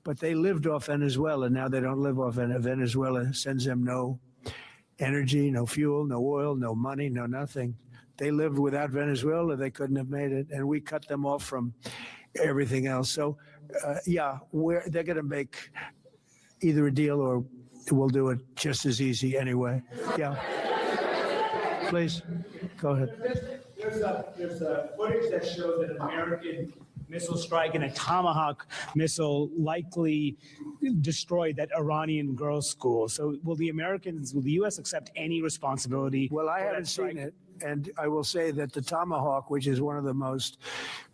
Speaker 9: but they lived off Venezuela. And now they don't live off Venezuela. Sends them no energy, no fuel, no oil, no money, no nothing. They lived without Venezuela. They couldn't have made it. And we cut them off from everything else. So, they're going to make either a deal or we'll do it just as easy anyway. Yeah. Please, go ahead.
Speaker 19: There's footage that shows that an American missile strike and a Tomahawk missile likely destroyed that Iranian girls' school. So will the U.S. accept any responsibility?
Speaker 9: Well, I haven't seen it. And I will say that the Tomahawk, which is one of the most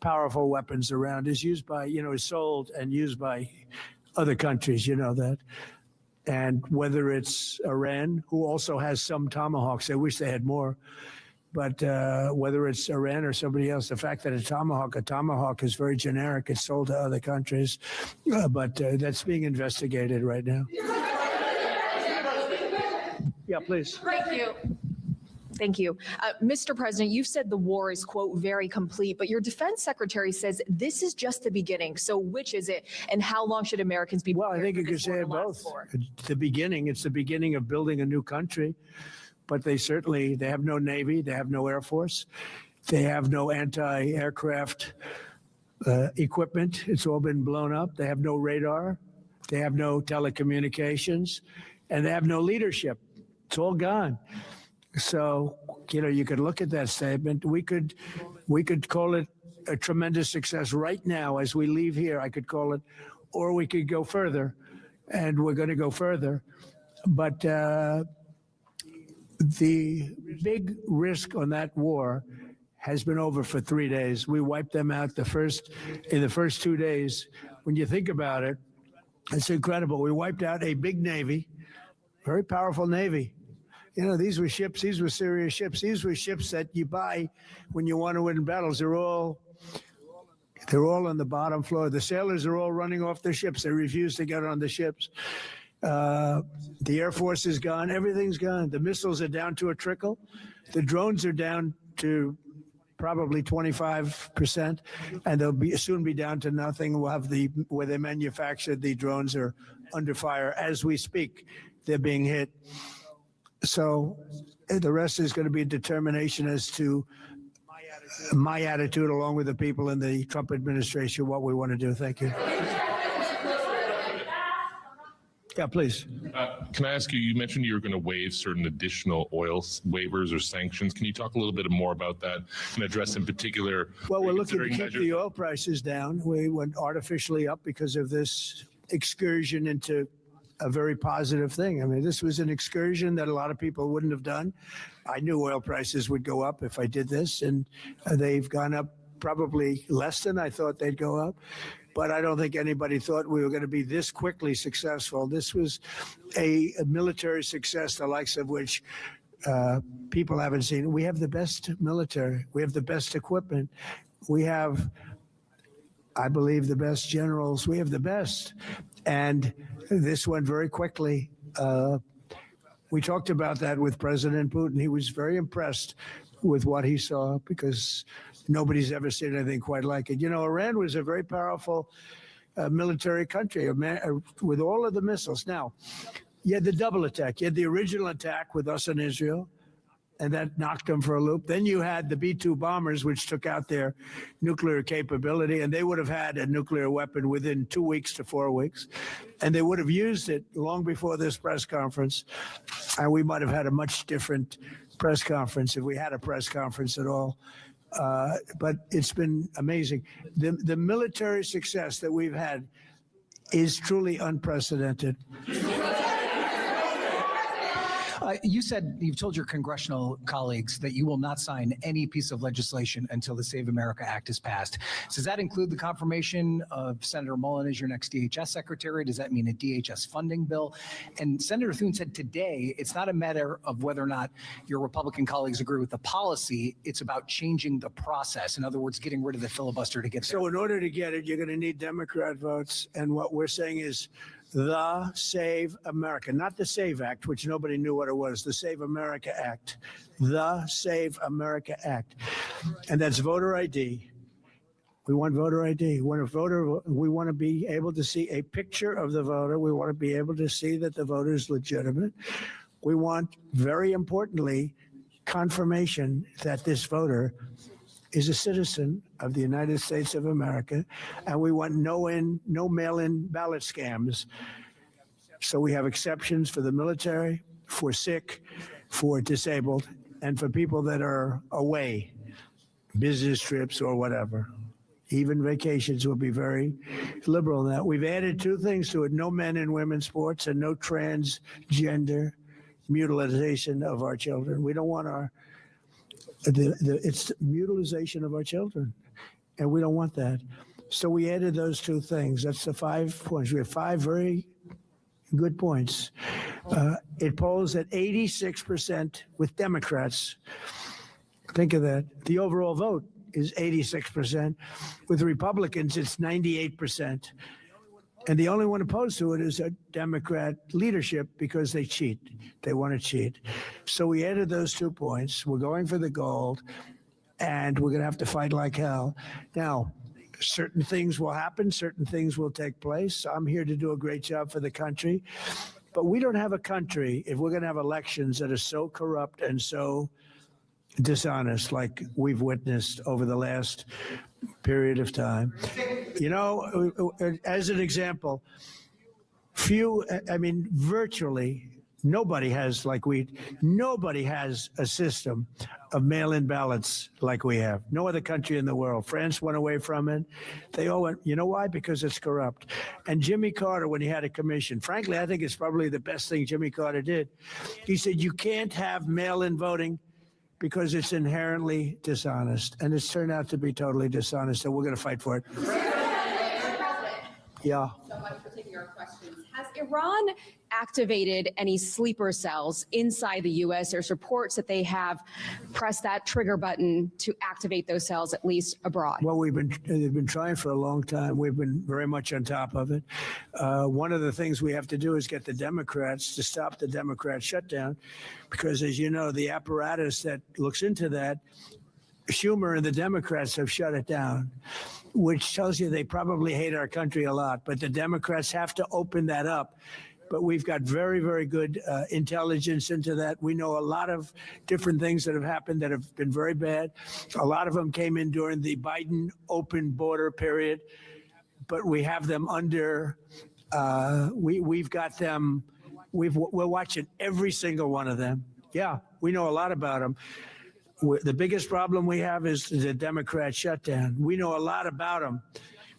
Speaker 9: powerful weapons around, is used by, is sold and used by other countries, you know that. And whether it's Iran, who also has some Tomahawks, I wish they had more. But whether it's Iran or somebody else, the fact that a Tomahawk is very generic. It's sold to other countries. But that's being investigated right now. Yeah, please.
Speaker 17: Thank you. Mr. President, you've said the war is, quote, very complete, but your defense secretary says this is just the beginning. So which is it, and how long should Americans be prepared?
Speaker 9: Well, I think you could say both. It's the beginning. It's the beginning of building a new country. But they have no Navy. They have no Air Force. They have no anti-aircraft equipment. It's all been blown up. They have no radar. They have no telecommunications. And they have no leadership. It's all gone. So, you could look at that statement. We could call it a tremendous success right now as we leave here. I could call it, or we could go further, and we're going to go further. But the big risk on that war has been over for 3 days. We wiped them out in the first 2 days. When you think about it, it's incredible. We wiped out a big Navy, very powerful Navy. These were ships. These were serious ships. These were ships that you buy when you want to win battles. They're all on the bottom floor. The sailors are all running off the ships. They refuse to get on the ships. The Air Force is gone. Everything's gone. The missiles are down to a trickle. The drones are down to probably 25%, and they'll soon be down to nothing. We'll have where they manufactured the drones are under fire as we speak. They're being hit. So the rest is going to be a determination as to my attitude, along with the people in the Trump administration, what we want to do. Thank you. Yeah, please.
Speaker 20: Can I ask you, you mentioned you were going to waive certain additional oil waivers or sanctions. Can you talk a little bit more about that and address in particular?
Speaker 9: Well, we're looking to keep the oil prices down. We went artificially up because of this excursion into a very positive thing. I mean, this was an excursion that a lot of people wouldn't have done. I knew oil prices would go up if I did this, and they've gone up probably less than I thought they'd go up. But I don't think anybody thought we were going to be this quickly successful. This was a military success, the likes of which people haven't seen. We have the best military. We have the best equipment. We have, I believe, the best generals. We have the best. And this went very quickly. We talked about that with President Putin. He was very impressed with what he saw because nobody's ever seen anything quite like it. You know, Iran was a very powerful military country with all of the missiles. Now, you had the double attack. You had the original attack with us and Israel, and that knocked them for a loop. Then you had the B-2 bombers, which took out their nuclear capability, and they would have had a nuclear weapon within 2 weeks to 4 weeks. And they would have used it long before this press conference. And we might have had a much different press conference if we had a press conference at all. But it's been amazing. The military success that we've had is truly unprecedented.
Speaker 21: You said you've told your congressional colleagues that you will not sign any piece of legislation until the Save America Act is passed. Does that include the confirmation of Senator Mullen as your next DHS secretary? Does that mean a DHS funding bill? And Senator Thune said today it's not a matter of whether or not your Republican colleagues agree with the policy. It's about changing the process. In other words, getting rid of the filibuster to get there.
Speaker 9: So in order to get it, you're going to need Democrat votes. And what we're saying is the Save America, not the SAVE Act, which nobody knew what it was, the Save America Act, the Save America Act. And that's voter ID. We want voter ID. We want to be able to see a picture of the voter. We want to be able to see that the voter is legitimate. We want, very importantly, confirmation that this voter is a citizen of the United States of America, and we want no mail-in ballot scams. So we have exceptions for the military, for sick, for disabled, and for people that are away, business trips or whatever. Even vacations will be very liberal in that. We've added two things to it: no men and women sports and no transgender mutilization of our children. We don't want it's mutilization of our children, and we don't want that. So we added those two things. That's the 5 points. We have 5 very good points. It polls at 86% with Democrats. Think of that. The overall vote is 86%. With Republicans, it's 98%. And the only one opposed to it is a Democrat leadership because they cheat. They want to cheat. So we added those 2 points. We're going for the gold, and we're going to have to fight like hell. Now, certain things will happen. Certain things will take place. I'm here to do a great job for the country. But we don't have a country if we're going to have elections that are so corrupt and so dishonest like we've witnessed over the last period of time. You know, as an example, virtually nobody has a system of mail-in ballots like we have. No other country in the world. France went away from it. They all went, you know why? Because it's corrupt. And Jimmy Carter, when he had a commission, frankly, I think it's probably the best thing Jimmy Carter did. He said, you can't have mail-in voting because it's inherently dishonest. And it's turned out to be totally dishonest, so we're going to fight for it. Yeah.
Speaker 22: So much for taking our questions. Has Iran activated any sleeper cells inside the U.S.? There's reports that they have pressed that trigger button to activate those cells, at least abroad.
Speaker 9: Well, they've been trying for a long time. We've been very much on top of it. One of the things we have to do is get the Democrats to stop the Democrat shutdown, because, as you know, the apparatus that looks into that, Schumer and the Democrats have shut it down, which tells you they probably hate our country a lot. But the Democrats have to open that up. but we've got very, very good intelligence into that. We know a lot of different things that have happened that have been very bad. A lot of them came in during the Biden open border period, but we have them under, we've got them, we're watching every single one of them. Yeah, we know a lot about them. The biggest problem we have is the Democrat shutdown. We know a lot about them,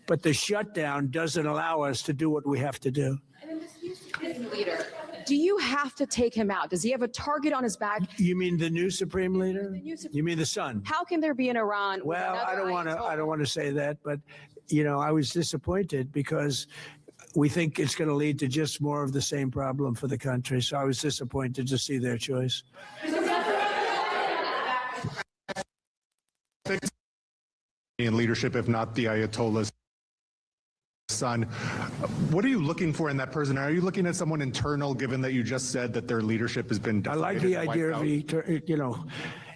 Speaker 9: but the shutdown doesn't allow us to do what we have to do.
Speaker 22: And then this new leader, do you have to take him out? Does he have a target on his back?
Speaker 9: You mean the new supreme leader? You mean the son?
Speaker 22: How can there be an Iran?
Speaker 9: Well, I don't want to say that, but you know, I was disappointed because we think it's going to lead to just more of the same problem for the country. So I was disappointed to see their choice.
Speaker 3: In leadership, if not the Ayatollah's son. What are you looking for in that person? Are you looking at someone internal, given that you just said that their leadership has been
Speaker 9: I like the idea of,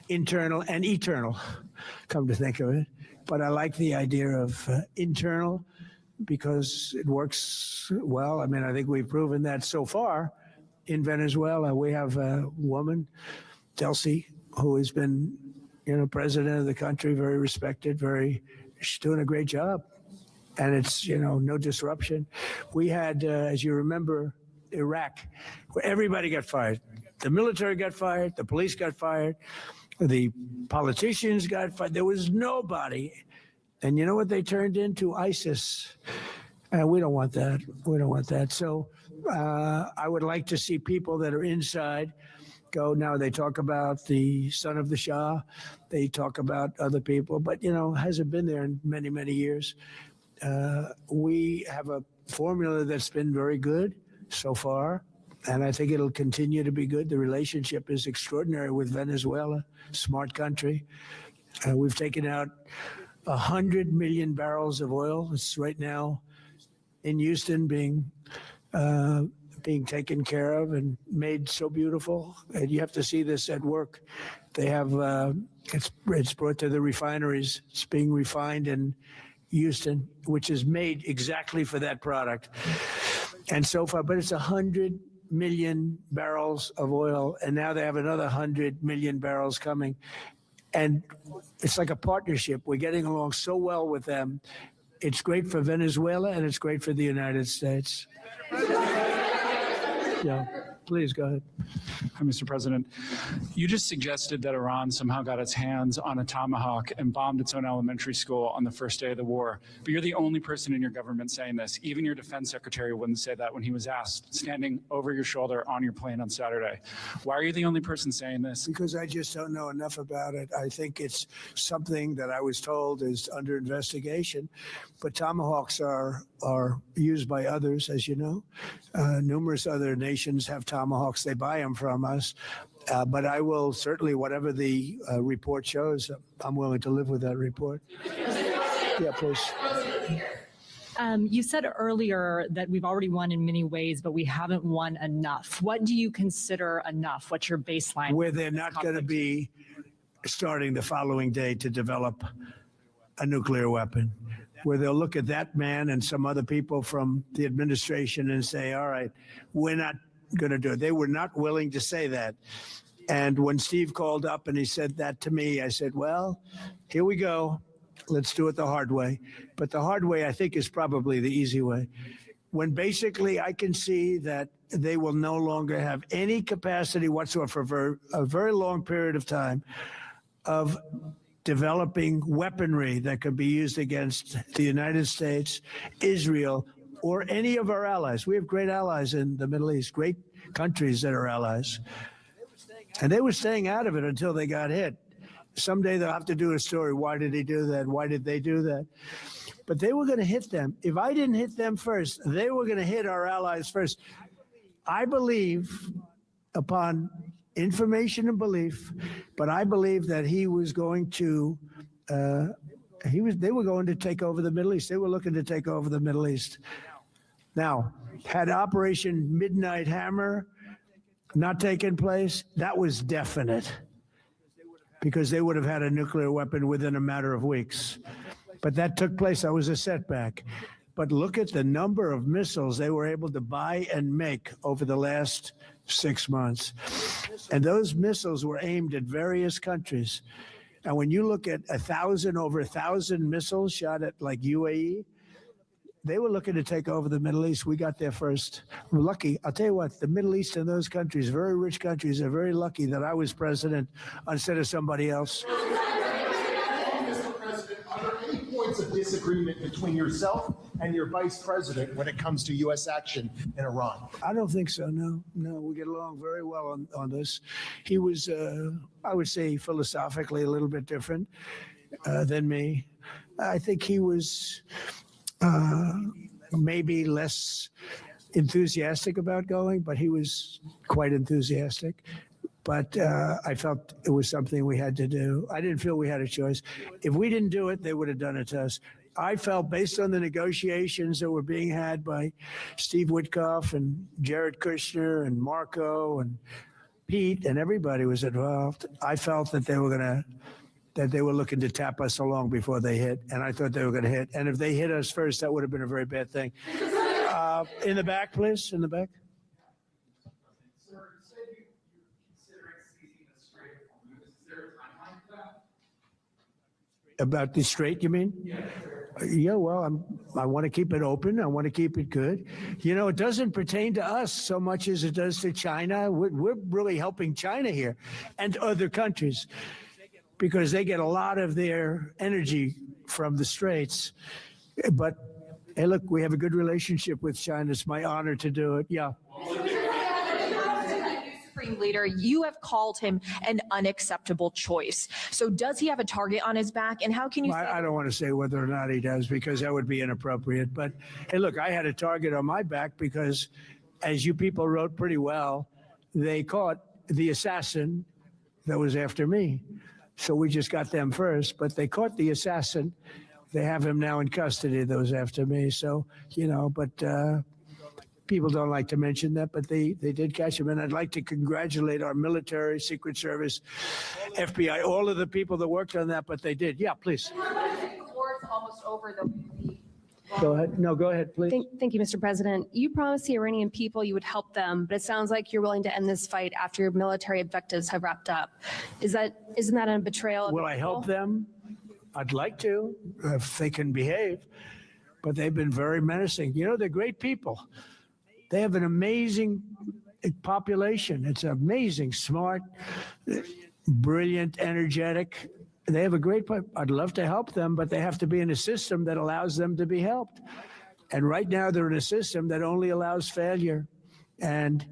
Speaker 9: internal and eternal, come to think of it. But I like the idea of internal because it works well. I mean, I think we've proven that so far in Venezuela. We have a woman, Delcy, who has been, president of the country, very respected, she's doing a great job. And it's, no disruption. We had, as you remember, Iraq, where everybody got fired. The military got fired, the police got fired, the politicians got fired. There was nobody. And you know what they turned into? ISIS. We don't want that. We don't want that. So I would like to see people that are inside go. Now they talk about the son of the Shah. They talk about other people, but, hasn't been there in many, many years. We have a formula that's been very good so far, and I think it'll continue to be good. The relationship is extraordinary with Venezuela, smart country. We've taken out 100 million barrels of oil. It's right now in Houston being taken care of and made so beautiful. And you have to see this at work. They have, it's brought to the refineries. It's being refined in Houston, which is made exactly for that product. And so far, but it's 100 million barrels of oil, and now they have another 100 million barrels coming. And it's like a partnership. We're getting along so well with them. It's great for Venezuela, and it's great for the United States. Yeah, please go ahead.
Speaker 6: Hi, Mr. President. You just suggested that Iran somehow got its hands on a Tomahawk and bombed its own elementary school on the first day of the war. But you're the only person in your government saying this. Even your defense secretary wouldn't say that when he was asked, standing over your shoulder on your plane on Saturday. Why are you the only person saying this?
Speaker 9: Because I just don't know enough about it. I think it's something that I was told is under investigation. But Tomahawks are used by others, as you know. Numerous other nations have Tomahawks. They buy them from us. But I will certainly, whatever the report shows, I'm willing to live with that report. Yeah, please.
Speaker 23: You said earlier that we've already won in many ways, but we haven't won enough. What do you consider enough? What's your baseline?
Speaker 9: Where they're not going to be starting the following day to develop a nuclear weapon. Where they'll look at that man and some other people from the administration and say, all right, we're not going to do it. They were not willing to say that. And when Steve called up and he said that to me, I said, well, here we go. Let's do it the hard way. But the hard way, I think, is probably the easy way. When basically I can see that they will no longer have any capacity whatsoever for a very long period of time of developing weaponry that could be used against the United States, Israel, or any of our allies. We have great allies in the Middle East, great countries that are allies. And they were staying out of it until they got hit. Someday they'll have to do a story. Why did he do that? Why did they do that? But they were going to hit them. If I didn't hit them first, they were going to hit our allies first. I believe, upon information and belief, but I believe that he was going to, they were going to take over the Middle East. They were looking to take over the Middle East. Now, had Operation Midnight Hammer not taken place, that was definite, because they would have had a nuclear weapon within a matter of weeks. But that took place. That was a setback. but look at the number of missiles they were able to buy and make over the last 6 months. And those missiles were aimed at various countries. And when you look at over 1,000 missiles shot at like UAE, they were looking to take over the Middle East. We got there first. We're lucky. I'll tell you what, the Middle East and those countries, very rich countries, are very lucky that I was president instead of somebody else.
Speaker 7: Mr. President, are there any points of disagreement between yourself and your vice president when it comes to U.S. action in Iran?
Speaker 9: I don't think so, no. We get along very well on this. He was, I would say, philosophically a little bit different than me. I think he was maybe less enthusiastic about going, but he was quite enthusiastic. But I felt it was something we had to do. I didn't feel we had a choice. If we didn't do it, they would have done it to us. I felt, based on the negotiations that were being had by Steve Witkoff and Jared Kushner and Marco and Pete and everybody was involved, I felt that they were looking to tap us along before they hit, and I thought they were going to hit. And if they hit us first, that would have been a very bad thing. In the back, please, in the back.
Speaker 8: Sir, you said you're considering seizing the Strait of Hormuz. Is there a timeline for that?
Speaker 9: About the Strait, you mean? Yeah, well, I want to keep it open. I want to keep it good. You know, it doesn't pertain to us so much as it does to China. We're really helping China here and other countries, because they get a lot of their energy from the Straits. But, hey, look, we have a good relationship with China. It's my honor to do it. Yeah.
Speaker 11: Supreme Leader, you have called him an unacceptable choice. So does he have a target on his back? And how can you say
Speaker 9: I don't want to say whether or not he does, because that would be inappropriate. But, hey, look, I had a target on my back because, as you people wrote pretty well, they caught the assassin that was after me. So we just got them first, but they caught the assassin. They have him now in custody, those after me. So, you know, but people don't like to mention that, but they did catch him. And I'd like to congratulate our military, Secret Service, FBI, all of the people that worked on that, but they did. Yeah, please.
Speaker 11: the war's almost over, though?
Speaker 9: Go ahead. No, go ahead, please.
Speaker 22: Thank you, Mr. President. You promised the Iranian people you would help them, but it sounds like you're willing to end this fight after your military objectives have wrapped up. Isn't that a betrayal of
Speaker 9: Will I help them? I'd like to, if they can behave, but they've been very menacing. You know, they're great people. They have an amazing population. It's amazing, smart, brilliant, energetic. They have a great point. I'd love to help them, but they have to be in a system that allows them to be helped. And right now they're in a system that only allows failure. And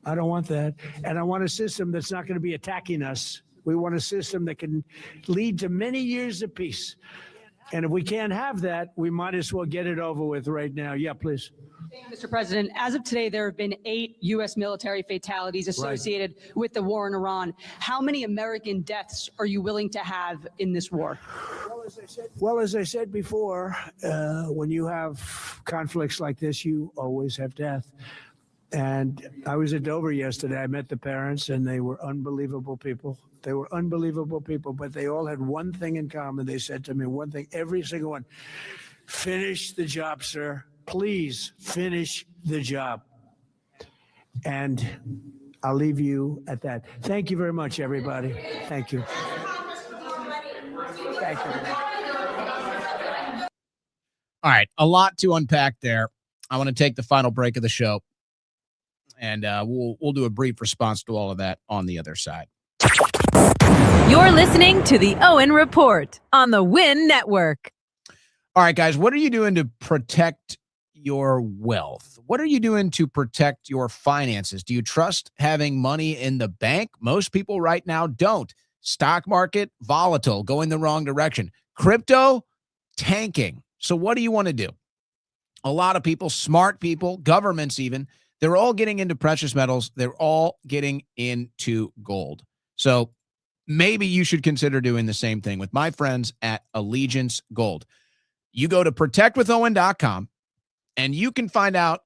Speaker 9: I don't want that. And I want a system that's not going to be attacking us. We want a system that can lead to many years of peace. And if we can't have that, we might as well get it over with right now. Yeah, please.
Speaker 24: Thank you, Mr. President. As of today, there have been 8 U.S. military fatalities associated with the war in Iran. How many American deaths are you willing to have in this war?
Speaker 9: Well, as I said before, when you have conflicts like this, you always have death. And I was at Dover yesterday. I met the parents, and they were unbelievable people. They were unbelievable people, but they all had one thing in common. They said to me one thing, every single one: finish the job, sir. Please finish the job. And I'll leave you at that. Thank you very much, everybody. Thank you. Thank you.
Speaker 1: All right, a lot to unpack there. I want to take the final break of the show, and we'll do a brief response to all of that on the other side.
Speaker 2: You're listening to the Owen Report on the Win Network.
Speaker 1: All right, guys, what are you doing to protect your wealth? What are you doing to protect your finances? Do you trust having money in the bank? Most people right now don't. Stock market, volatile, going the wrong direction. Crypto, tanking. So what do you want to do? A lot of people, smart people, governments even, they're all getting into precious metals. They're all getting into gold. So maybe you should consider doing the same thing with my friends at Allegiance Gold. You go to protectwithowen.com and you can find out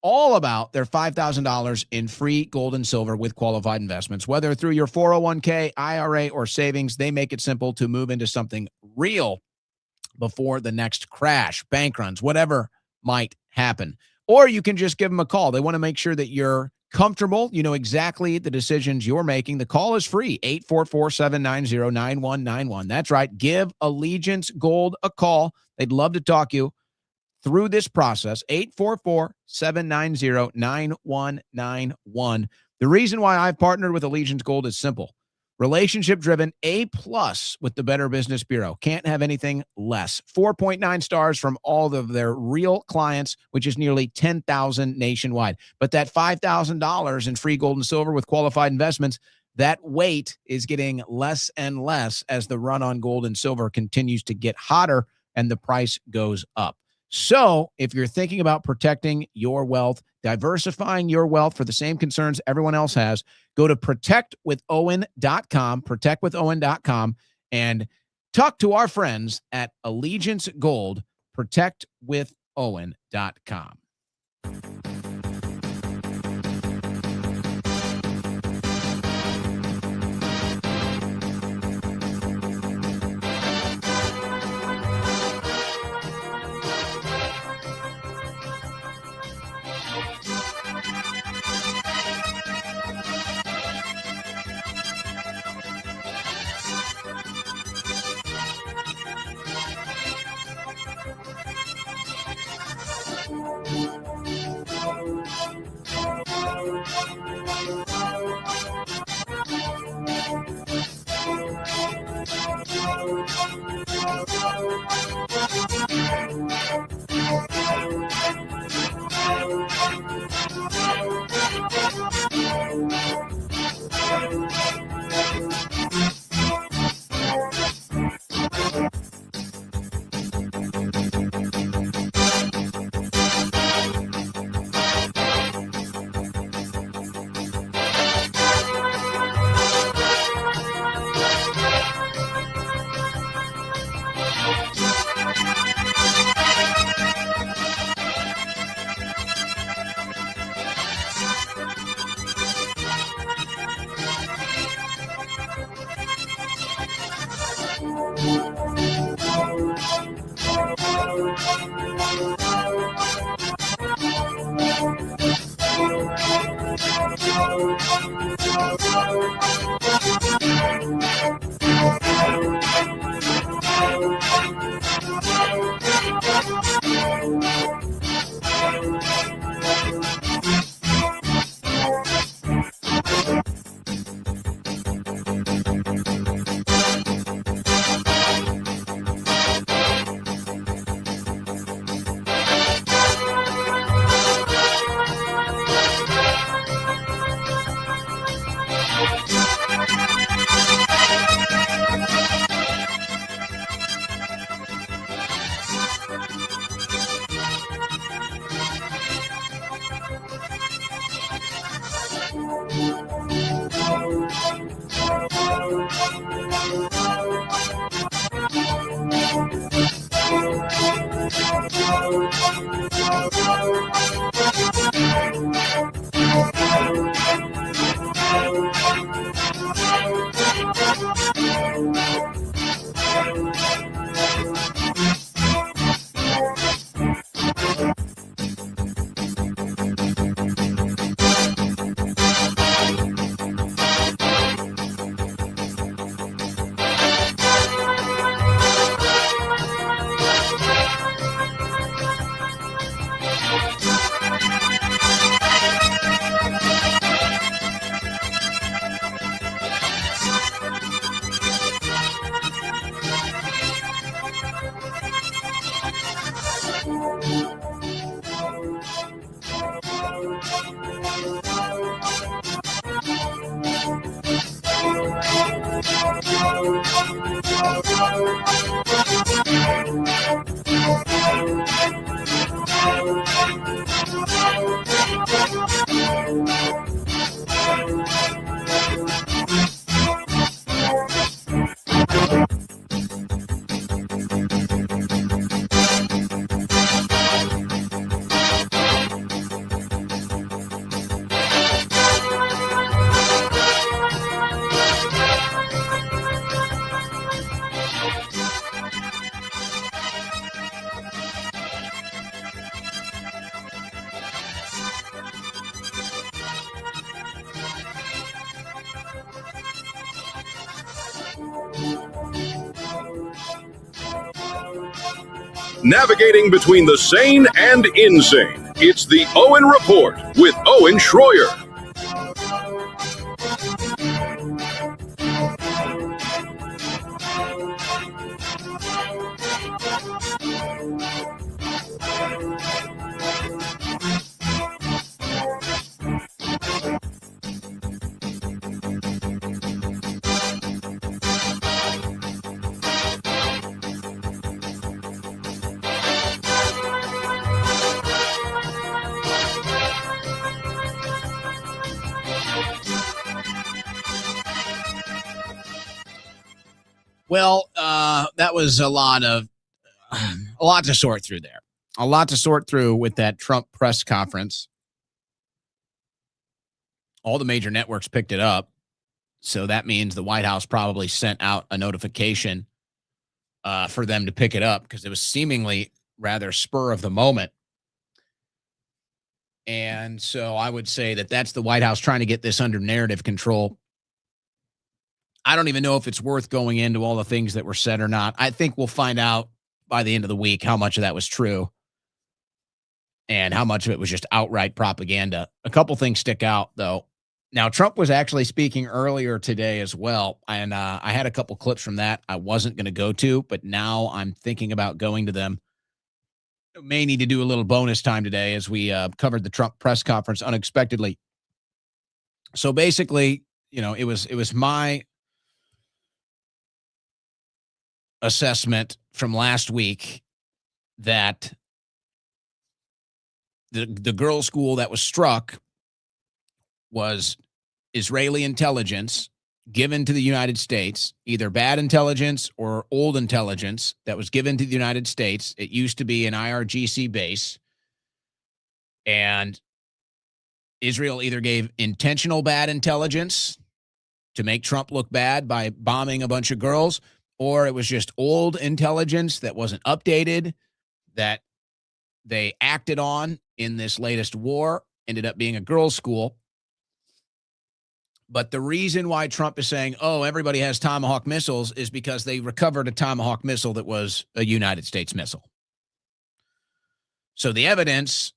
Speaker 1: all about their $5,000 in free gold and silver with qualified investments, whether through your 401k, IRA, or savings. They make it simple to move into something real. before the next crash, bank runs, whatever might happen. Or you can just give them a call. They want to make sure that you're comfortable. You know exactly the decisions you're making. The call is free, 844-790-9191. That's right. Give Allegiance Gold a call. They'd love to talk you through this process, 844-790-9191. The reason why I've partnered with Allegiance Gold is simple. Relationship-driven, A+ with the Better Business Bureau. Can't have anything less. 4.9 stars from all of their real clients, which is nearly 10,000 nationwide. But that $5,000 in free gold and silver with qualified investments, that weight is getting less and less as the run on gold and silver continues to get hotter and the price goes up. So if you're thinking about protecting your wealth, diversifying your wealth for the same concerns everyone else has, go to protectwithowen.com, protectwithowen.com, and talk to our friends at Allegiance Gold, protectwithowen.com.
Speaker 4: Navigating between the sane and insane. It's the Owen Report with Owen Schroyer.
Speaker 1: Well, that was a lot to sort through there. A lot to sort through with that Trump press conference. All the major networks picked it up. So that means the White House probably sent out a notification for them to pick it up because it was seemingly rather spur of the moment. And so I would say that that's the White House trying to get this under narrative control. I don't even know if it's worth going into all the things that were said or not. I think we'll find out by the end of the week how much of that was true and how much of it was just outright propaganda. A couple things stick out, though. Now, Trump was actually speaking earlier today as well, and I had a couple clips from that I wasn't going to go to, but now I'm thinking about going to them. May need to do a little bonus time today as we covered the Trump press conference unexpectedly. So basically, you know, it was my assessment from last week that the girls' school that was struck was Israeli intelligence given to the United States, either bad intelligence or old intelligence that was given to the United States. It used to be an IRGC base, and Israel either gave intentional bad intelligence to make Trump look bad by bombing a bunch of girls, or it was just old intelligence that wasn't updated, that they acted on in this latest war, ended up being a girls' school. But the reason why Trump is saying, oh, everybody has Tomahawk missiles is because they recovered a Tomahawk missile that was a United States missile. So the evidence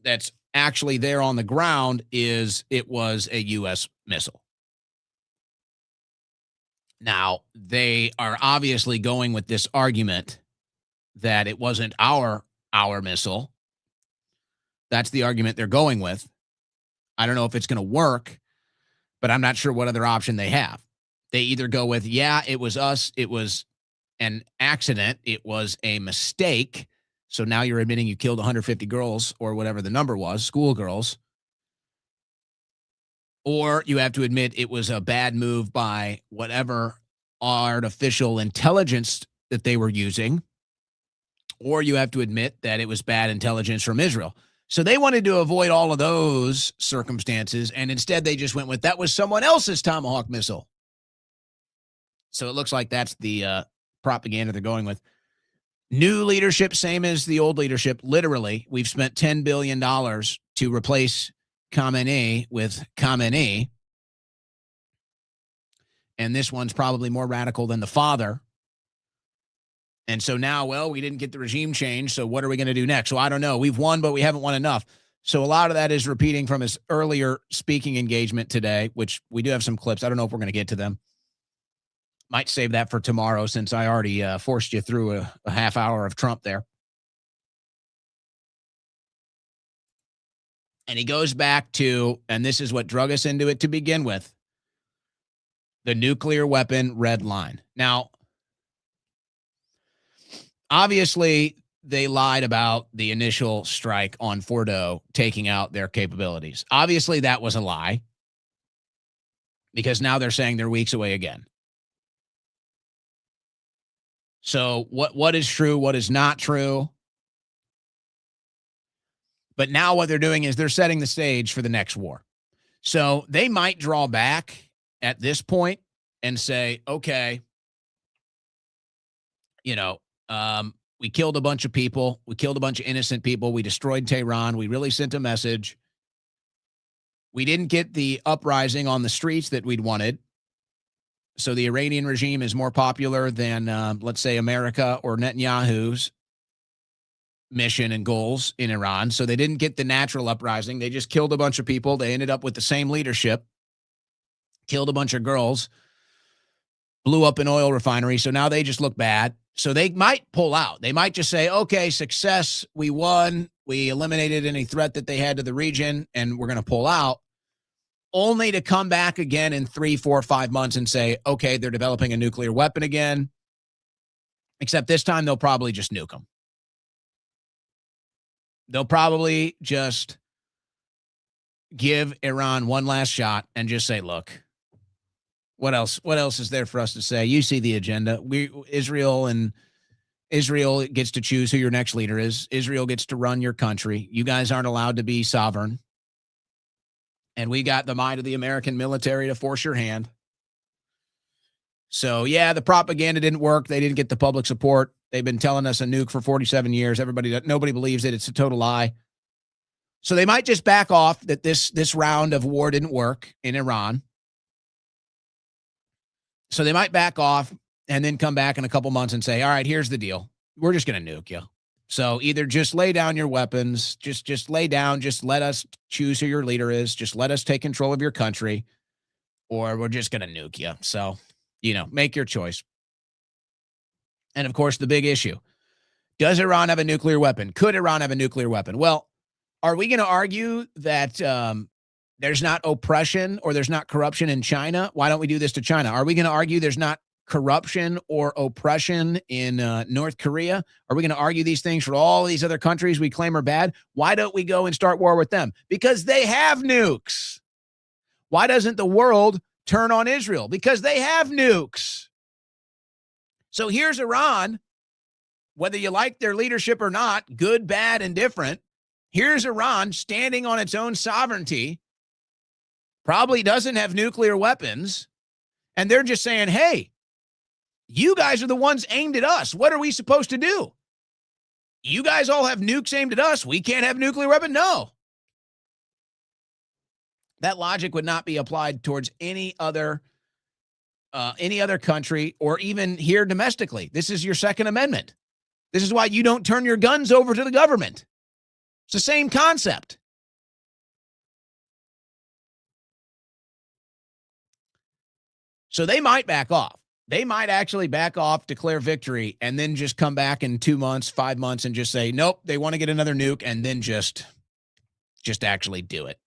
Speaker 1: that's actually there on the ground is it was a U.S. missile. Now, they are obviously going with this argument that it wasn't our missile. That's the argument they're going with. I don't know if it's going to work, but I'm not sure what other option they have. They either go with, yeah, it was us. It was an accident. It was a mistake. So now you're admitting you killed 150 girls or whatever the number was, schoolgirls. Or you have to admit it was a bad move by whatever artificial intelligence that they were using. Or you have to admit that it was bad intelligence from Israel. So they wanted to avoid all of those circumstances, and instead they just went with, that was someone else's Tomahawk missile. So it looks like that's the propaganda they're going with. New leadership, same as the old leadership. Literally, we've spent $10 billion to replace Khamenei with Khamenei. And this one's probably more radical than the father. And so now, well, we didn't get the regime change, so what are we going to do next? So I don't know. We've won, but we haven't won enough. So a lot of that is repeating from his earlier speaking engagement today, which we do have some clips. I don't know if we're going to get to them. Might save that for tomorrow since I already forced you through a half hour of Trump there. And he goes back to, and this is what drug us into it to begin with, the nuclear weapon red line. Now, obviously, they lied about the initial strike on Fordo taking out their capabilities. Obviously, that was a lie because now they're saying they're weeks away again. So what is true, what is not true? But now what they're doing is they're setting the stage for the next war. So they might draw back at this point and say, okay, you know, we killed a bunch of people. We killed a bunch of innocent people. We destroyed Tehran. We really sent a message. We didn't get the uprising on the streets that we'd wanted. So the Iranian regime is more popular than, let's say, America or Netanyahu's mission and goals in Iran. So they didn't get the natural uprising. They just killed a bunch of people. They ended up with the same leadership, killed a bunch of girls, blew up an oil refinery. So now they just look bad. So they might pull out. They might just say, okay, success. We won. We eliminated any threat that they had to the region, and we're going to pull out, only to come back again in 3, 4, 5 months and say, okay, they're developing a nuclear weapon again. Except this time they'll probably just nuke them. They'll probably just give Iran one last shot and just say, look, what else is there for us to say? You see the agenda. Israel gets to choose who your next leader is. Israel gets to run your country. You guys aren't allowed to be sovereign. And we got the might of the American military to force your hand. So, yeah, the propaganda didn't work. They didn't get the public support. They've been telling us a nuke for 47 years. Nobody believes it. It's a total lie. So they might just back off that this round of war didn't work in Iran. So they might back off and then come back in a couple months and say, all right, here's the deal. We're just going to nuke you. So either just lay down your weapons, just lay down, just let us choose who your leader is, just let us take control of your country, or we're just going to nuke you. So, make your choice. And of course, the big issue, does Iran have a nuclear weapon? Could Iran have a nuclear weapon? Well, are we going to argue that there's not oppression or there's not corruption in China? Why don't we do this to China? Are we going to argue there's not corruption or oppression in North Korea? Are we going to argue these things for all these other countries we claim are bad? Why don't we go and start war with them? Because they have nukes. Why doesn't the world turn on Israel? Because they have nukes. So here's Iran, whether you like their leadership or not, good, bad, and different. Here's Iran standing on its own sovereignty, probably doesn't have nuclear weapons, and they're just saying, hey, you guys are the ones aimed at us. What are we supposed to do? You guys all have nukes aimed at us. We can't have nuclear weapon? No. That logic would not be applied towards any other country or even here domestically. This is your Second Amendment. This is why you don't turn your guns over to the government. It's the same concept. So they might back off. They might actually back off, declare victory, and then just come back in 2 months, 5 months, and just say, nope, they want to get another nuke, and then just actually do it.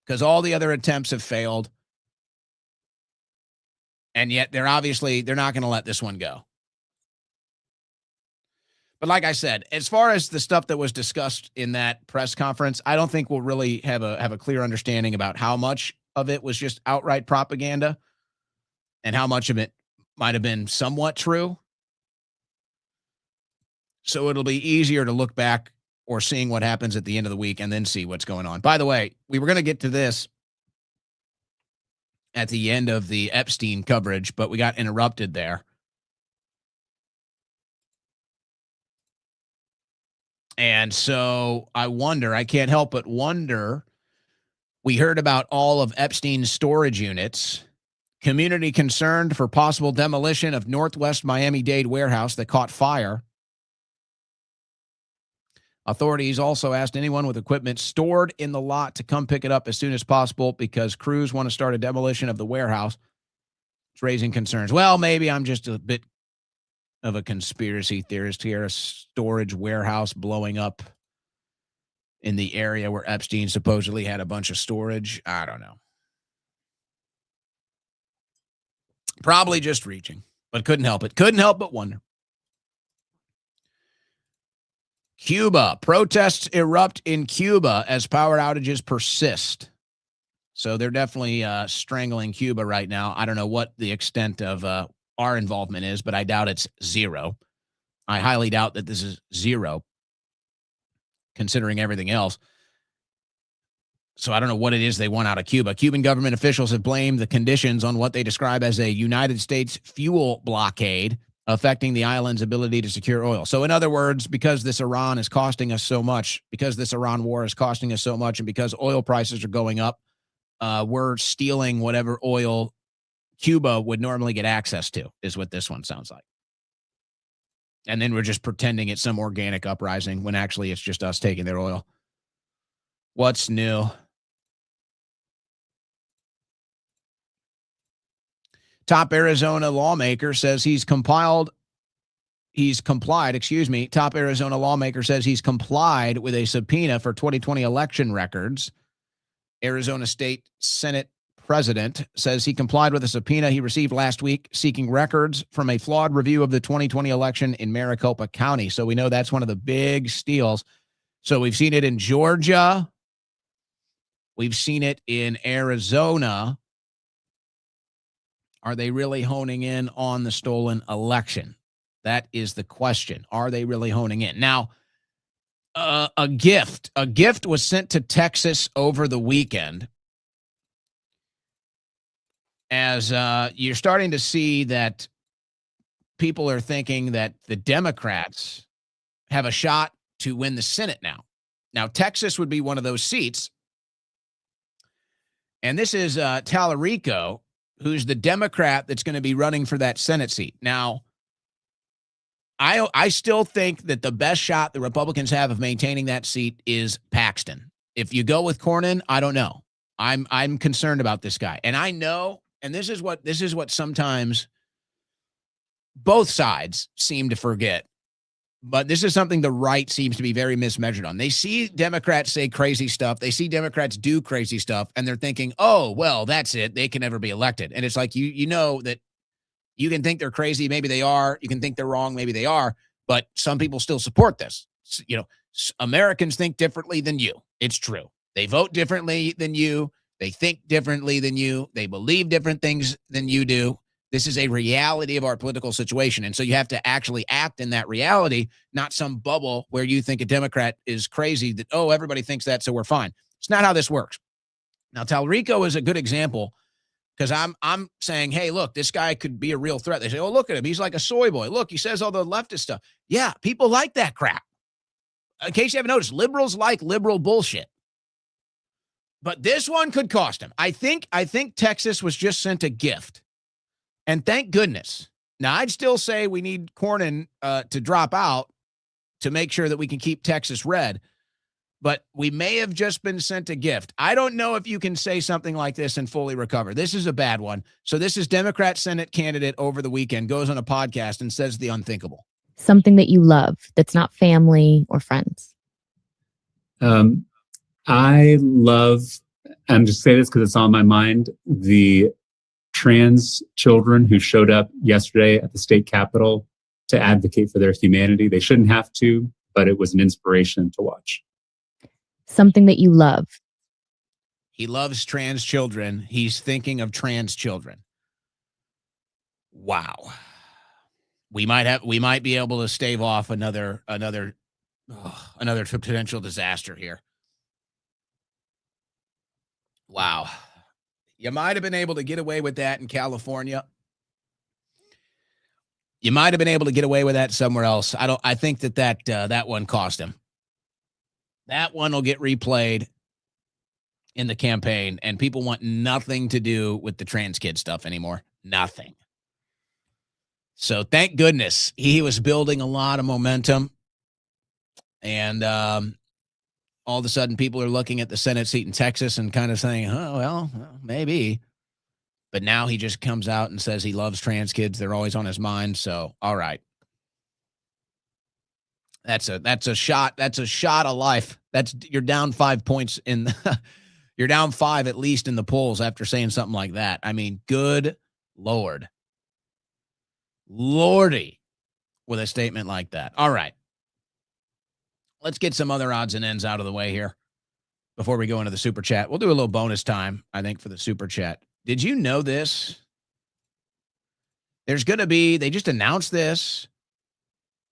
Speaker 1: Because all the other attempts have failed. And yet they're not going to let this one go. But like I said, as far as the stuff that was discussed in that press conference, I don't think we'll really have a clear understanding about how much of it was just outright propaganda and how much of it might have been somewhat true. So it'll be easier to look back or seeing what happens at the end of the week and then see what's going on. By the way, we were going to get to this at the end of the Epstein coverage, but we got interrupted there. And so I can't help but wonder, we heard about all of Epstein's storage units, community concerned for possible demolition of Northwest Miami-Dade warehouse that caught fire. Authorities also asked anyone with equipment stored in the lot to come pick it up as soon as possible because crews want to start a demolition of the warehouse. It's raising concerns. Well, maybe I'm just a bit of a conspiracy theorist here. A storage warehouse blowing up in the area where Epstein supposedly had a bunch of storage. I don't know. Probably just reaching, but couldn't help it. Couldn't help but wonder. Cuba. Protests erupt in Cuba as power outages persist. So they're definitely strangling Cuba right now. I don't know what the extent of our involvement is, but I doubt it's zero. I highly doubt that this is zero, considering everything else. So I don't know what it is they want out of Cuba. Cuban government officials have blamed the conditions on what they describe as a United States fuel blockade, affecting the island's ability to secure oil. So in other words, because this Iran is costing us so much, because this Iran war is costing us so much, and because oil prices are going up, we're stealing whatever oil Cuba would normally get access to, is what this one sounds like. And then we're just pretending it's some organic uprising when actually it's just us taking their oil. What's new? Top Arizona lawmaker says Top Arizona lawmaker says he's complied with a subpoena for 2020 election records. Arizona State Senate President says he complied with a subpoena he received last week seeking records from a flawed review of the 2020 election in Maricopa County. So we know that's one of the big steals. So we've seen it in Georgia. We've seen it in Arizona. Are they really honing in on the stolen election? That is the question. Are they really honing in? Now, a gift was sent to Texas over the weekend as you're starting to see that people are thinking that the Democrats have a shot to win the Senate now. Now, Texas would be one of those seats. And this is Tallarico, who's the Democrat that's going to be running for that Senate seat. Now, I still think that the best shot the Republicans have of maintaining that seat is Paxton. If you go with Cornyn, I don't know. I'm concerned about this guy. And I know, and this is what sometimes both sides seem to forget. But this is something the right seems to be very mismeasured on. They see Democrats say crazy stuff. They see Democrats do crazy stuff, and they're thinking, oh, well, that's it. They can never be elected. And it's like, you know that you can think they're crazy. Maybe they are. You can think they're wrong. Maybe they are. But some people still support this. You know, Americans think differently than you. It's true. They vote differently than you. They think differently than you. They believe different things than you do. This is a reality of our political situation. And so you have to actually act in that reality, not some bubble where you think a Democrat is crazy that, oh, everybody thinks that, so we're fine. It's not how this works. Now, Tallarico is a good example because I'm saying, hey, look, this guy could be a real threat. They say, oh, look at him. He's like a soy boy. Look, he says all the leftist stuff. Yeah, people like that crap. In case you haven't noticed, liberals like liberal bullshit. But this one could cost him. I think Texas was just sent a gift. And thank goodness. Now, I'd still say we need Cornyn to drop out to make sure that we can keep Texas red. But we may have just been sent a gift. I don't know if you can say something like this and fully recover. This is a bad one. So this is Democrat Senate candidate over the weekend, goes on a podcast and says the unthinkable.
Speaker 5: Something that you love that's not family or friends.
Speaker 10: I love, I'm just saying this because it's on my mind, the trans children who showed up yesterday at the state capitol to advocate for their humanity. They shouldn't have to, but it was an inspiration to watch.
Speaker 5: Something that you love.
Speaker 1: He loves trans children. He's thinking of trans children. Wow. We might be able to stave off another potential disaster here. Wow. You might have been able to get away with that in California. You might have been able to get away with that somewhere else. I think that one cost him. That one will get replayed in the campaign, and people want nothing to do with the trans kid stuff anymore. Nothing. So thank goodness he was building a lot of momentum, and all of a sudden people are looking at the Senate seat in Texas and kind of saying, oh, well, maybe. But now he just comes out and says he loves trans kids. They're always on his mind. So, all right. That's a shot. That's a shot of life. You're down 5 points you're down 5 at least in the polls after saying something like that. I mean, good Lord. Lordy with a statement like that. All right. Let's get some other odds and ends out of the way here before we go into the super chat. We'll do a little bonus time, I think, for the super chat. Did you know this? There's going to be, they just announced this.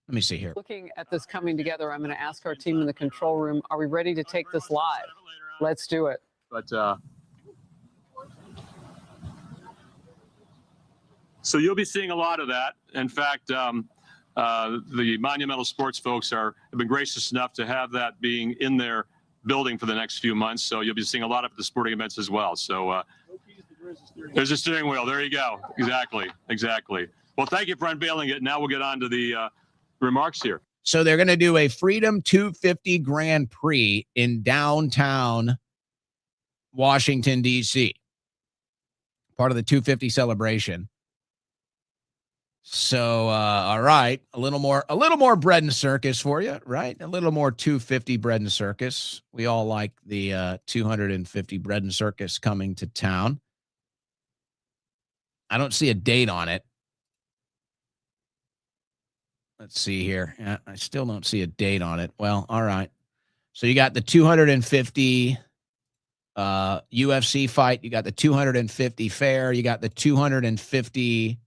Speaker 1: Let me see here.
Speaker 12: Looking at this coming together, I'm going to ask our team in the control room, are we ready to take this live? Let's do it.
Speaker 13: But so you'll be seeing a lot of that. In fact, the Monumental Sports folks have been gracious enough to have that being in their building for the next few months. So you'll be seeing a lot of the sporting events as well. So there's a steering wheel. There you go. Exactly. Well, thank you for unveiling it. Now we'll get on to the remarks here.
Speaker 1: So they're going to do a Freedom 250 Grand Prix in downtown Washington, D.C., part of the 250 celebration. So, all right, a little more bread and circus for you, right? A little more 250 bread and circus. We all like the 250 bread and circus coming to town. I don't see a date on it. Let's see here. Yeah, I still don't see a date on it. Well, all right. So you got the 250 UFC fight. You got the 250 fair. You got the 250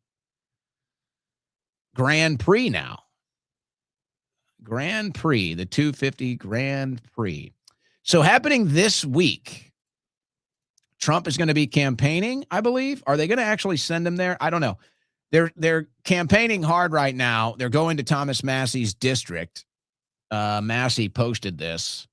Speaker 1: Grand Prix now. Grand Prix, the 250 Grand Prix. So happening this week, Trump is going to be campaigning, I believe. Are they going to actually send him there? I don't know. They're campaigning hard right now. They're going to Thomas Massey's district. Massey posted this.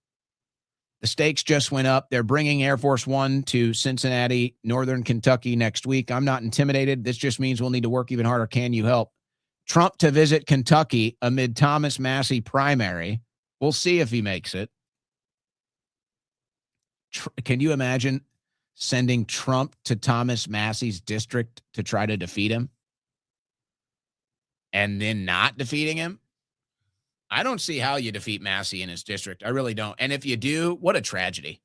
Speaker 1: The stakes just went up. They're bringing Air Force One to Cincinnati, Northern Kentucky next week. I'm not intimidated. This just means we'll need to work even harder. Can you help? Trump to visit Kentucky amid Thomas Massey primary. We'll see if he makes it. Can you imagine sending Trump to Thomas Massey's district to try to defeat him? And then not defeating him? I don't see how you defeat Massey in his district. I really don't. And if you do, what a tragedy.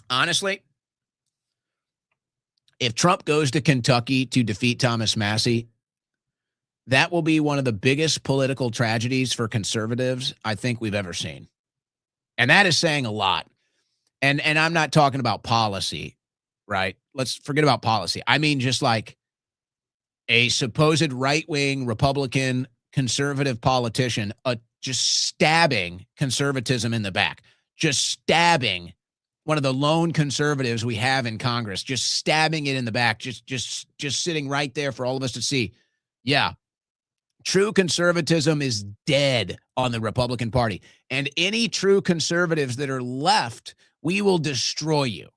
Speaker 1: Honestly, if Trump goes to Kentucky to defeat Thomas Massey, that will be one of the biggest political tragedies for conservatives I think we've ever seen. And that is saying a lot. And I'm not talking about policy, right? Let's forget about policy. I mean, just like a supposed right-wing Republican conservative politician just stabbing conservatism in the back, just stabbing one of the lone conservatives we have in Congress, just stabbing it in the back, just sitting right there for all of us to see. Yeah, true conservatism is dead on the Republican Party. And any true conservatives that are left, we will destroy you.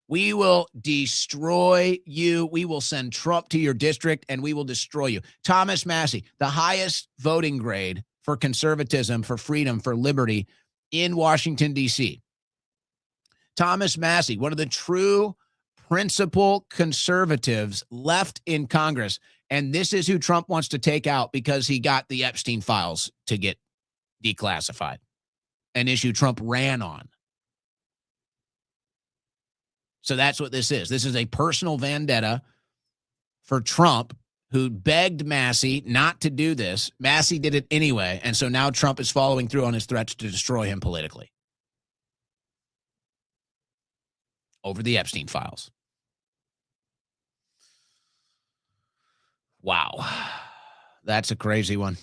Speaker 1: We will destroy you. We will send Trump to your district and we will destroy you. Thomas Massey, the highest voting grade for conservatism, for freedom, for liberty in Washington, D.C. Thomas Massey, one of the true principal conservatives left in Congress. And this is who Trump wants to take out because he got the Epstein files to get declassified, an issue Trump ran on. So that's what this is. This is a personal vendetta for Trump, who begged Massey not to do this. Massey did it anyway. And so now Trump is following through on his threats to destroy him politically over the Epstein files. Wow. That's a crazy one.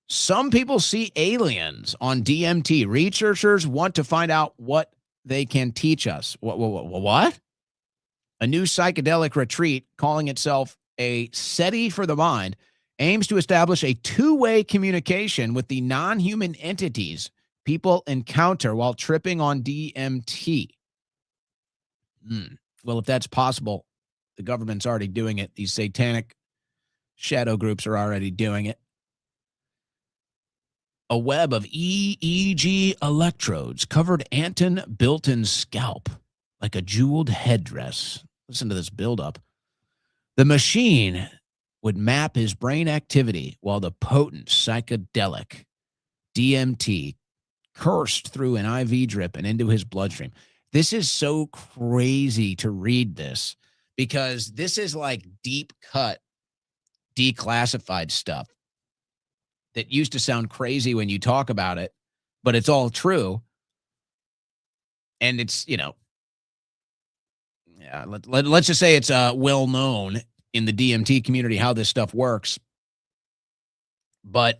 Speaker 1: Some people see aliens on DMT. Researchers want to find out what they can teach us. What? A new psychedelic retreat calling itself a SETI for the mind aims to establish a two-way communication with the non-human entities people encounter while tripping on DMT. Well, if that's possible, the government's already doing it. These satanic shadow groups are already doing it. A web of EEG electrodes covered Anton Bilton's scalp like a jeweled headdress. Listen to this buildup. The machine would map his brain activity while the potent psychedelic DMT coursed through an IV drip and into his bloodstream. This is so crazy to read this because this is like deep cut, declassified stuff that used to sound crazy when you talk about it, but it's all true. And it's, let's just say it's well known in the DMT community how this stuff works. But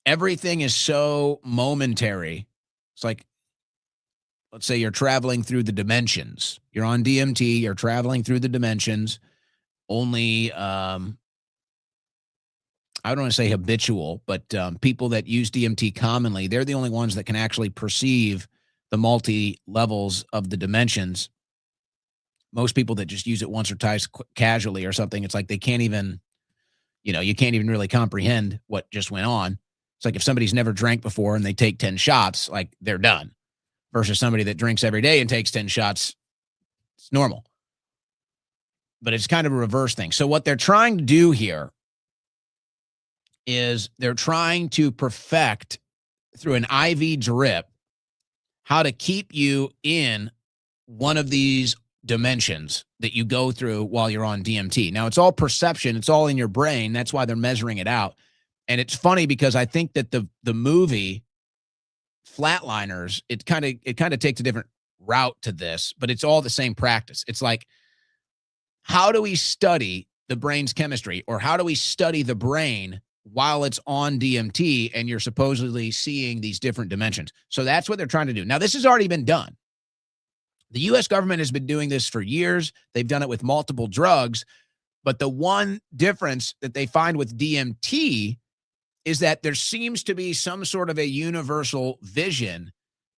Speaker 1: everything is so momentary. It's like, let's say you're traveling through the dimensions. You're on DMT, you're traveling through the dimensions. Only, I don't want to say habitual, but people that use DMT commonly, they're the only ones that can actually perceive the multi-levels of the dimensions. most people that just use it once or twice casually or something, it's like they can't even, you can't even really comprehend what just went on. It's like if somebody's never drank before and they take 10 shots, like they're done, versus somebody that drinks every day and takes 10 shots, it's normal. But it's kind of a reverse thing. So what they're trying to do here is they're trying to perfect through an IV drip how to keep you in one of these dimensions that you go through while you're on DMT. Now, it's all perception. It's all in your brain. That's why they're measuring it out. And it's funny because I think that the movie Flatliners, it kind of takes a different route to this, but it's all the same practice. It's like, how do we study the brain's chemistry, or how do we study the brain while it's on DMT and you're supposedly seeing these different dimensions? So that's what they're trying to do. Now, this has already been done. The U.S. government has been doing this for years. They've done it with multiple drugs. But the one difference that they find with DMT is that there seems to be some sort of a universal vision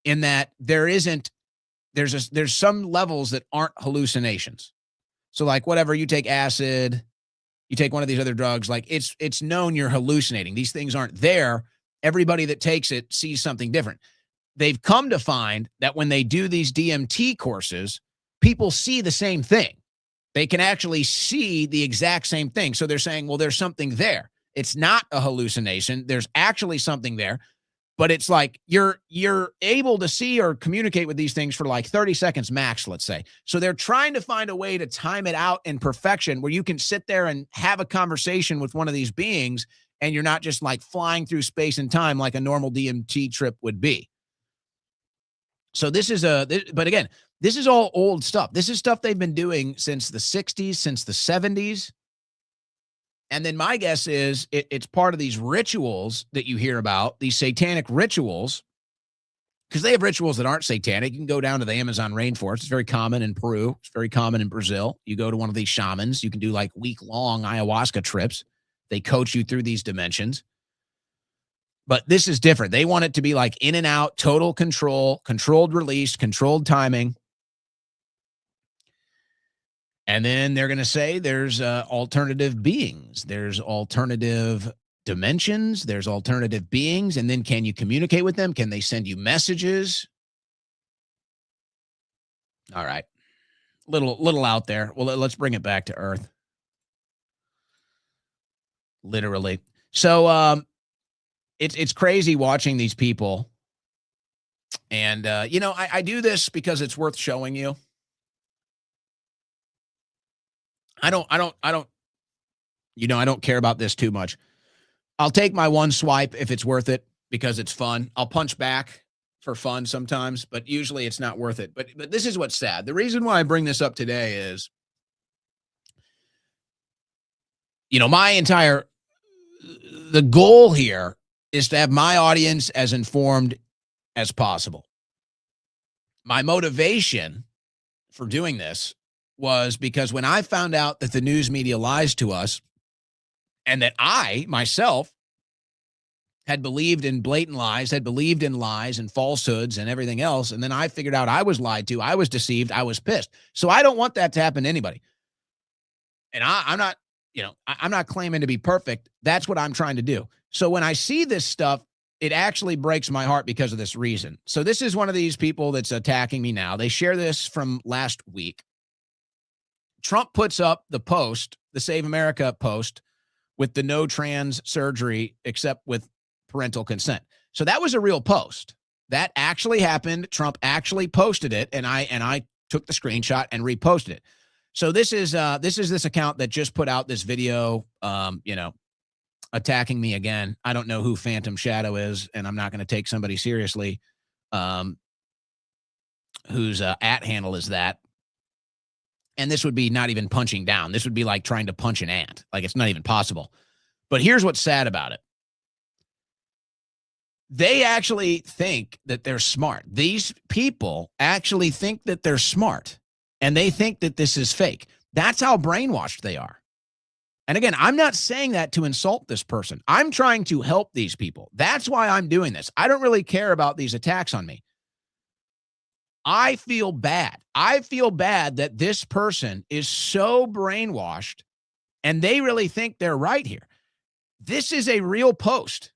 Speaker 1: in that there's some levels that aren't hallucinations. So like whatever, you take acid, you take one of these other drugs, like it's known you're hallucinating. These things aren't there. Everybody that takes it sees something different. They've come to find that when they do these DMT courses, people see the same thing. They can actually see the exact same thing. So they're saying, well, there's something there. It's not a hallucination. There's actually something there. But it's like you're able to see or communicate with these things for like 30 seconds max, let's say. So they're trying to find a way to time it out in perfection where you can sit there and have a conversation with one of these beings and you're not just like flying through space and time like a normal DMT trip would be. So this is but again, this is all old stuff. This is stuff they've been doing since the 60s, since the 70s. And then my guess is it's part of these rituals that you hear about, these satanic rituals, because they have rituals that aren't satanic. You can go down to the Amazon rainforest. It's very common in Peru. It's very common in Brazil. You go to one of these shamans. You can do like week-long ayahuasca trips. They coach you through these dimensions. But this is different. They want it to be like in and out, total control, controlled release, controlled timing. And then they're going to say there's alternative beings. There's alternative dimensions. There's alternative beings. And then can you communicate with them? Can they send you messages? All right. Little out there. Well, let's bring it back to Earth. Literally. So it's crazy watching these people. And, I do this because it's worth showing you. I don't care about this too much. I'll take my one swipe if it's worth it because it's fun. I'll punch back for fun sometimes, but usually it's not worth it. But this is what's sad. The reason why I bring this up today is, the goal here is to have my audience as informed as possible. My motivation for doing this was because when I found out that the news media lies to us and that I, myself, had believed in blatant lies, had believed in lies and falsehoods and everything else, and then I figured out I was lied to, I was deceived, I was pissed. So I don't want that to happen to anybody. And I'm not claiming to be perfect. That's what I'm trying to do. So when I see this stuff, it actually breaks my heart because of this reason. So this is one of these people that's attacking me now. They share this from last week. Trump puts up the post, the Save America post, with the no trans surgery except with parental consent. So that was a real post. That actually happened. Trump actually posted it, and I took the screenshot and reposted it. So this is this account that just put out this video, attacking me again. I don't know who Phantom Shadow is, and I'm not going to take somebody seriously whose at handle is that. And this would be not even punching down. This would be like trying to punch an ant. Like it's not even possible. But here's what's sad about it. They actually think that they're smart. These people actually think that they're smart. And they think that this is fake. That's how brainwashed they are. And again, I'm not saying that to insult this person. I'm trying to help these people. That's why I'm doing this. I don't really care about these attacks on me. I feel bad. I feel bad that this person is so brainwashed and they really think they're right here. This is a real post.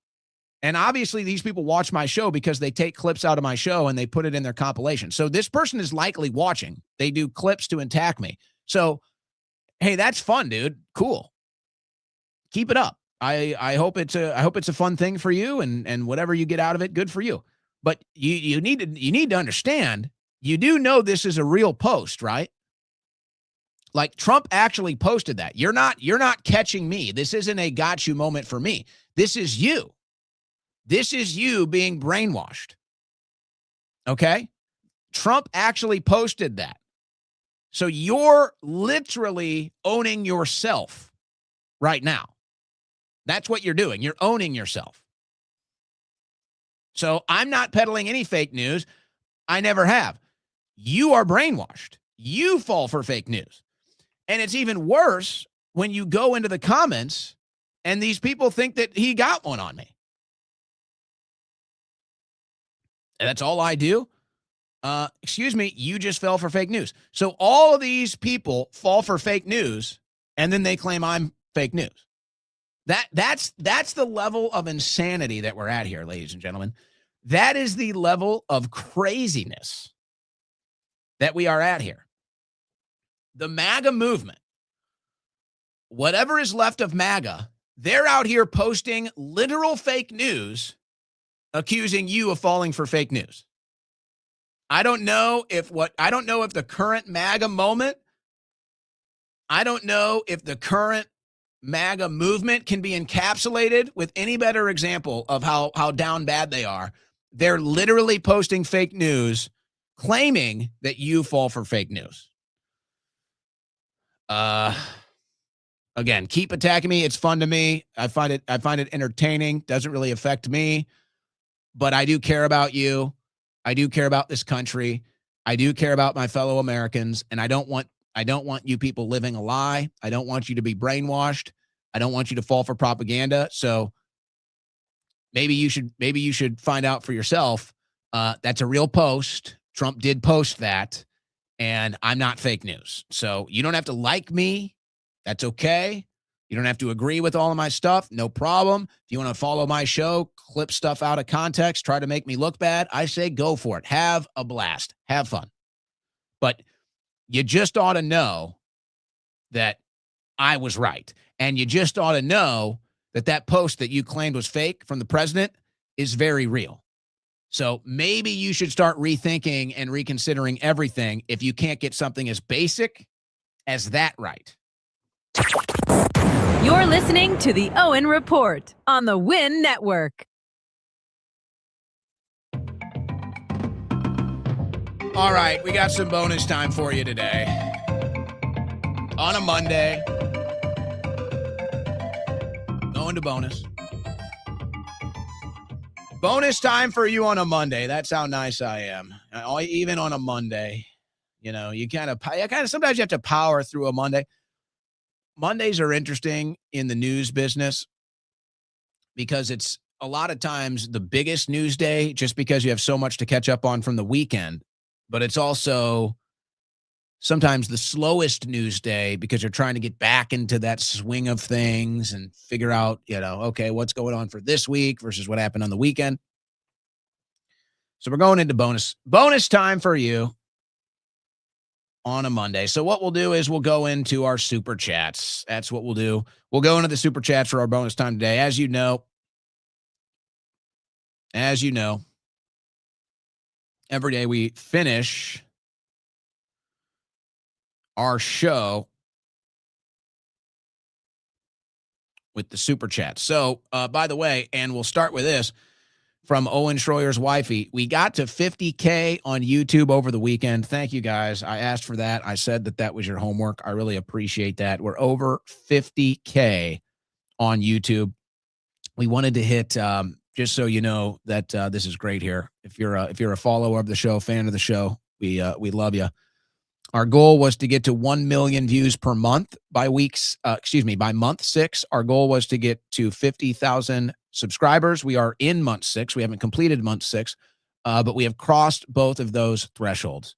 Speaker 1: And obviously these people watch my show because they take clips out of my show and they put it in their compilation. So this person is likely watching. They do clips to attack me. So, hey, that's fun, dude. Cool. Keep it up. I hope it's a fun thing for you, and whatever you get out of it, good for you. But you need to understand, you do know this is a real post, right? Like Trump actually posted that. You're not catching me. This isn't a got you moment for me. This is you. This is you being brainwashed. Okay? Trump actually posted that. So you're literally owning yourself right now. That's what you're doing. You're owning yourself. So I'm not peddling any fake news. I never have. You are brainwashed. You fall for fake news. And it's even worse when you go into the comments and these people think that he got one on me. And that's all I do. Excuse me, you just fell for fake news. So all of these people fall for fake news, and then they claim I'm fake news. That's the level of insanity that we're at here, ladies and gentlemen. That is the level of craziness that we are at here. The MAGA movement, whatever is left of MAGA, they're out here posting literal fake news, accusing you of falling for fake news. I don't know if the current MAGA moment, I don't know if the current MAGA movement can be encapsulated with any better example of how down bad they are. They're literally posting fake news, claiming that you fall for fake news. Again, keep attacking me. It's fun to me. I find it entertaining. Doesn't really affect me, but I do care about you. I do care about this country. I do care about my fellow Americans, and I don't want you people living a lie. I don't want you to be brainwashed. I don't want you to fall for propaganda. So maybe you should find out for yourself. That's a real post. Trump did post that, and I'm not fake news. So you don't have to like me. That's okay. You don't have to agree with all of my stuff. No problem. If you want to follow my show, clip stuff out of context, try to make me look bad, I say go for it. Have a blast. Have fun. But you just ought to know that I was right. And you just ought to know that that post that you claimed was fake from the president is very real. So maybe you should start rethinking and reconsidering everything if you can't get something as basic as that right.
Speaker 2: You're listening to the Owen Report on the Win Network.
Speaker 1: All right, we got some bonus time for you today. On a Monday. Going to bonus. Bonus time for you on a Monday. That's how nice I am. Even on a Monday. You know, you kind of sometimes you have to power through a Monday. Mondays are interesting in the news business because it's a lot of times the biggest news day just because you have so much to catch up on from the weekend. But it's also sometimes the slowest news day because you're trying to get back into that swing of things and figure out, okay, what's going on for this week versus what happened on the weekend. So we're going into bonus time for you on a Monday. So what we'll do is we'll go into our super chats. That's what we'll do. We'll go into the super chats for our bonus time today. As you know, every day we finish our show with the super chat. So, by the way, and we'll start with this from Owen Schroyer's wifey. We got to 50K on YouTube over the weekend. Thank you, guys. I asked for that. I said that was your homework. I really appreciate that. We're over 50K on YouTube. We wanted to hit, just so you know that this is great here. If you're a follower of the show, fan of the show, we love you. Our goal was to get to 1 million views per month by month 6. Our goal was to get to 50,000 subscribers. We are in month 6. We haven't completed month 6. but we have crossed both of those thresholds.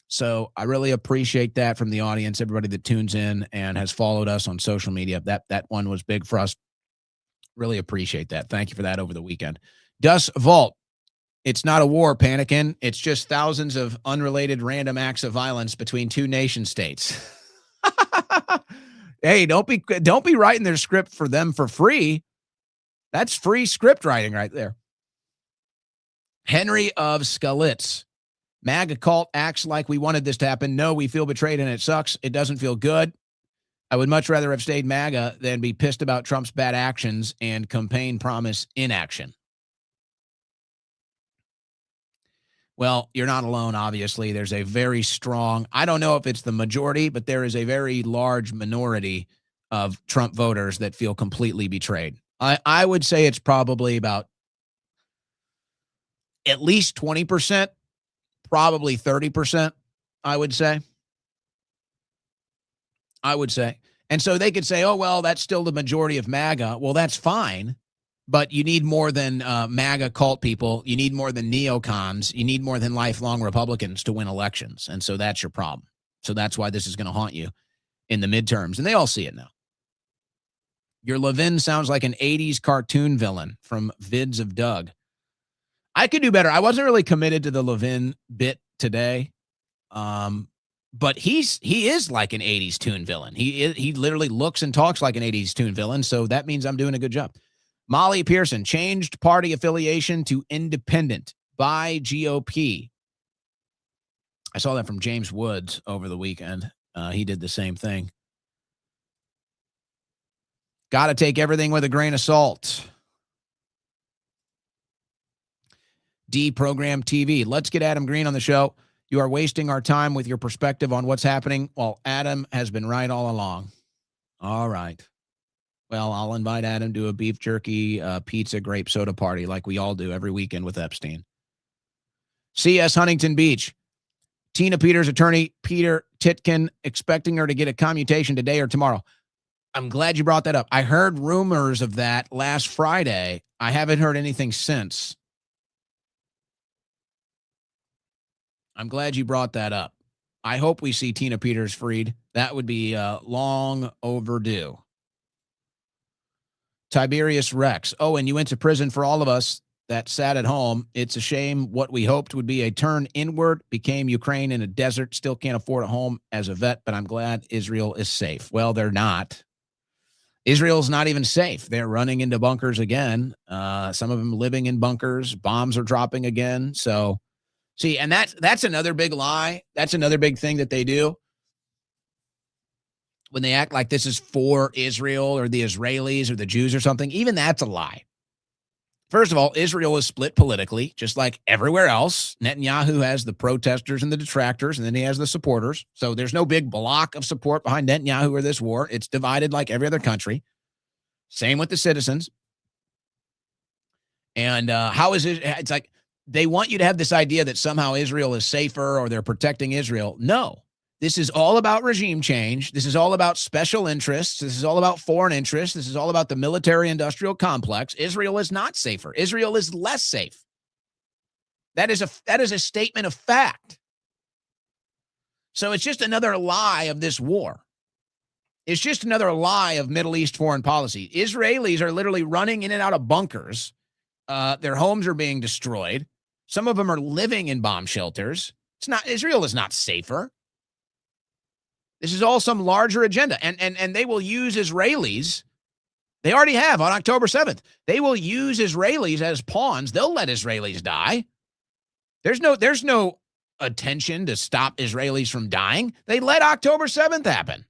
Speaker 1: So I really appreciate that from the audience, everybody that tunes in and has followed us on social media. That one was big for us. Really appreciate that. Thank you for that over the weekend. Dus Vault. It's not a war, Panikin. It's just thousands of unrelated random acts of violence between two nation states. Hey, don't be writing their script for them for free. That's free script writing right there. Henry of Skalitz. MAGA cult acts like we wanted this to happen. No, we feel betrayed and it sucks. It doesn't feel good. I would much rather have stayed MAGA than be pissed about Trump's bad actions and campaign promise inaction. Well, you're not alone, obviously. There's a very strong, I don't know if it's the majority, but there is a very large minority of Trump voters that feel completely betrayed. I would say it's probably about at least 20%, probably 30%, I would say. And so they could say, oh, well, that's still the majority of MAGA. Well, that's fine. But you need more than MAGA cult people. You need more than neocons. You need more than lifelong Republicans to win elections. And so that's your problem. So that's why this is going to haunt you in the midterms. And they all see it now. Your Levin sounds like an 80s cartoon villain from Vids of Doug. I could do better. I wasn't really committed to the Levin bit today. But he is like an 80s toon villain. He literally looks and talks like an 80s toon villain. So that means I'm doing a good job. Molly Pearson changed party affiliation to independent by GOP. I saw that from James Woods over the weekend. He did the same thing. Got to take everything with a grain of salt. Deprogram TV. Let's get Adam Green on the show. You are wasting our time with your perspective on what's happening. Well, Adam has been right all along. All right. Well, I'll invite Adam to a beef jerky, pizza, grape soda party like we all do every weekend with Epstein. C.S. Huntington Beach. Tina Peters' attorney, Peter Titkin, expecting her to get a commutation today or tomorrow. I'm glad you brought that up. I heard rumors of that last Friday. I haven't heard anything since. I'm glad you brought that up. I hope we see Tina Peters freed. That would be long overdue. Tiberius Rex. Oh, and you went to prison for all of us that sat at home. It's a shame what we hoped would be a turn inward became Ukraine in a desert. Still can't afford a home as a vet, but I'm glad Israel is safe. Well, they're not. Israel's not even safe. They're running into bunkers again. Some of them living in bunkers. Bombs are dropping again. So, see, and that's another big lie. That's another big thing that they do. When they act like this is for Israel or the Israelis or the Jews or something, even that's a lie. First of all, Israel is split politically, just like everywhere else. Netanyahu has the protesters and the detractors, and then he has the supporters. So there's no big block of support behind Netanyahu or this war. It's divided like every other country. Same with the citizens. And how is it? It's like they want you to have this idea that somehow Israel is safer or they're protecting Israel. No. This is all about regime change. This is all about special interests. This is all about foreign interests. This is all about the military-industrial complex. Israel is not safer. Israel is less safe. That is a statement of fact. So it's just another lie of this war. It's just another lie of Middle East foreign policy. Israelis are literally running in and out of bunkers. Their homes are being destroyed. Some of them are living in bomb shelters. Israel is not safer. This is all some larger agenda. And they will use Israelis. They already have on October 7th. They will use Israelis as pawns. They'll let Israelis die. There's no attention to stop Israelis from dying. They let October 7th happen.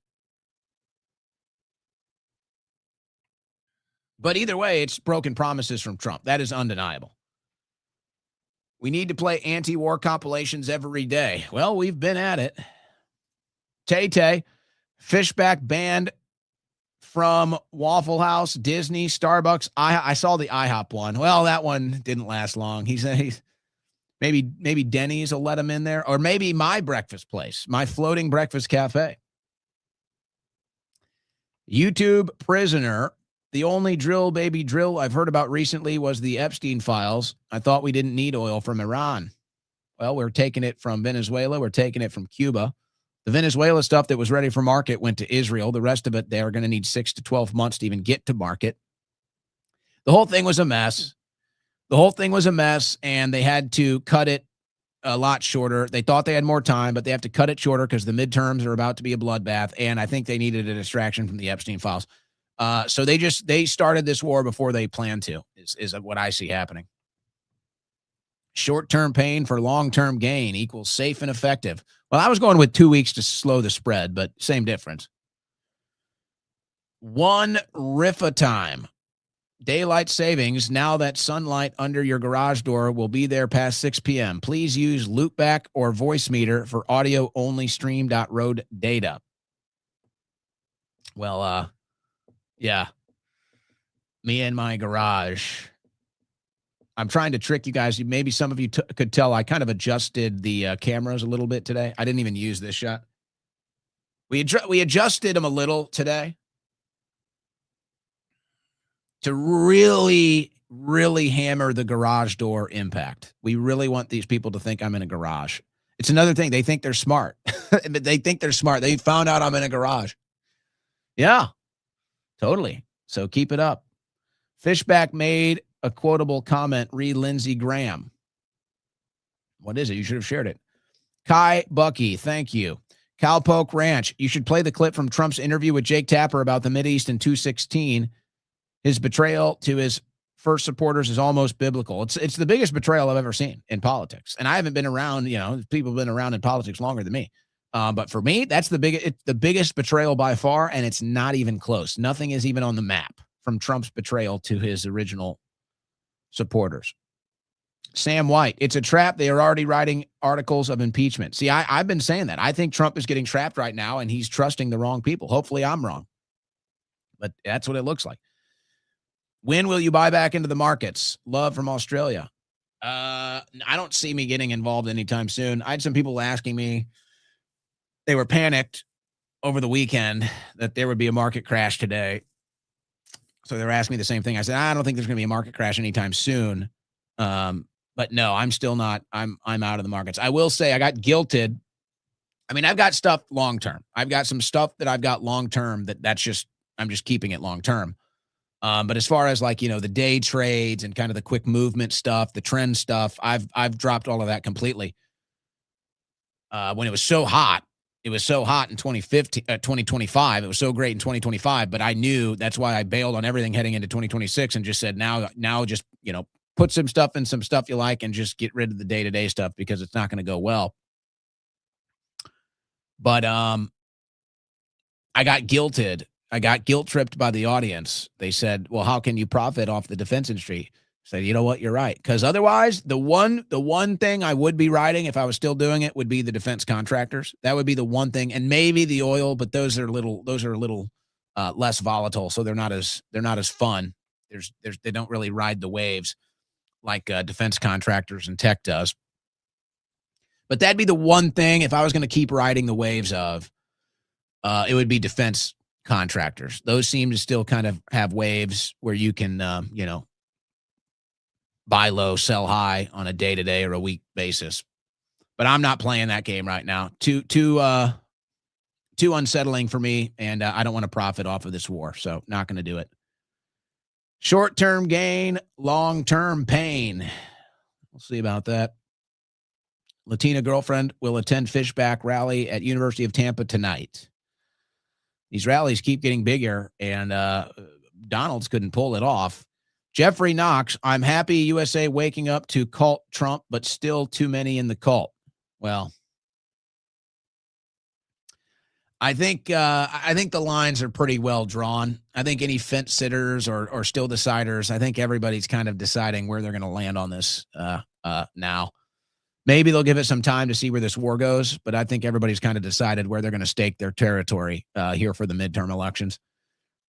Speaker 1: But either way, it's broken promises from Trump. That is undeniable. We need to play anti-war compilations every day. Well, we've been at it. Tay-Tay, Fishback banned from Waffle House, Disney, Starbucks. I saw the IHOP one. Well, that one didn't last long. He said maybe Denny's will let him in there, or maybe my breakfast place, my floating breakfast cafe. YouTube prisoner, The only drill, baby, drill I've heard about recently was the Epstein files. I thought we didn't need oil from Iran. Well, we're taking it from Venezuela. We're taking it from Cuba. The Venezuela stuff that was ready for market went to Israel. The rest of it, they're going to need 6 to 12 months to even get to market. The whole thing was a mess. And they had to cut it a lot shorter. They thought they had more time, but they have to cut it shorter because the midterms are about to be a bloodbath, and I think they needed a distraction from the Epstein files. So they started this war before they planned to, is what I see happening. Short-term pain for long-term gain equals safe and effective. Well, I was going with 2 weeks to slow the spread, but same difference. One RIFA time. Daylight savings, now that sunlight under your garage door will be there past 6 p.m. Please use loopback or voice meter for audio-only stream.road data. Well, yeah. Me and my garage. I'm trying to trick you guys. Maybe some of you could tell I kind of adjusted the cameras a little bit today. I didn't even use this shot. We adjusted them a little today to really, really hammer the garage door impact. We really want these people to think I'm in a garage. It's another thing. They think they're smart. They think they're smart. They found out I'm in a garage. Yeah, totally. So keep it up. Fishback made a quotable comment. Read Lindsey Graham. What is it? You should have shared it. Kai Bucky, thank you. Cowpoke Ranch, you should play the clip from Trump's interview with Jake Tapper about the Mideast in 2016. His betrayal to his first supporters is almost biblical. It's the biggest betrayal I've ever seen in politics. And I haven't been around, people have been around in politics longer than me. But for me, that's the biggest betrayal by far, and it's not even close. Nothing is even on the map from Trump's betrayal to his original supporters. Sam White, it's a trap. They are already writing articles of impeachment. See, I've been saying that. I think Trump is getting trapped right now, and he's trusting the wrong people. Hopefully I'm wrong. But that's what it looks like. When will you buy back into the markets? Love from Australia. I don't see me getting involved anytime soon. I had some people asking me, they were panicked over the weekend that there would be a market crash today. So they were asking me the same thing. I said, I don't think there's going to be a market crash anytime soon. But no, I'm still not. I'm out of the markets. I will say I got guilted. I mean, I've got stuff long-term. I've got some stuff that I've got long-term I'm just keeping it long-term. But as far as the day trades and kind of the quick movement stuff, the trend stuff, I've dropped all of that completely. When it was so hot in 2025. It was so great in 2025, but I knew that's why I bailed on everything heading into 2026 and just said, now just, put some stuff in some stuff you like and just get rid of the day-to-day stuff because it's not going to go well. But, I got guilted. I got guilt-tripped by the audience. They said, well, how can you profit off the defense industry? I said, you know what? You're right. Because otherwise, the one thing I would be writing if I was still doing it would be the defense contractors. That would be the one thing. And maybe the oil, but those are a little less volatile. So they're not as fun. They don't really ride the waves like defense contractors and tech does. But that'd be the one thing if I was going to keep riding the waves of, it would be defense contractors. Those seem to still kind of have waves where you can, buy low, sell high on a day-to-day or a week basis. But I'm not playing that game right now. Too unsettling for me, and I don't want to profit off of this war, so not going to do it. Short-term gain, long-term pain. We'll see about that. Latina girlfriend will attend Fishback rally at University of Tampa tonight. These rallies keep getting bigger, and Donalds couldn't pull it off. Jeffrey Knox, I'm happy USA waking up to cult Trump, but still too many in the cult. Well, I think the lines are pretty well drawn. I think any fence sitters or still deciders, I think everybody's kind of deciding where they're going to land on this now. Maybe they'll give it some time to see where this war goes, but I think everybody's kind of decided where they're going to stake their territory here for the midterm elections.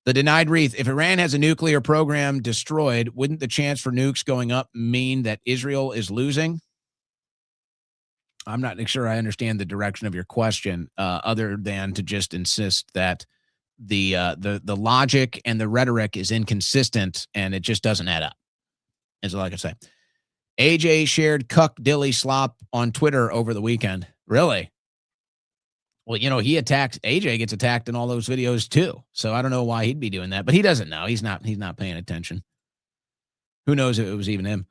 Speaker 1: The denied wreath. If Iran has a nuclear program destroyed, wouldn't the chance for nukes going up mean that Israel is losing? I'm not sure I understand the direction of your question, other than to just insist that the logic and the rhetoric is inconsistent, and it just doesn't add up. Is all I can say. AJ shared cuck dilly slop on Twitter over the weekend. Really? Well, AJ gets attacked in all those videos too. So I don't know why he'd be doing that, but he doesn't know. He's not paying attention. Who knows if it was even him?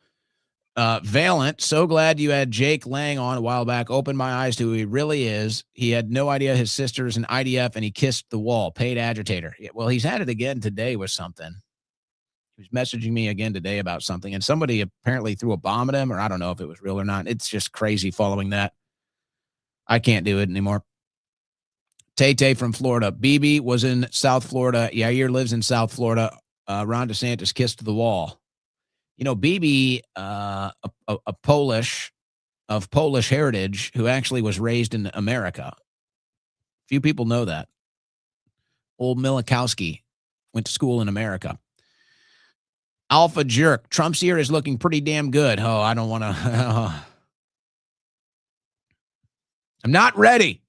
Speaker 1: Valent, so glad you had Jake Lang on a while back. Opened my eyes to who he really is. He had no idea his sister's an IDF, and he kissed the wall. Paid agitator. Yeah, well, he's had it again today with something. He was messaging me again today about something, and somebody apparently threw a bomb at him, or I don't know if it was real or not. It's just crazy following that. I can't do it anymore. Tay from Florida. BB was in South Florida. Yair lives in South Florida. Ron DeSantis kissed the wall. BB, a Polish of Polish heritage who actually was raised in America. Few people know that. Old Milikowski went to school in America. Alpha Jerk. Trump's year is looking pretty damn good. Oh, I don't want to. I'm not ready.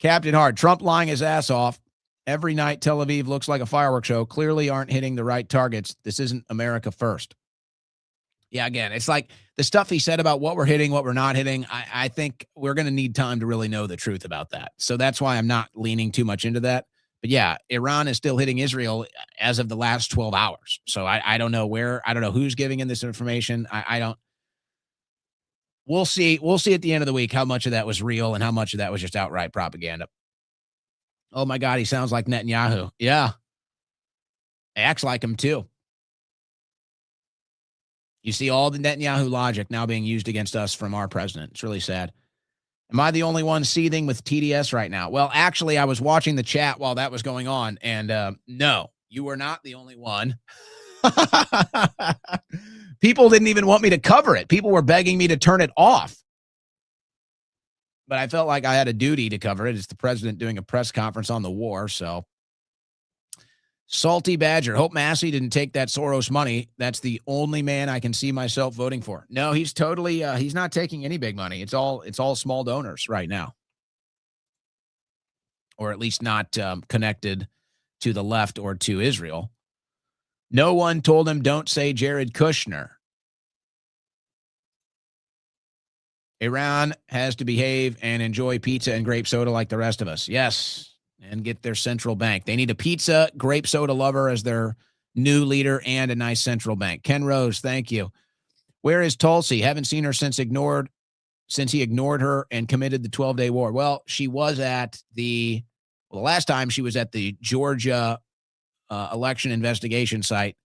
Speaker 1: Captain Hard. Trump lying his ass off. Every night, Tel Aviv looks like a fireworks show. Clearly aren't hitting the right targets. This isn't America first. Yeah, again, it's like the stuff he said about what we're hitting, what we're not hitting. I think we're going to need time to really know the truth about that. So that's why I'm not leaning too much into that. But yeah, Iran is still hitting Israel as of the last 12 hours. So I don't know where, I don't know who's giving in this information. I don't. We'll see. We'll see at the end of the week how much of that was real and how much of that was just outright propaganda. Oh my God, he sounds like Netanyahu. Yeah. Acts like him too. You see all the Netanyahu logic now being used against us from our president. It's really sad. Am I the only one seething with TDS right now? Well, actually, I was watching the chat while that was going on, and no, you were not the only one. People didn't even want me to cover it. People were begging me to turn it off. But I felt like I had a duty to cover it. It's the president doing a press conference on the war, so. Salty Badger. Hope Massey didn't take that Soros money. That's the only man I can see myself voting for. No, he's totally, he's not taking any big money. It's all small donors right now. Or at least not connected to the left or to Israel. No one told him don't say Jared Kushner. Iran has to behave and enjoy pizza and grape soda like the rest of us. Yes. And get their central bank. They need a pizza, grape soda lover as their new leader and a nice central bank. Ken Rose, thank you. Where is Tulsi? Haven't seen her since he ignored her and committed the 12-day war. Well, she was at the last time she was at the Georgia election investigation site.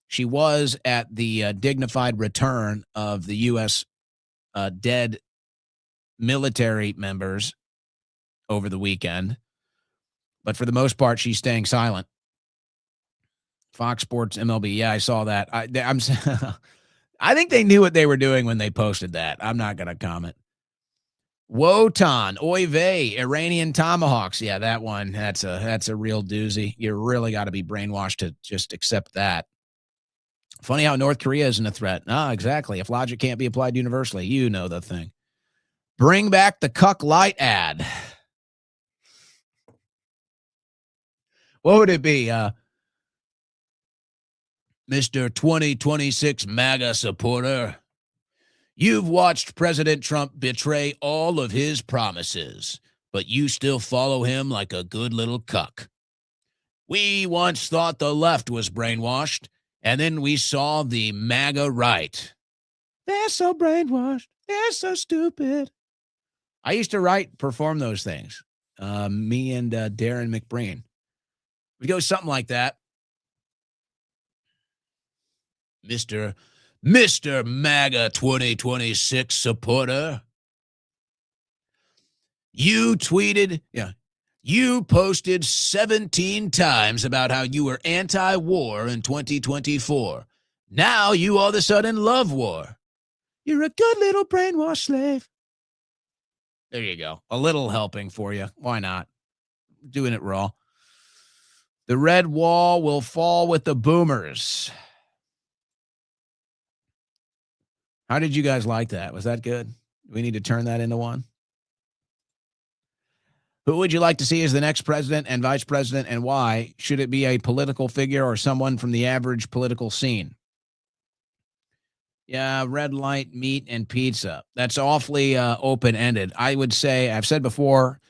Speaker 1: She was at the dignified return of the U.S. Dead military members over the weekend. But for the most part, she's staying silent. Fox Sports MLB. Yeah, I saw that. I think they knew what they were doing when they posted that. I'm not going to comment. Wotan, oy vey, Iranian tomahawks. Yeah, that one. That's a real doozy. You really got to be brainwashed to just accept that. Funny how North Korea isn't a threat. Ah, exactly. If logic can't be applied universally, you know the thing. Bring back the Cuck Light ad. What would it be? Mr. 2026 MAGA supporter, you've watched President Trump betray all of his promises, but you still follow him like a good little cuck. We once thought the left was brainwashed, and then we saw the MAGA right. They're so brainwashed. They're so stupid. I used to perform those things. Me and Darren McBreen. We go something like that. Mr. MAGA 2026 supporter. You tweeted, you posted 17 times about how you were anti-war in 2024. Now you all of a sudden love war. You're a good little brainwash slave. There you go. A little helping for you. Why not? Doing it raw. The red wall will fall with the boomers. How did you guys like that? Was that good? Do we need to turn that into one? Who would you like to see as the next president and vice president, and why? Should it be a political figure or someone from the average political scene? Yeah, red light, meat, and pizza. That's awfully open-ended. I would say, I've said before,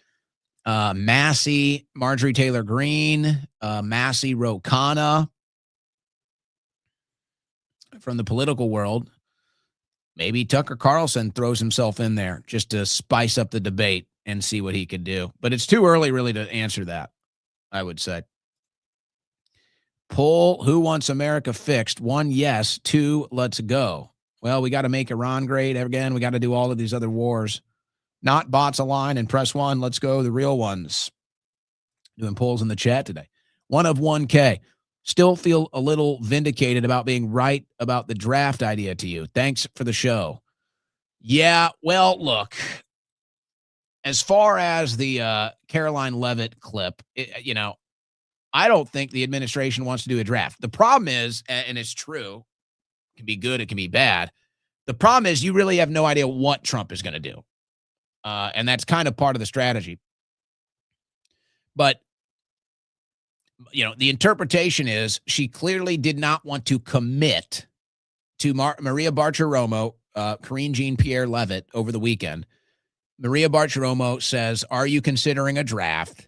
Speaker 1: Massey, Marjorie Taylor Greene, Massey Ro Khanna from the political world. Maybe Tucker Carlson throws himself in there just to spice up the debate and see what he could do. But it's too early really to answer that, I would say. Poll, who wants America fixed? 1, yes. 2, let's go. Well, we got to make Iran great again. We got to do all of these other wars. Not bots align and press 1. Let's go, the real ones. Doing polls in the chat today. 1 of 1K. Still feel a little vindicated about being right about the draft idea to you. Thanks for the show. Yeah, well, look. As far as the Caroline Leavitt clip, I don't think the administration wants to do a draft. The problem is, and it's true, it can be good, it can be bad. The problem is you really have no idea what Trump is going to do. And that's kind of part of the strategy. But, the interpretation is she clearly did not want to commit to Maria Bartiromo, Karine Jean-Pierre Leavitt over the weekend. Maria Bartiromo says, are you considering a draft?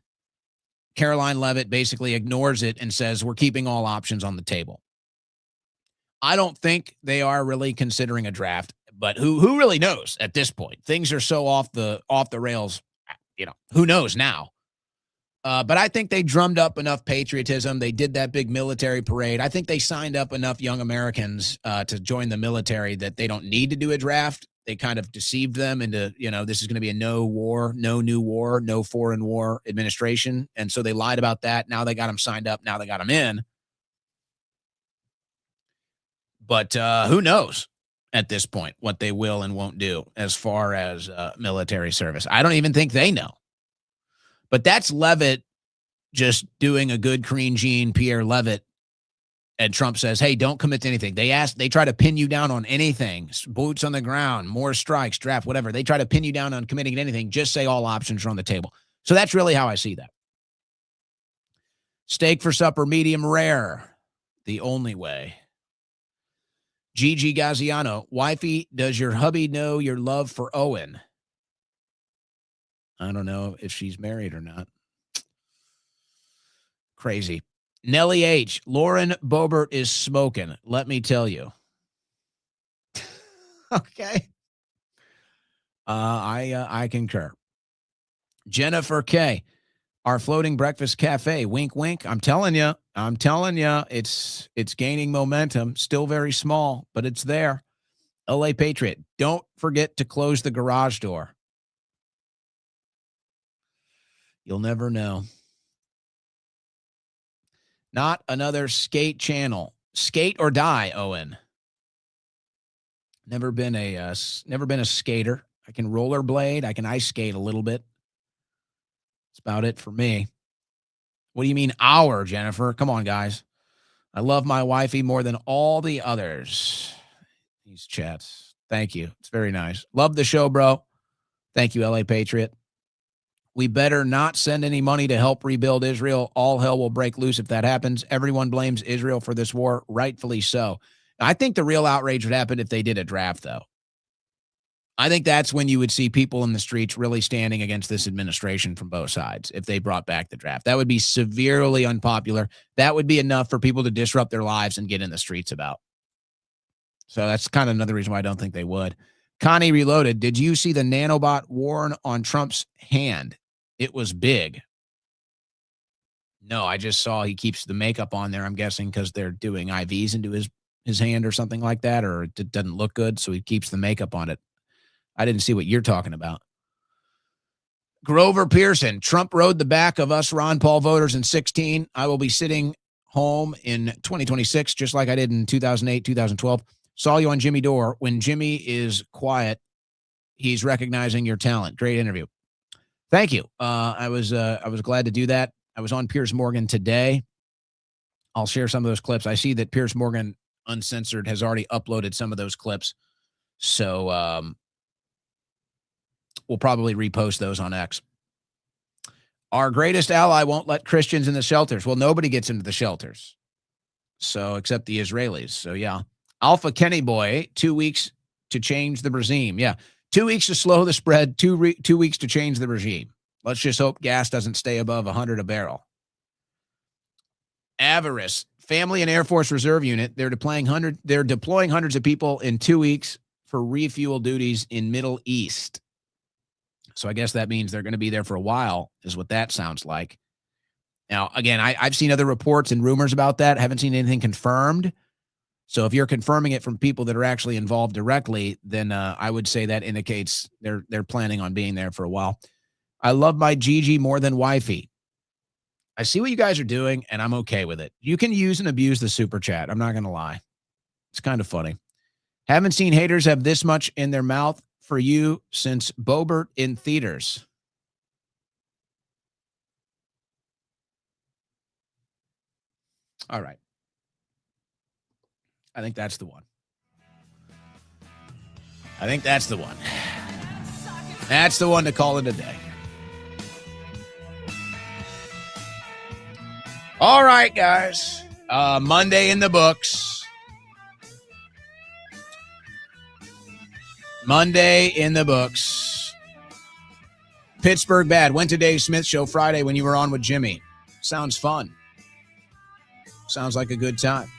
Speaker 1: Caroline Leavitt basically ignores it and says, we're keeping all options on the table. I don't think they are really considering a draft, but who really knows at this point? Things are so off the rails, who knows now? But I think they drummed up enough patriotism. They did that big military parade. I think they signed up enough young Americans to join the military that they don't need to do a draft. They kind of deceived them into, this is going to be a no war, no new war, no foreign war administration. And so they lied about that. Now they got them signed up. Now they got them in. But who knows at this point what they will and won't do as far as military service. I don't even think they know. But that's Leavitt just doing a good Karine Jean-Pierre Leavitt. And Trump says, hey, don't commit to anything. They try to pin you down on anything. Boots on the ground, more strikes, draft, whatever. They try to pin you down on committing to anything. Just say all options are on the table. So that's really how I see that. Steak for supper, medium rare. The only way. Gigi Gaziano, wifey, does your hubby know your love for Owen? I don't know if she's married or not. Crazy. Nellie H. Lauren Boebert is smoking. Let me tell you. Okay. I concur. Jennifer K. Our floating breakfast cafe. Wink, wink. I'm telling you. It's gaining momentum. Still very small, but it's there. LA Patriot. Don't forget to close the garage door. You'll never know. Not another skate channel. Skate or die, Owen. Never been a skater. I can rollerblade. I can ice skate a little bit. That's about it for me. What do you mean our, Jennifer? Come on, guys. I love my wifey more than all the others. These chats. Thank you. It's very nice. Love the show, bro. Thank you, LA Patriot. We better not send any money to help rebuild Israel. All hell will break loose if that happens. Everyone blames Israel for this war, rightfully so. I think the real outrage would happen if they did a draft, though. I think that's when you would see people in the streets really standing against this administration from both sides if they brought back the draft. That would be severely unpopular. That would be enough for people to disrupt their lives and get in the streets about. So that's kind of another reason why I don't think they would. Connie Reloaded, did you see the nanobot worn on Trump's hand? It was big. No, I just saw he keeps the makeup on there, I'm guessing, because they're doing IVs into his hand or something like that, or it doesn't look good, so he keeps the makeup on it. I didn't see what you're talking about. Grover Pearson, Trump rode the back of us Ron Paul voters in 2016. I will be sitting home in 2026, just like I did in 2008, 2012. Saw you on Jimmy Dore. When Jimmy is quiet, he's recognizing your talent. Great interview. Thank you. I was glad to do that. I was on Piers Morgan today. I'll share some of those clips. I see that Piers Morgan Uncensored has already uploaded some of those clips. So we'll probably repost those on X. Our greatest ally won't let Christians in the shelters. Well, nobody gets into the shelters. So, except the Israelis. So, yeah. Alpha Kenny Boy, 2 weeks to change the regime. Yeah. 2 weeks to slow the spread, 2 weeks to change the regime. Let's just hope gas doesn't stay above 100 a barrel. Avarice, Family and Air Force Reserve Unit. They're deploying hundreds of people in 2 weeks for refuel duties in Middle East. So I guess that means they're going to be there for a while, is what that sounds like. Now, again, I've seen other reports and rumors about that. I haven't seen anything confirmed. So if you're confirming it from people that are actually involved directly, then I would say that indicates they're planning on being there for a while. I love my Gigi more than wifey. I see what you guys are doing, and I'm okay with it. You can use and abuse the super chat. I'm not going to lie. It's kind of funny. Haven't seen haters have this much in their mouth for you since Bobert in theaters. All right. I think that's the one. That's the one to call it a day. All right, guys. Monday in the books. Pittsburgh bad. Went to Dave Smith's show Friday when you were on with Jimmy. Sounds fun. Sounds like a good time.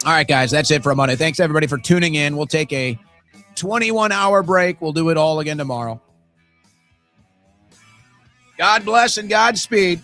Speaker 1: All right, guys, that's it for Monday. Thanks, everybody, for tuning in. We'll take a 21-hour break. We'll do it all again tomorrow. God bless and Godspeed.